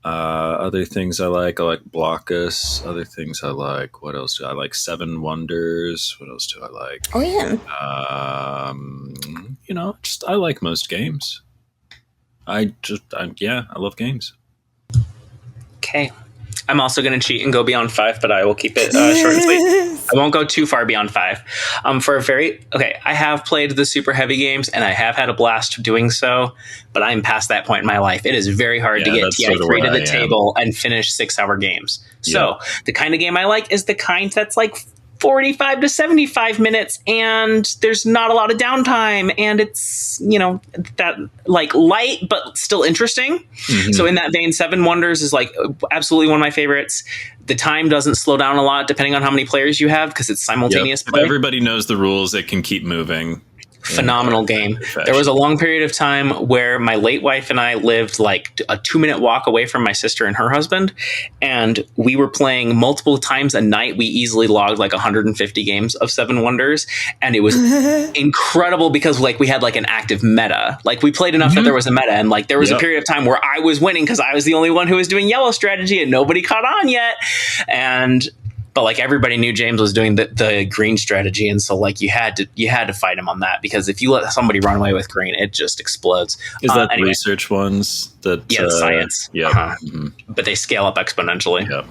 Other things I like Blockus. Other things I like. What else do I like? Seven Wonders. What else do I like? Oh yeah. You know, just I like most games. I love games. Okay. I'm also going to cheat and go beyond 5, but I will keep it short and sweet. I won't go too far beyond 5. I have played the super heavy games, and I have had a blast doing so, but I'm past that point in my life. It is very hard to get TI3 to the table and finish 6-hour games. So the kind of game I like is the kind that's like 45 to 75 minutes, and there's not a lot of downtime, and it's, you know, that like light but still interesting. Mm-hmm. So in that vein, Seven Wonders is like absolutely one of my favorites. The time doesn't slow down a lot depending on how many players you have because it's simultaneous play. If everybody knows the rules, it can keep moving. Phenomenal game. There was a long period of time where my late wife and I lived like a 2-minute walk away from my sister and her husband, and we were playing multiple times a night. We easily logged like 150 games of Seven Wonders, and it was incredible because like we had like an active meta. Like we played enough that there was a meta, and like there was a period of time where I was winning because I was the only one who was doing yellow strategy and nobody caught on yet. But like everybody knew James was doing the green strategy, and so like you had to fight him on that, because if you let somebody run away with green, it just explodes. Is that anyway, research ones? That the science. Yeah, but they scale up exponentially. Yep.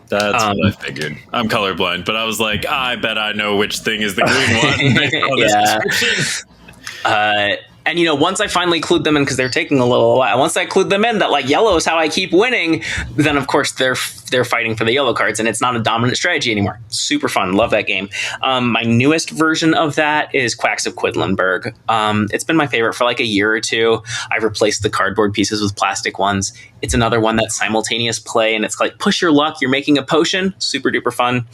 That's what I figured. I'm colorblind, but I was like, I bet I know which thing is the green one. And, you know, once I finally clued them in, because they're taking a little while, once I clued them in that, like, yellow is how I keep winning, then, of course, they're fighting for the yellow cards, and it's not a dominant strategy anymore. Super fun. Love that game. My newest version of that is Quacks of Quedlinburg. It's been my favorite for, like, a year or two. I've replaced the cardboard pieces with plastic ones. It's another one that's simultaneous play, and it's like, push your luck, you're making a potion. Super duper fun.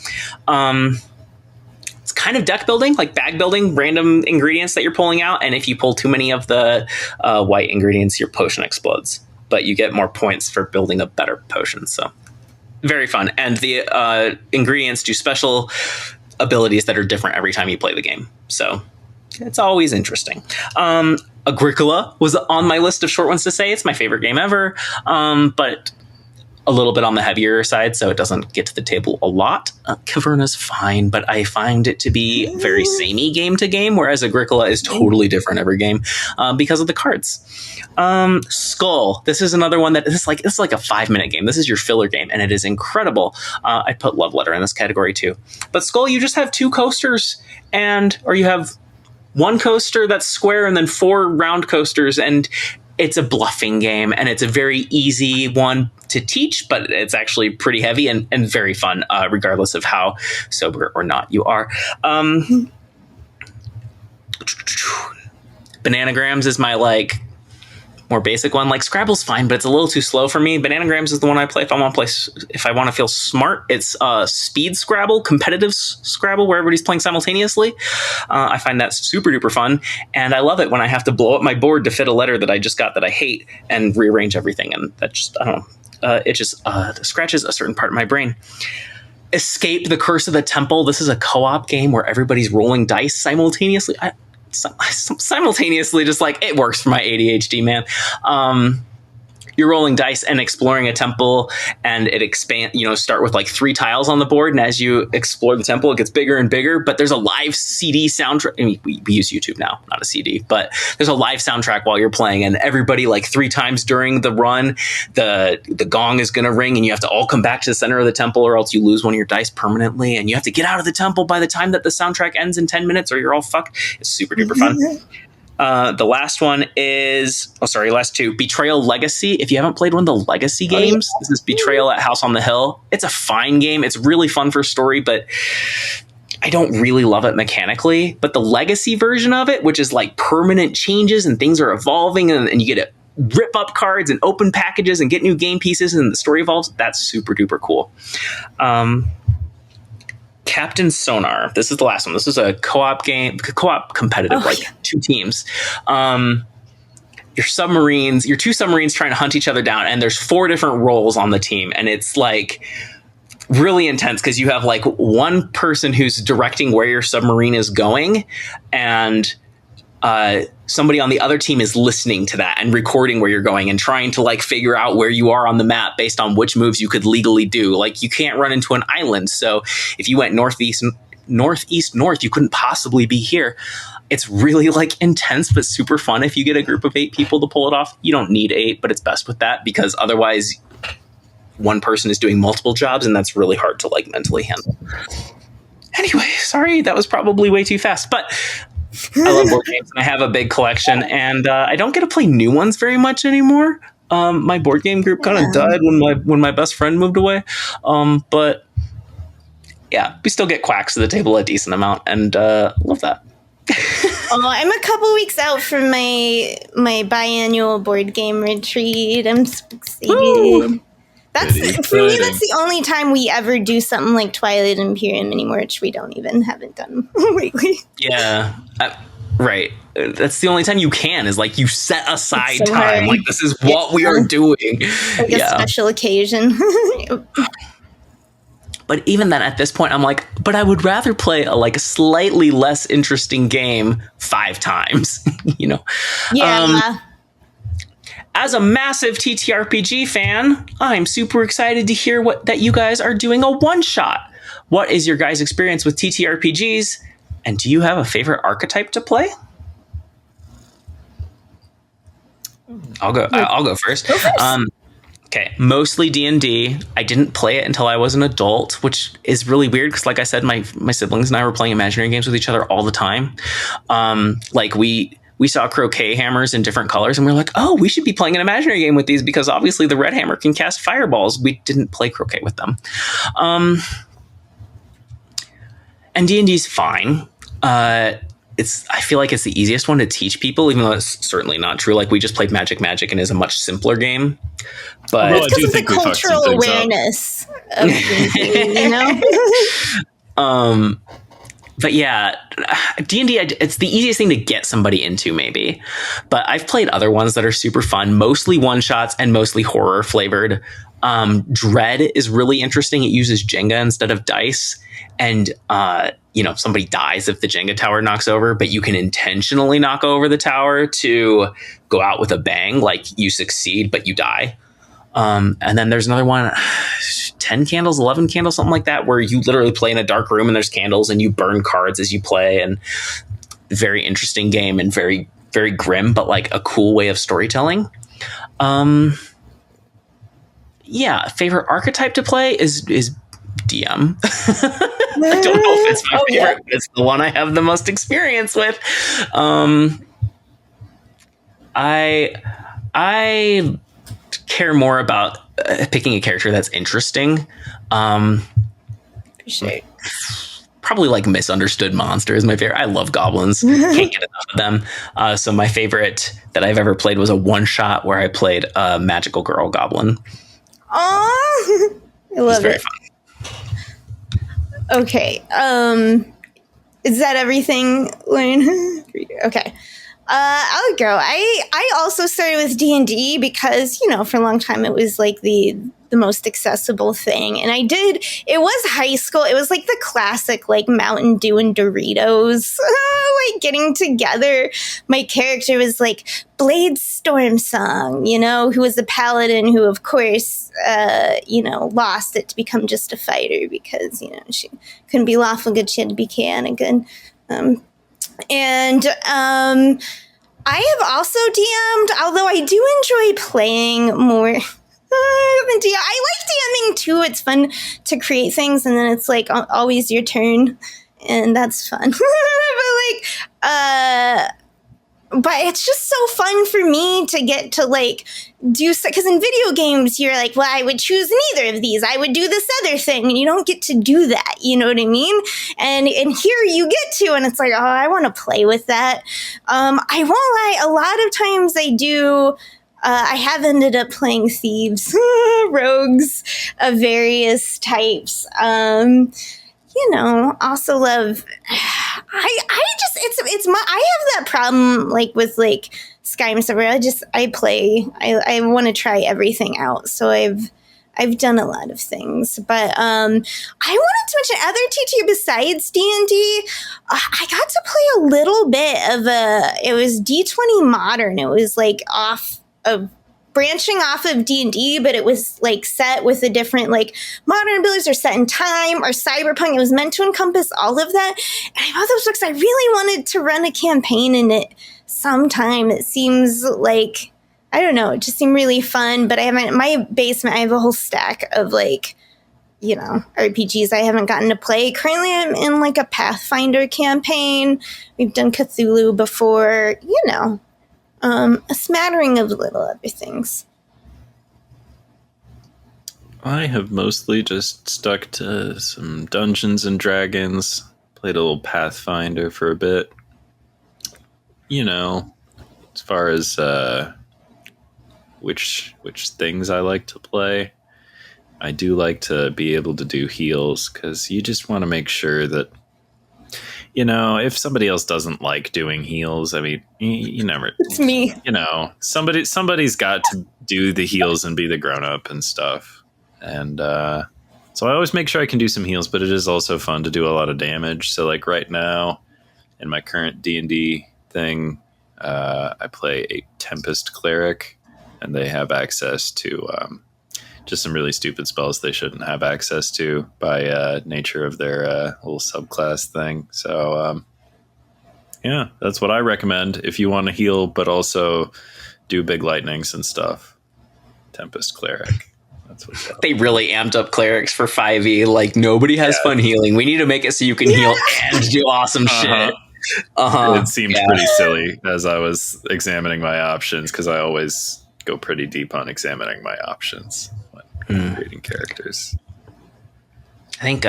It's kind of deck building, like bag building, random ingredients that you're pulling out. And if you pull too many of the white ingredients, your potion explodes. But you get more points for building a better potion. So very fun. And the ingredients do special abilities that are different every time you play the game. So it's always interesting. Agricola was on my list of short ones to say. It's my favorite game ever. But a little bit on the heavier side, so it doesn't get to the table a lot. Caverna's fine, but I find it to be very samey game to game, whereas Agricola is totally different every game because of the cards. Skull. This is another one that is like, it's like a 5-minute game. This is your filler game, and it is incredible. I put Love Letter in this category too. But Skull, you just have 2 coasters, or you have 1 coaster that's square and then 4 round coasters, and it's a bluffing game, and it's a very easy one to teach, but it's actually pretty heavy and very fun, regardless of how sober or not you are. Bananagrams is my like more basic one. Like Scrabble's fine, but it's a little too slow for me. Bananagrams is the one I play if I want to feel smart. It's speed Scrabble, competitive Scrabble, where everybody's playing simultaneously. I find that super duper fun, and I love it when I have to blow up my board to fit a letter that I just got that I hate and rearrange everything, and that just, I don't know. It just scratches a certain part of my brain. Escape the Curse of the Temple. This is a co-op game where everybody's rolling dice simultaneously. Simultaneously, just like, it works for my ADHD, man. You're rolling dice and exploring a temple, and it start with like 3 tiles on the board, and as you explore the temple, it gets bigger and bigger. But there's a live CD soundtrack. I mean, we use YouTube now, not a CD, but there's a live soundtrack while you're playing, and everybody, like 3 times during the run, the gong is going to ring, and you have to all come back to the center of the temple, or else you lose one of your dice permanently, and you have to get out of the temple by the time that the soundtrack ends in 10 minutes, or you're all fucked. It's super duper fun. The last one is, last 2, Betrayal Legacy. If you haven't played one of the Legacy games, this is Betrayal at House on the Hill. It's a fine game. It's really fun for story, but I don't really love it mechanically. But the Legacy version of it, which is like permanent changes and things are evolving, and you get to rip up cards and open packages and get new game pieces, and the story evolves, that's super duper cool. Captain Sonar. This is the last one. This is a co-op game, co-op competitive, like 2 teams. Your 2 submarines trying to hunt each other down, and there's 4 different roles on the team, and it's like really intense because you have like one person who's directing where your submarine is going, and somebody on the other team is listening to that and recording where you're going and trying to like figure out where you are on the map based on which moves you could legally do. Like, you can't run into an island, so if you went north, you couldn't possibly be here. It's really like intense, but super fun if you get a group of 8 people to pull it off. You don't need 8, but it's best with that, because otherwise one person is doing multiple jobs, and that's really hard to like mentally handle. Anyway, sorry, that was probably way too fast, but I love board games, and I have a big collection, and I don't get to play new ones very much anymore. My board game group kind of died when my best friend moved away. But yeah, we still get Quacks to the table a decent amount, and love that. I'm a couple weeks out from my biannual board game retreat. I'm so excited. Ooh. For me, that's the only time we ever do something like Twilight Imperium anymore, which we haven't done lately. Yeah. Right. That's the only time you can, is like you set aside It's so time. hard. Like, this is what we are doing. Like a special occasion. But even then, at this point, I'm like, but I would rather play a like slightly less interesting game 5 times, you know? Yeah. As a massive TTRPG fan, I'm super excited to hear that you guys are doing a one-shot. What is your guys' experience with TTRPGs? And do you have a favorite archetype to play? I'll go first. Go first. Okay, mostly D&D. I didn't play it until I was an adult, which is really weird because, like I said, my siblings and I were playing imaginary games with each other all the time. Like we saw croquet hammers in different colors, and we were like, oh, we should be playing an imaginary game with these because obviously the red hammer can cast fireballs. We didn't play croquet with them. And D&D's fine. I feel like it's the easiest one to teach people, even though it's certainly not true. Like, we just played Magic and is a much simpler game. But Well, I Because do of the think we fucked some cultural things up. awareness of D&D, you know? But yeah, D&D, it's the easiest thing to get somebody into, maybe. But I've played other ones that are super fun, mostly one-shots and mostly horror flavored. Dread is really interesting. It uses Jenga instead of dice. And, somebody dies if the Jenga tower knocks over, but you can intentionally knock over the tower to go out with a bang. Like, you succeed, but you die. And then there's another one, 10 candles, 11 candles, something like that, where you literally play in a dark room and there's candles and you burn cards as you play. And very interesting game and very, very grim, but like a cool way of storytelling. Favorite archetype to play is DM. I don't know if it's my favorite, but it's the one I have the most experience with. I care more about picking a character that's interesting. Appreciate. Probably like Misunderstood Monster is my favorite. I love goblins. Can't get enough of them. So my favorite that I've ever played was a one-shot where I played a magical girl goblin. Oh, I love Very it. fun. Okay. Is that everything, Lane? Okay. I'll go. I also started with D&D because, for a long time it was like the most accessible thing. And it was high school. It was like the classic, like Mountain Dew and Doritos, like getting together. My character was like Blade Stormsong, who was a paladin who, of course, lost it to become just a fighter because, she couldn't be lawful good. She had to be chaotic good. I have also DM'd, although I do enjoy playing more. I like DMing too. It's fun to create things, and then it's like always your turn, and that's fun. But it's just so fun for me to get to like do so, because in video games you're like, well, I would choose neither of these. I would do this other thing, and you don't get to do that. You know what I mean? And here you get to, and it's like, oh, I want to play with that. I won't lie. A lot of times I do. I have ended up playing thieves, rogues of various types. Also love. I have that problem like with like Skyrim and stuff where I play. I want to try everything out. So I've done a lot of things, but I wanted to mention other TTR besides D&D. I got to play a little bit of it was D20 Modern. It was like branching off of D&D, but it was like set with a different like modern abilities or set in time or cyberpunk. It was meant to encompass all of that. And I bought those books. I really wanted to run a campaign in it sometime. It seems like, I don't know, it just seemed really fun. But I have in my basement, I have a whole stack of like, RPGs I haven't gotten to play. Currently, I'm in like a Pathfinder campaign. We've done Cthulhu before, a smattering of little other things. I have mostly just stuck to some Dungeons and Dragons, played a little Pathfinder for a bit. As far as which things I like to play, I do like to be able to do heals because you just want to make sure that if somebody else doesn't like doing heels, I mean, you never. It's me. Somebody's got to do the heels and be the grown up and stuff. And so I always make sure I can do some heals, but it is also fun to do a lot of damage. So like right now, in my current D&D thing, I play a Tempest cleric, and they have access to just some really stupid spells they shouldn't have access to by nature of their little subclass thing. So yeah, that's what I recommend if you want to heal, but also do big lightnings and stuff. Tempest cleric. That's what's up. They really amped up clerics for 5e. Like, nobody has fun healing. We need to make it so you can heal and do awesome shit. It seemed pretty silly as I was examining my options, because I always go pretty deep on examining my options when creating characters. I think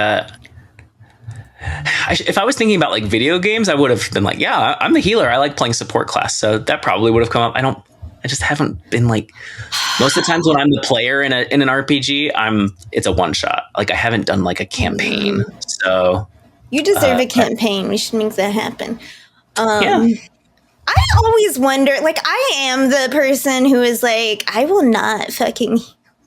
if I was thinking about like video games, I would have been like, yeah, I'm the healer. I like playing support class. So that probably would have come up. I just haven't been like, most of the times when I'm the player in an RPG, it's a one shot. Like, I haven't done like a campaign. So You deserve a campaign. We should make that happen. Yeah. I always wonder, like, I am the person who is like, I will not fucking.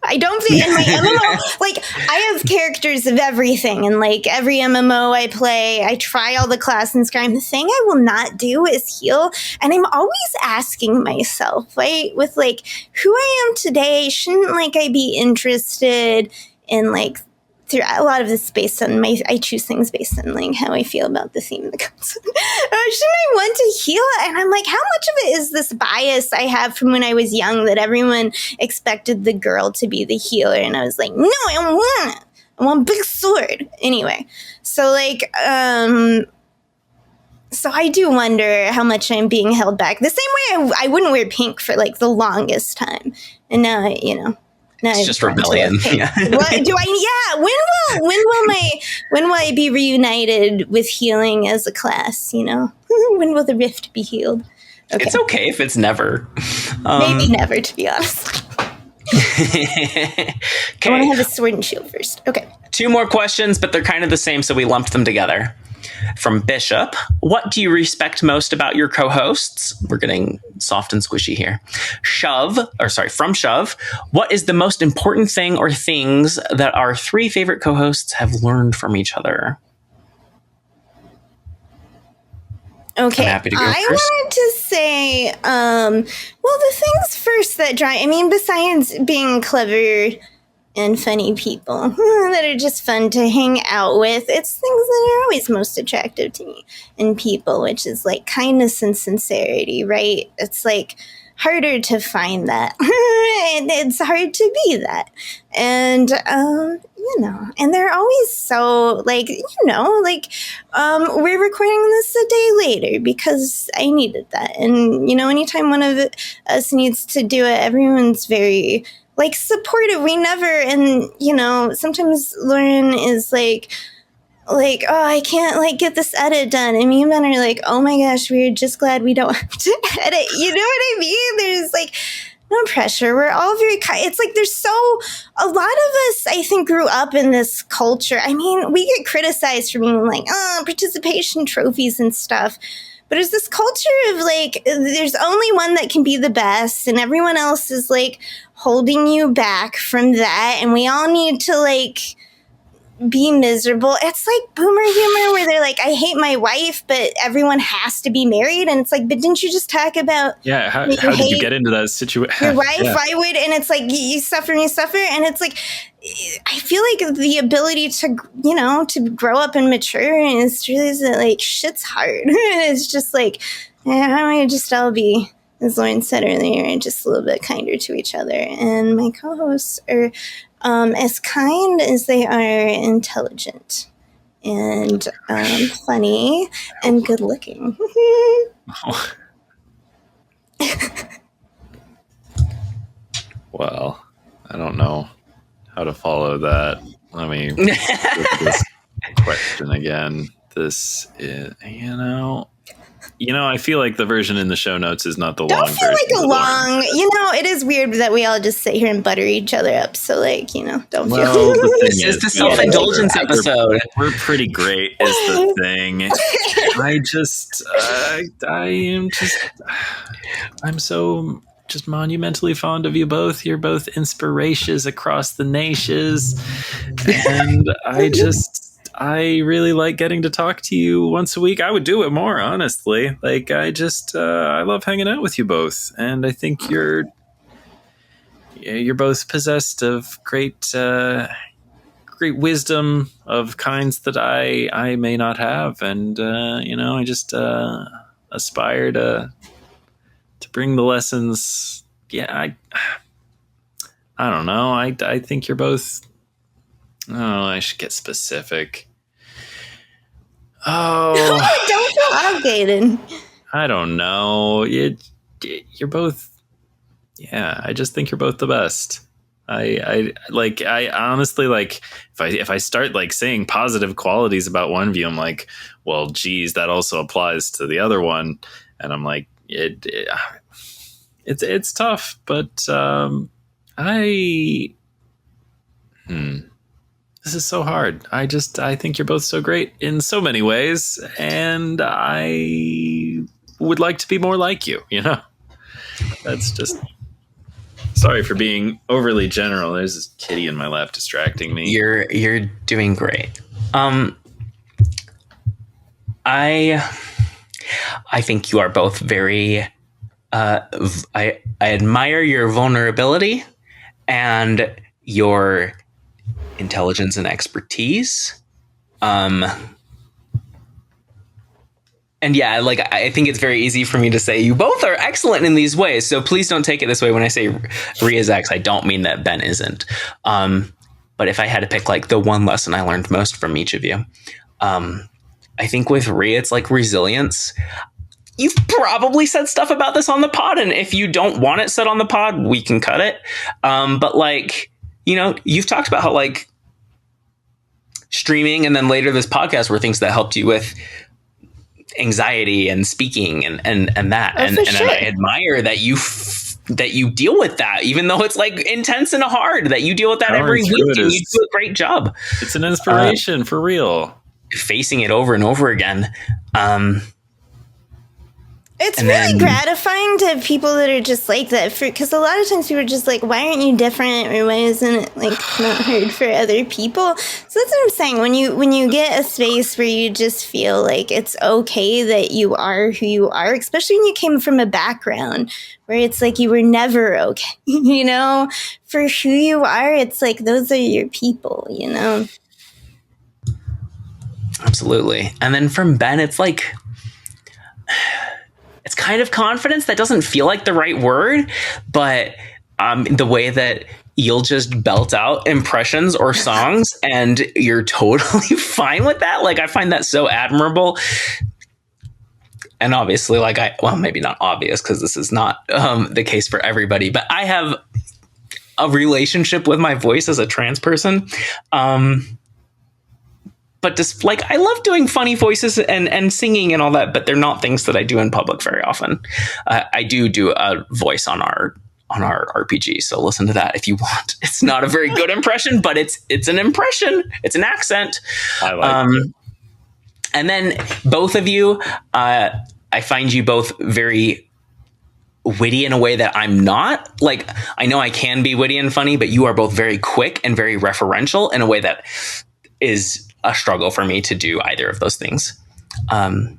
I don't think in my MMO, like, I have characters of everything, and like every MMO I play, I try all the class and scry. The thing I will not do is heal, and I'm always asking myself, right, with like who I am today, shouldn't like I be interested in like through a lot of this based on I choose things based on like how I feel about the theme of the concept. Shouldn't I want to heal? And I'm like, how much of it is this bias I have from when I was young that everyone expected the girl to be the healer, and I was like, no, I don't want it. I want a big sword. Anyway, so like, so I do wonder how much I'm being held back. The same way I wouldn't wear pink for like the longest time, and now No, it's just rebellion. Yeah. What do I? Yeah. When will I be reunited with healing as a class? When will the rift be healed? Okay. It's okay if it's never. Maybe never, to be honest. Okay. I want to have a sword and shield first. Okay. 2 more questions, but they're kind of the same, so we lumped them together. From Bishop, what do you respect most about your co-hosts? We're getting soft and squishy here. From Shove, what is the most important thing or things that our 3 favorite co-hosts have learned from each other? Okay, I'm happy to go I first. wanted to say, the things first that besides being clever and funny people that are just fun to hang out with, it's things that are always most attractive to me in people, which is like kindness and sincerity, right? It's like harder to find that. It's hard to be that. And, and they're always so like, we're recording this a day later because I needed that. And, anytime one of us needs to do it, everyone's very like supportive. We never, and sometimes Lauren is like, oh, I can't like get this edit done, and me and Ben are like, oh my gosh, we're just glad we don't have to edit. You know what I mean? There's like no pressure. We're all very kind. It's like a lot of us, I think, grew up in this culture. I mean, we get criticized for being like, participation trophies and stuff. But there's this culture of like, there's only one that can be the best, and everyone else is like holding you back from that. And we all need to like be miserable. It's like boomer humor where they're like, I hate my wife, but everyone has to be married. And it's like, but didn't you just talk about how did you get into that situation? Your wife, I would, and it's like you suffer and you suffer, and it's like I feel like the ability to to grow up and mature and it's really like shit's hard. It's just like how we just all be, as Lauren said earlier, just a little bit kinder to each other. And my co-hosts are as kind as they are intelligent and funny and good looking. Well, I don't know how to follow that. Let me look at this question again. This is, I feel like the version in the show notes is not the Don't long feel version. like a long, it is weird that we all just sit here and butter each other up. So don't feel. This is the self-indulgence episode. We're pretty great is the thing. I'm so just monumentally fond of you both. You're both inspirations across the nations. And I really like getting to talk to you once a week. I would do it more, honestly. Like, I love hanging out with you both. And I think you're both possessed of great wisdom of kinds that I may not have. And, I just aspire to bring the lessons. Yeah, I don't know. I think you're both... Oh, I should get specific. Oh, Don't feel obligated. I don't know. You're both. Yeah, I just think you're both the best. I honestly, like, if I start like saying positive qualities about one of you, I'm like, well, geez, that also applies to the other one, and I'm like, it's tough, but This is so hard. I think you're both so great in so many ways, and I would like to be more like you, That's just... Sorry for being overly general. There's this kitty in my lap distracting me. You're doing great. I think you are both very... I admire your vulnerability and your intelligence and expertise. And yeah, like, I think it's very easy for me to say you both are excellent in these ways. So please don't take it this way. When I say Ria's X, I don't mean that Ben isn't. But if I had to pick like the one lesson I learned most from each of you, I think with Ria, it's like resilience. You've probably said stuff about this on the pod, and if you don't want it said on the pod, we can cut it. But like, you've talked about how like streaming and then later this podcast were things that helped you with anxiety and speaking and that. Oh, and I admire that you deal with that, even though it's like intense and hard, that you deal with that every week, and you do a great job. It's an inspiration for real. Facing it over and over again. It's really gratifying to have people that are just like that, because a lot of times people are just like, why aren't you different, or why isn't it like not hard for other people? So that's what I'm saying. When you get a space where you just feel like it's okay that you are who you are, especially when you came from a background where it's like you were never okay, for who you are, it's like those are your people, Absolutely. And then from Ben, it's like... It's kind of confidence. That doesn't feel like the right word, but the way that you'll just belt out impressions or songs and you're totally fine with that. Like, I find that so admirable. And obviously, like, maybe not obvious, because this is not the case for everybody, but I have a relationship with my voice as a trans person. But just like, I love doing funny voices and singing and all that, but they're not things that I do in public very often. I do a voice on our RPG, so listen to that if you want. It's not a very good impression, but it's an impression. It's an accent. I like it. And then both of you, I find you both very witty in a way that I'm not. Like, I know I can be witty and funny, but you are both very quick and very referential in a way that is a struggle for me to do either of those things. So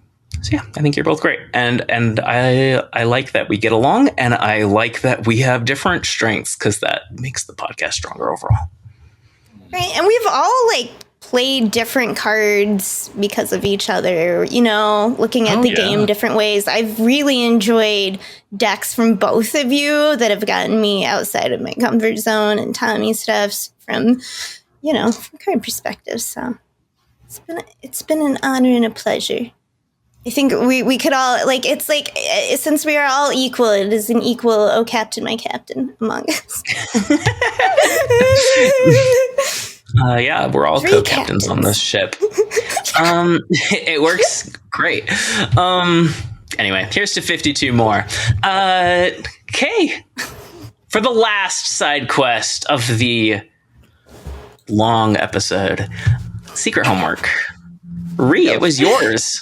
yeah, I think you're both great. And I like that we get along, and I like that we have different strengths, because that makes the podcast stronger overall. Right. And we've all like played different cards because of each other, looking at the game different ways. I've really enjoyed decks from both of you that have gotten me outside of my comfort zone and taught me stuff from card perspective. So it's been an honor and a pleasure. I think we could all, like, it's like, since we are all equal, it is an equal, oh, captain, my captain among us. Yeah, we're all co-captains on this ship. It works great. Anyway, here's to 52 more. Okay. For the last side quest of the long episode, secret homework. Raye, it was yours.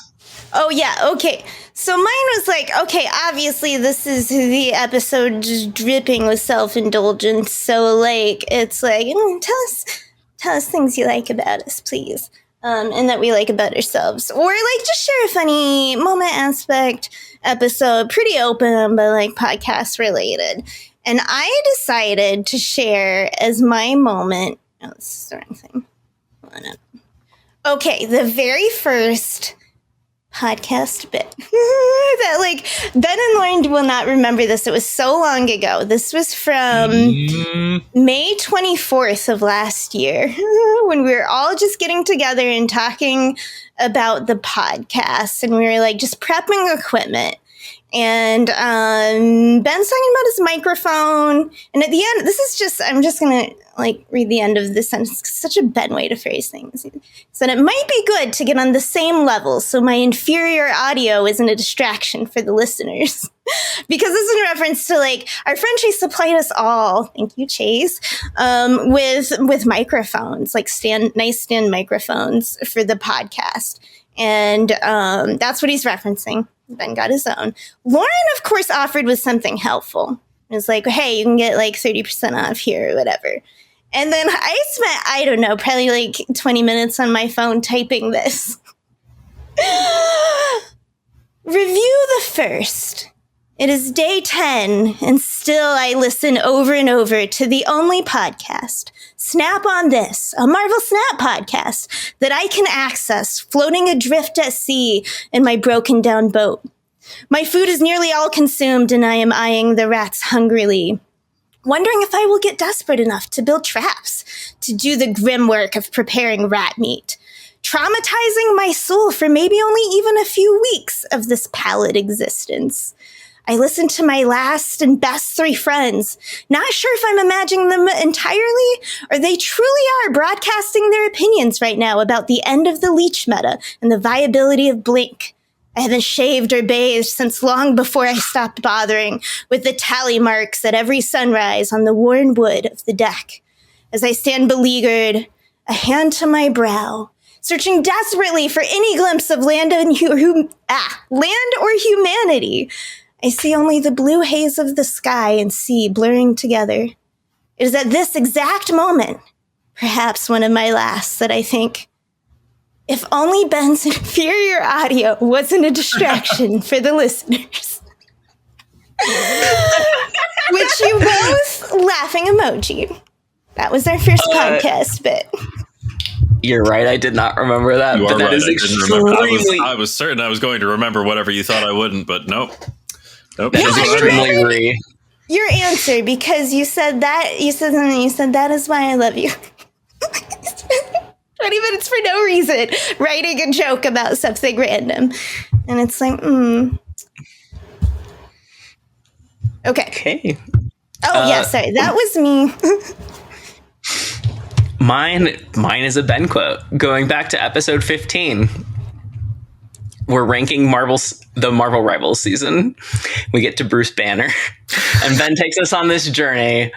Oh, yeah. Okay. So mine was like, okay, obviously this is the episode just dripping with self-indulgence. So, like, it's like, tell us things you like about us, please. And that we like about ourselves. Or, like, just share a funny moment, aspect, episode, pretty open, but, like, podcast related. And I decided to share as my moment. Oh, this is the wrong thing. Hold on. Okay, the very first podcast bit that, like, Ben and Lauren will not remember this. It was so long ago. This was from May 24th of last year when we were all just getting together and talking about the podcast, and we were like just prepping equipment. And Ben's talking about his microphone. And at the end, I'm just going to like read the end of this sentence. It's such a Ben way to phrase things. He said, it might be good to get on the same level so my inferior audio isn't a distraction for the listeners. Because this is in reference to, like, our friend Chase supplied us all, thank you, Chase, with microphones, like nice stand microphones for the podcast. And that's what he's referencing. Ben got his own. Lauren, of course, offered with something helpful. It was like, hey, you can get like 30% off here or whatever. And then I spent, I don't know, probably like 20 minutes on my phone typing this. Review the first. It is day 10, and still I listen over and over to the only podcast, Snap on This, a Marvel Snap podcast that I can access floating adrift at sea in my broken down boat. My food is nearly all consumed, and I am eyeing the rats hungrily, wondering if I will get desperate enough to build traps to do the grim work of preparing rat meat, traumatizing my soul for maybe only even a few weeks of this pallid existence. I listened to my last and best 3 friends, not sure if I'm imagining them entirely, or they truly are broadcasting their opinions right now about the end of the leech meta and the viability of Blink. I haven't shaved or bathed since long before I stopped bothering with the tally marks at every sunrise on the worn wood of the deck. As I stand beleaguered, a hand to my brow, searching desperately for any glimpse of land or humanity, I see only the blue haze of the sky and sea blurring together. It is at this exact moment, perhaps one of my last, that I think, if only Ben's inferior audio wasn't a distraction for the listeners. Which you both laughing emoji. That was our first podcast bit. You're right. I did not remember that. You but are that right. is extremely... I was certain I was going to remember whatever you thought I wouldn't, but nope. Nope. That is extremely Raye. Your answer, because you said that. You said something. You said that is why I love you. 20 minutes for no reason, writing a joke about something random, and it's like, Okay. Oh yeah, sorry, that was me. Mine is a Ben quote. Going back to episode 15, we're ranking the Marvel Rivals season. We get to Bruce Banner, and Ben takes us on this journey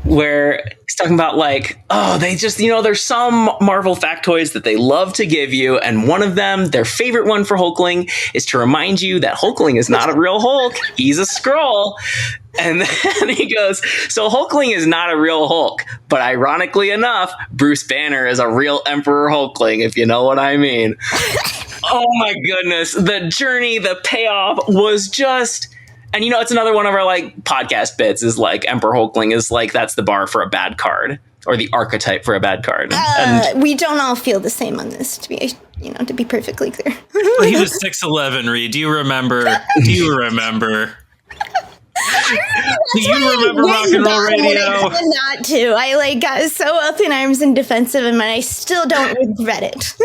where he's talking about, like, oh, they just, there's some Marvel factoids that they love to give you, and one of them, their favorite one for Hulkling, is to remind you that Hulkling is not a real Hulk. He's a Skrull. And then he goes, so Hulkling is not a real Hulk, but ironically enough, Bruce Banner is a real Emperor Hulkling, if you know what I mean. Oh my goodness. The journey, the payoff was just, and it's another one of our like podcast bits is like Emperor Hulkling is like, that's the bar for a bad card, or the archetype for a bad card. And we don't all feel the same on this, to be perfectly clear. Well, he was 6'11", Reed. Do you remember? Do you remember Rock and Roll Radio? Not to. I got so up in arms and defensive, and I still don't regret it.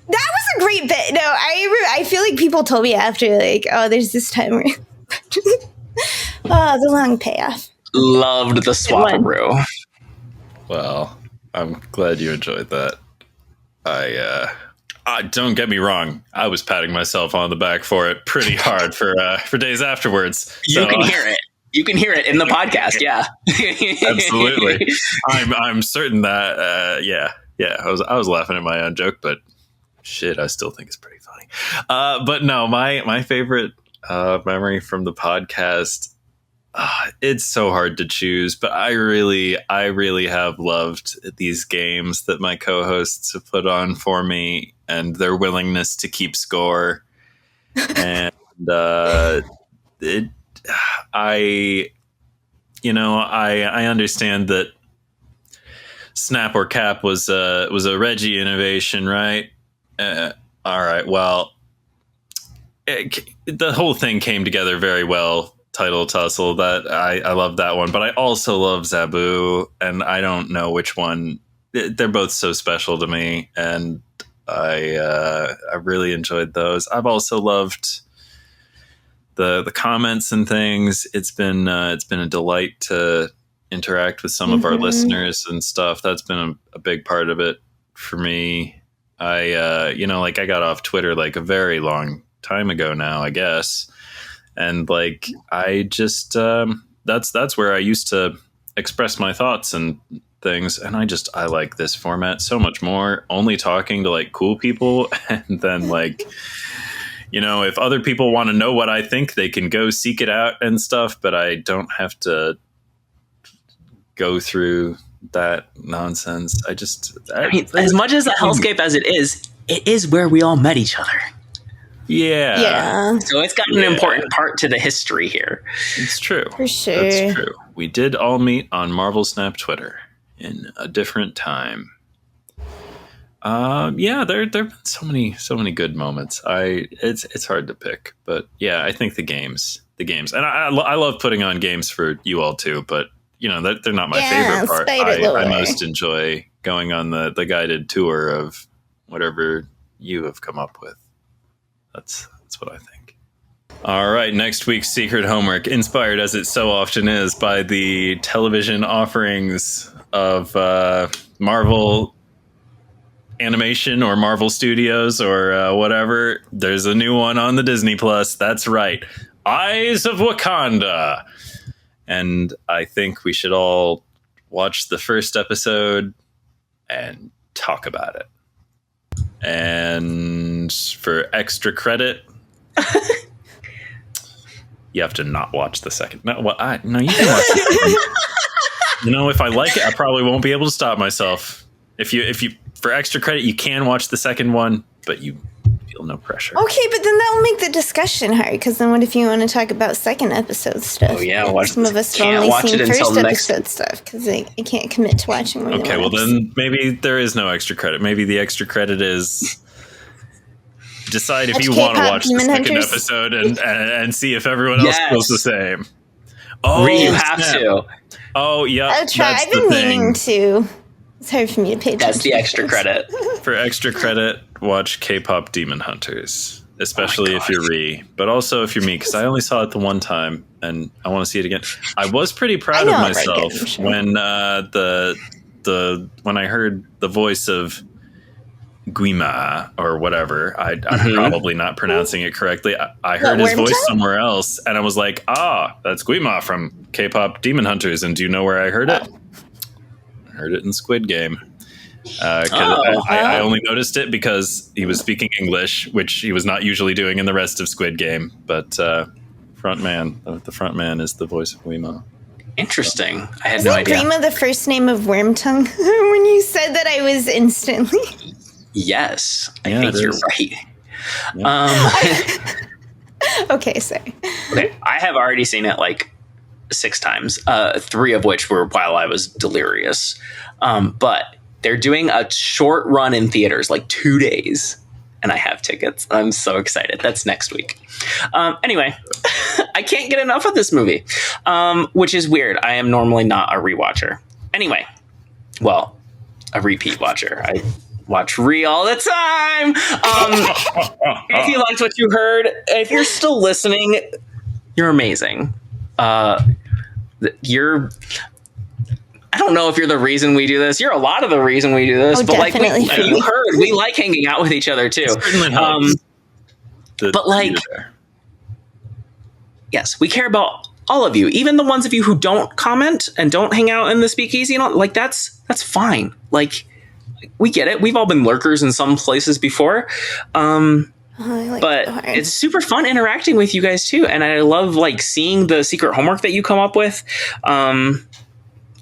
That was a great bit. No, I feel like people told me after, like, oh, there's this time where the long payoff. Loved the swap-a-brew. Well, I'm glad you enjoyed that. Don't get me wrong. I was patting myself on the back for it pretty hard for days afterwards. You can hear it. You can hear it in the podcast. Yeah, absolutely. I'm certain that. Yeah. I was laughing at my own joke, but shit, I still think it's pretty funny. But no, my favorite memory from the podcast. It's so hard to choose, but I really have loved these games that my co-hosts have put on for me, and their willingness to keep score. And I understand that Snap or Cap was a Reggie innovation, right? All right. Well, the whole thing came together very well. Title tussle, that I love that one, but I also love Zabu, and I don't know which one. They're both so special to me, and I really enjoyed those. I've also loved the comments and things. It's been a delight to interact with some of our listeners and stuff. That's been a big part of it for me. I I got off Twitter like a very long time ago now, I guess. And like, I just, that's where I used to express my thoughts and things. And I like this format so much more, only talking to like cool people. And then like, if other people want to know what I think, they can go seek it out and stuff, but I don't have to go through that nonsense. I mean, as much as a hellscape as it is where we all met each other. Yeah. So it's got an important part to the history here. It's true. For sure. That's true. We did all meet on Marvel Snap Twitter in a different time. There have been so many good moments. It's hard to pick, but yeah, I think the games, and I love putting on games for you all too, but they're not my favorite part. I most enjoy going on the guided tour of whatever you have come up with. That's what I think. All right, next week's secret homework, inspired as it so often is by the television offerings of Marvel Animation or Marvel Studios or whatever. There's a new one on the Disney Plus. That's right, Eyes of Wakanda. And I think we should all watch the first episode and talk about it. And for extra credit, you have to not watch the second. No, you can watch it. If I like it, I probably won't be able to stop myself. If you for extra credit, you can watch the second one, but you feel no pressure. Okay, but then that will make the discussion hard. Because then, what if you want to talk about second episode stuff? Oh yeah, some of us have only seen first episode stuff because I can't commit to watching more. Okay, well then maybe there is no extra credit. Maybe the extra credit is decide if you want to watch the second episode and see if everyone else feels the same. Oh, you have to. Oh yeah, I'll try. I've been meaning to. It's hard for me to pay attention. That's the extra credit. For extra credit, watch K-pop Demon Hunters, especially if you're Raye, but also if you're me, because I only saw it the one time and I want to see it again. I was pretty proud of myself when when I heard the voice of Guima or whatever. I'm probably not pronouncing it correctly. I heard his voice somewhere else, and I was like, that's Guima from K-pop Demon Hunters. And do you know where I heard it? I heard it in Squid Game. I only noticed it because he was speaking English, which he was not usually doing in the rest of Squid Game. But the front man is the voice of Guima. Interesting. I had no idea. Is Grima the first name of Wormtongue? When you said that, I was instantly. Yes, I think you're right. Yeah. Okay, sorry. Okay, I have already seen it like 6 times, 3 of which were while I was delirious. But they're doing a short run in theaters, like 2 days, and I have tickets. I'm so excited. That's next week. Anyway, I can't get enough of this movie, which is weird. I am normally not a rewatcher. Anyway, well, a repeat watcher. I watch Raye all the time. If you liked what you heard, if you're still listening, you're amazing. I don't don't know if you're the reason we do this. You're a lot of the reason we do this. Oh, but like definitely. you heard, we like hanging out with each other too. It certainly helps. But like, yes, we care about all of you, even the ones of you who don't comment and don't hang out in the speakeasy. And all, like that's fine. Like we get it. We've all been lurkers in some places before. But it's super fun interacting with you guys too. And I love like seeing the secret homework that you come up with.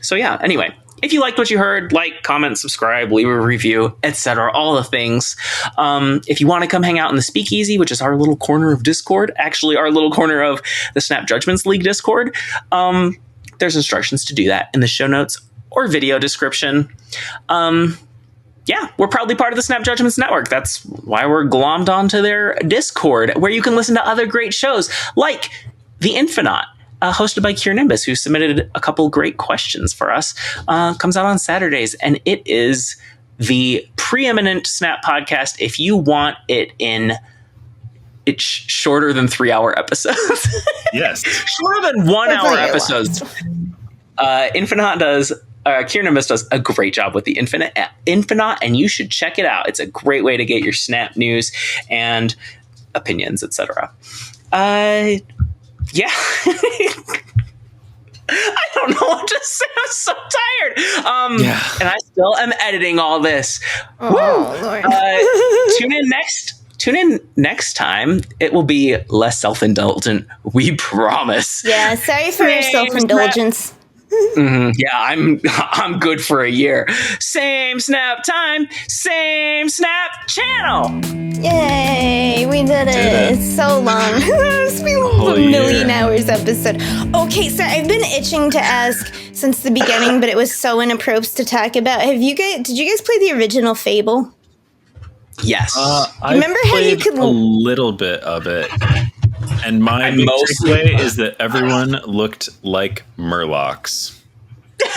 So yeah, anyway, if you liked what you heard, like, comment, subscribe, leave a review, etc. All the things. If you want to come hang out in the Speakeasy, which is our little corner of Discord, actually our little corner of the Snap Judgments League Discord, there's instructions to do that in the show notes or video description. Yeah, we're proudly part of the Snap Judgments Network. That's why we're glommed onto their Discord, where you can listen to other great shows like The Infonaut, hosted by Kier Nimbus, who submitted a couple great questions for us. Comes out on Saturdays, and it is the preeminent Snap podcast if you want it in it's shorter than 3-hour episodes. Yes. Shorter than 1-hour episodes. Infonaut does... Kier Nimbus does a great job with the Infonaut, and you should check it out. It's a great way to get your Snap news and opinions, etc. Yeah. I don't know what to say. I'm so tired. And I still am editing all this. Oh, Lord. Tune in next time. It will be less self-indulgent. We promise. Yeah, sorry for your self-indulgence. Mm-hmm. Yeah, I'm good for a year. Same Snap time, same Snap channel. Yay, we did it. It's so long. It's been a million hours episode. Okay, so I've been itching to ask since the beginning, but it was so inappropriate to talk about. Did you guys play the original Fable? Yes. Remember how you could a little bit of it. And my big takeaway is that everyone looked like Murlocs. Okay,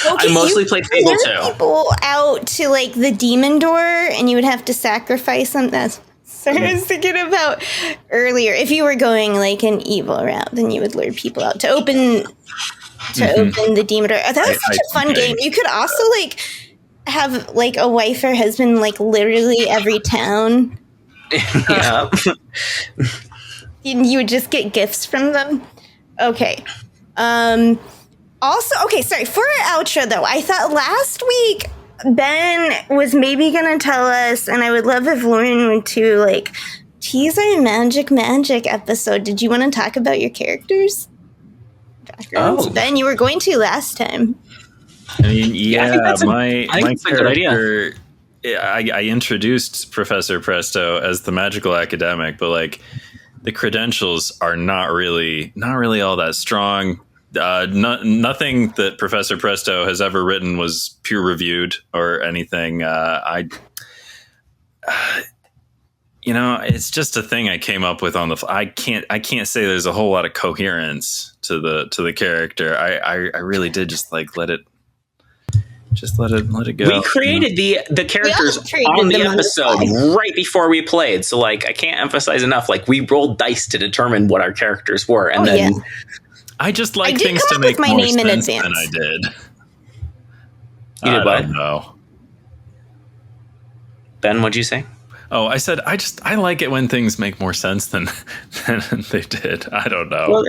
I mostly played Fable too. People out to like the demon door, and you would have to sacrifice them. That's what I was thinking about earlier. If you were going like an evil route, then you would lure people out to open the demon door. That was such a fun game. You could also like have like a wife or husband like literally every town. Yeah. You would just get gifts from them. Okay. Also, okay, sorry. For our outro, though, I thought last week Ben was maybe going to tell us, and I would love if Lauren would too, like, tease our magic episode. Did you want to talk about your characters? Oh. Ben, you were going to last time. I mean, yeah, my character... I introduced Professor Presto as the magical academic, but like the credentials are not really all that strong. Nothing that Professor Presto has ever written was peer reviewed or anything. It's just a thing I came up with on the fly. I can't say there's a whole lot of coherence to the character. I really did just like let it go. We created the characters on the episode right before we played. So like, I can't emphasize enough. Like we rolled dice to determine what our characters were. And I just like things to make more sense than I did. You did what? I don't know. Ben, what'd you say? Oh, I said, I like it when things make more sense than they did. I don't know. Well,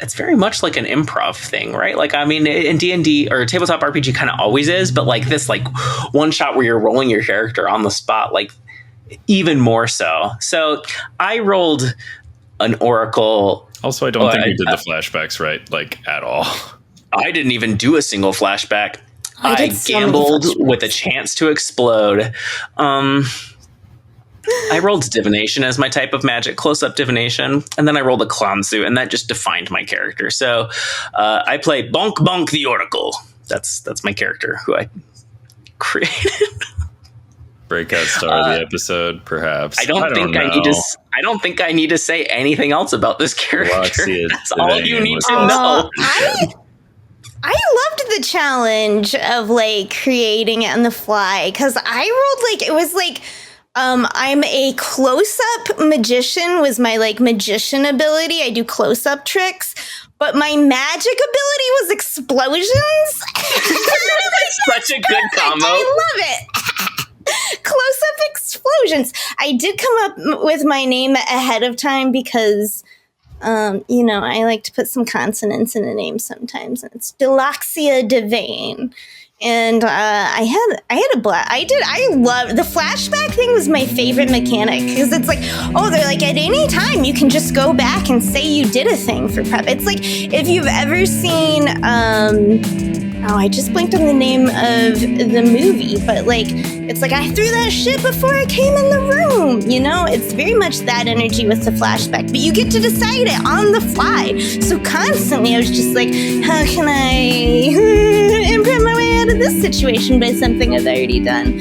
it's very much like an improv thing, right? Like, I mean, in D&D or tabletop RPG kind of always is, but like this, like one shot where you're rolling your character on the spot, like even more so. So I rolled an oracle. Also, I don't think we did the flashbacks right, like at all. I didn't even do a single flashback. I gambled with a chance to explode. I rolled divination as my type of magic, close-up divination, and then I rolled a clown suit, and that just defined my character. So I play Bonk Bonk the Oracle. That's my character who I created. Breakout star of the episode, perhaps. I don't think I need to say anything else about this character. That's all you need to know. I loved the challenge of like creating it on the fly because I rolled like it was like I'm a close-up magician was my like magician ability. I do close-up tricks, but my magic ability was explosions. Such a good combo. I love it. Close-up explosions. I did come up with my name ahead of time because, I like to put some consonants in a name sometimes. And it's Deloxia Devane. And I had a blast. I love the flashback thing was my favorite mechanic because it's like, they're like at any time you can just go back and say you did a thing for prep. It's like if you've ever seen, I just blinked on the name of the movie, but like, it's like I threw that shit before I came in the room, It's very much that energy with the flashback, but you get to decide it on the fly. So constantly I was just like, how can I imprint my way out of this situation by something I've already done?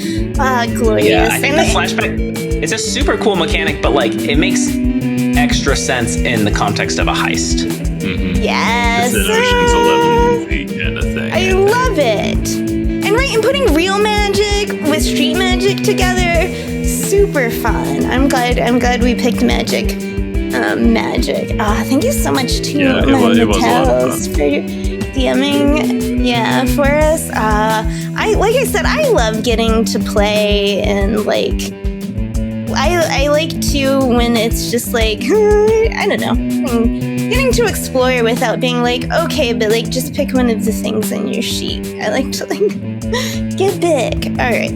Glorious. Yeah, I think the flashback, it's a super cool mechanic, but like, it makes extra sense in the context of a heist. Mm-hmm. Yes. It's an Ocean's 11 movie kind of thing. I love it. And putting real magic with street magic together, super fun. I'm glad we picked magic. Thank you so much to it was a lot of fun. for DMing for us. I love getting to play and like I like to when it's just like I don't know, getting to explore without being like, okay, but like just pick one of the things in your sheet. I like to like get big. All right.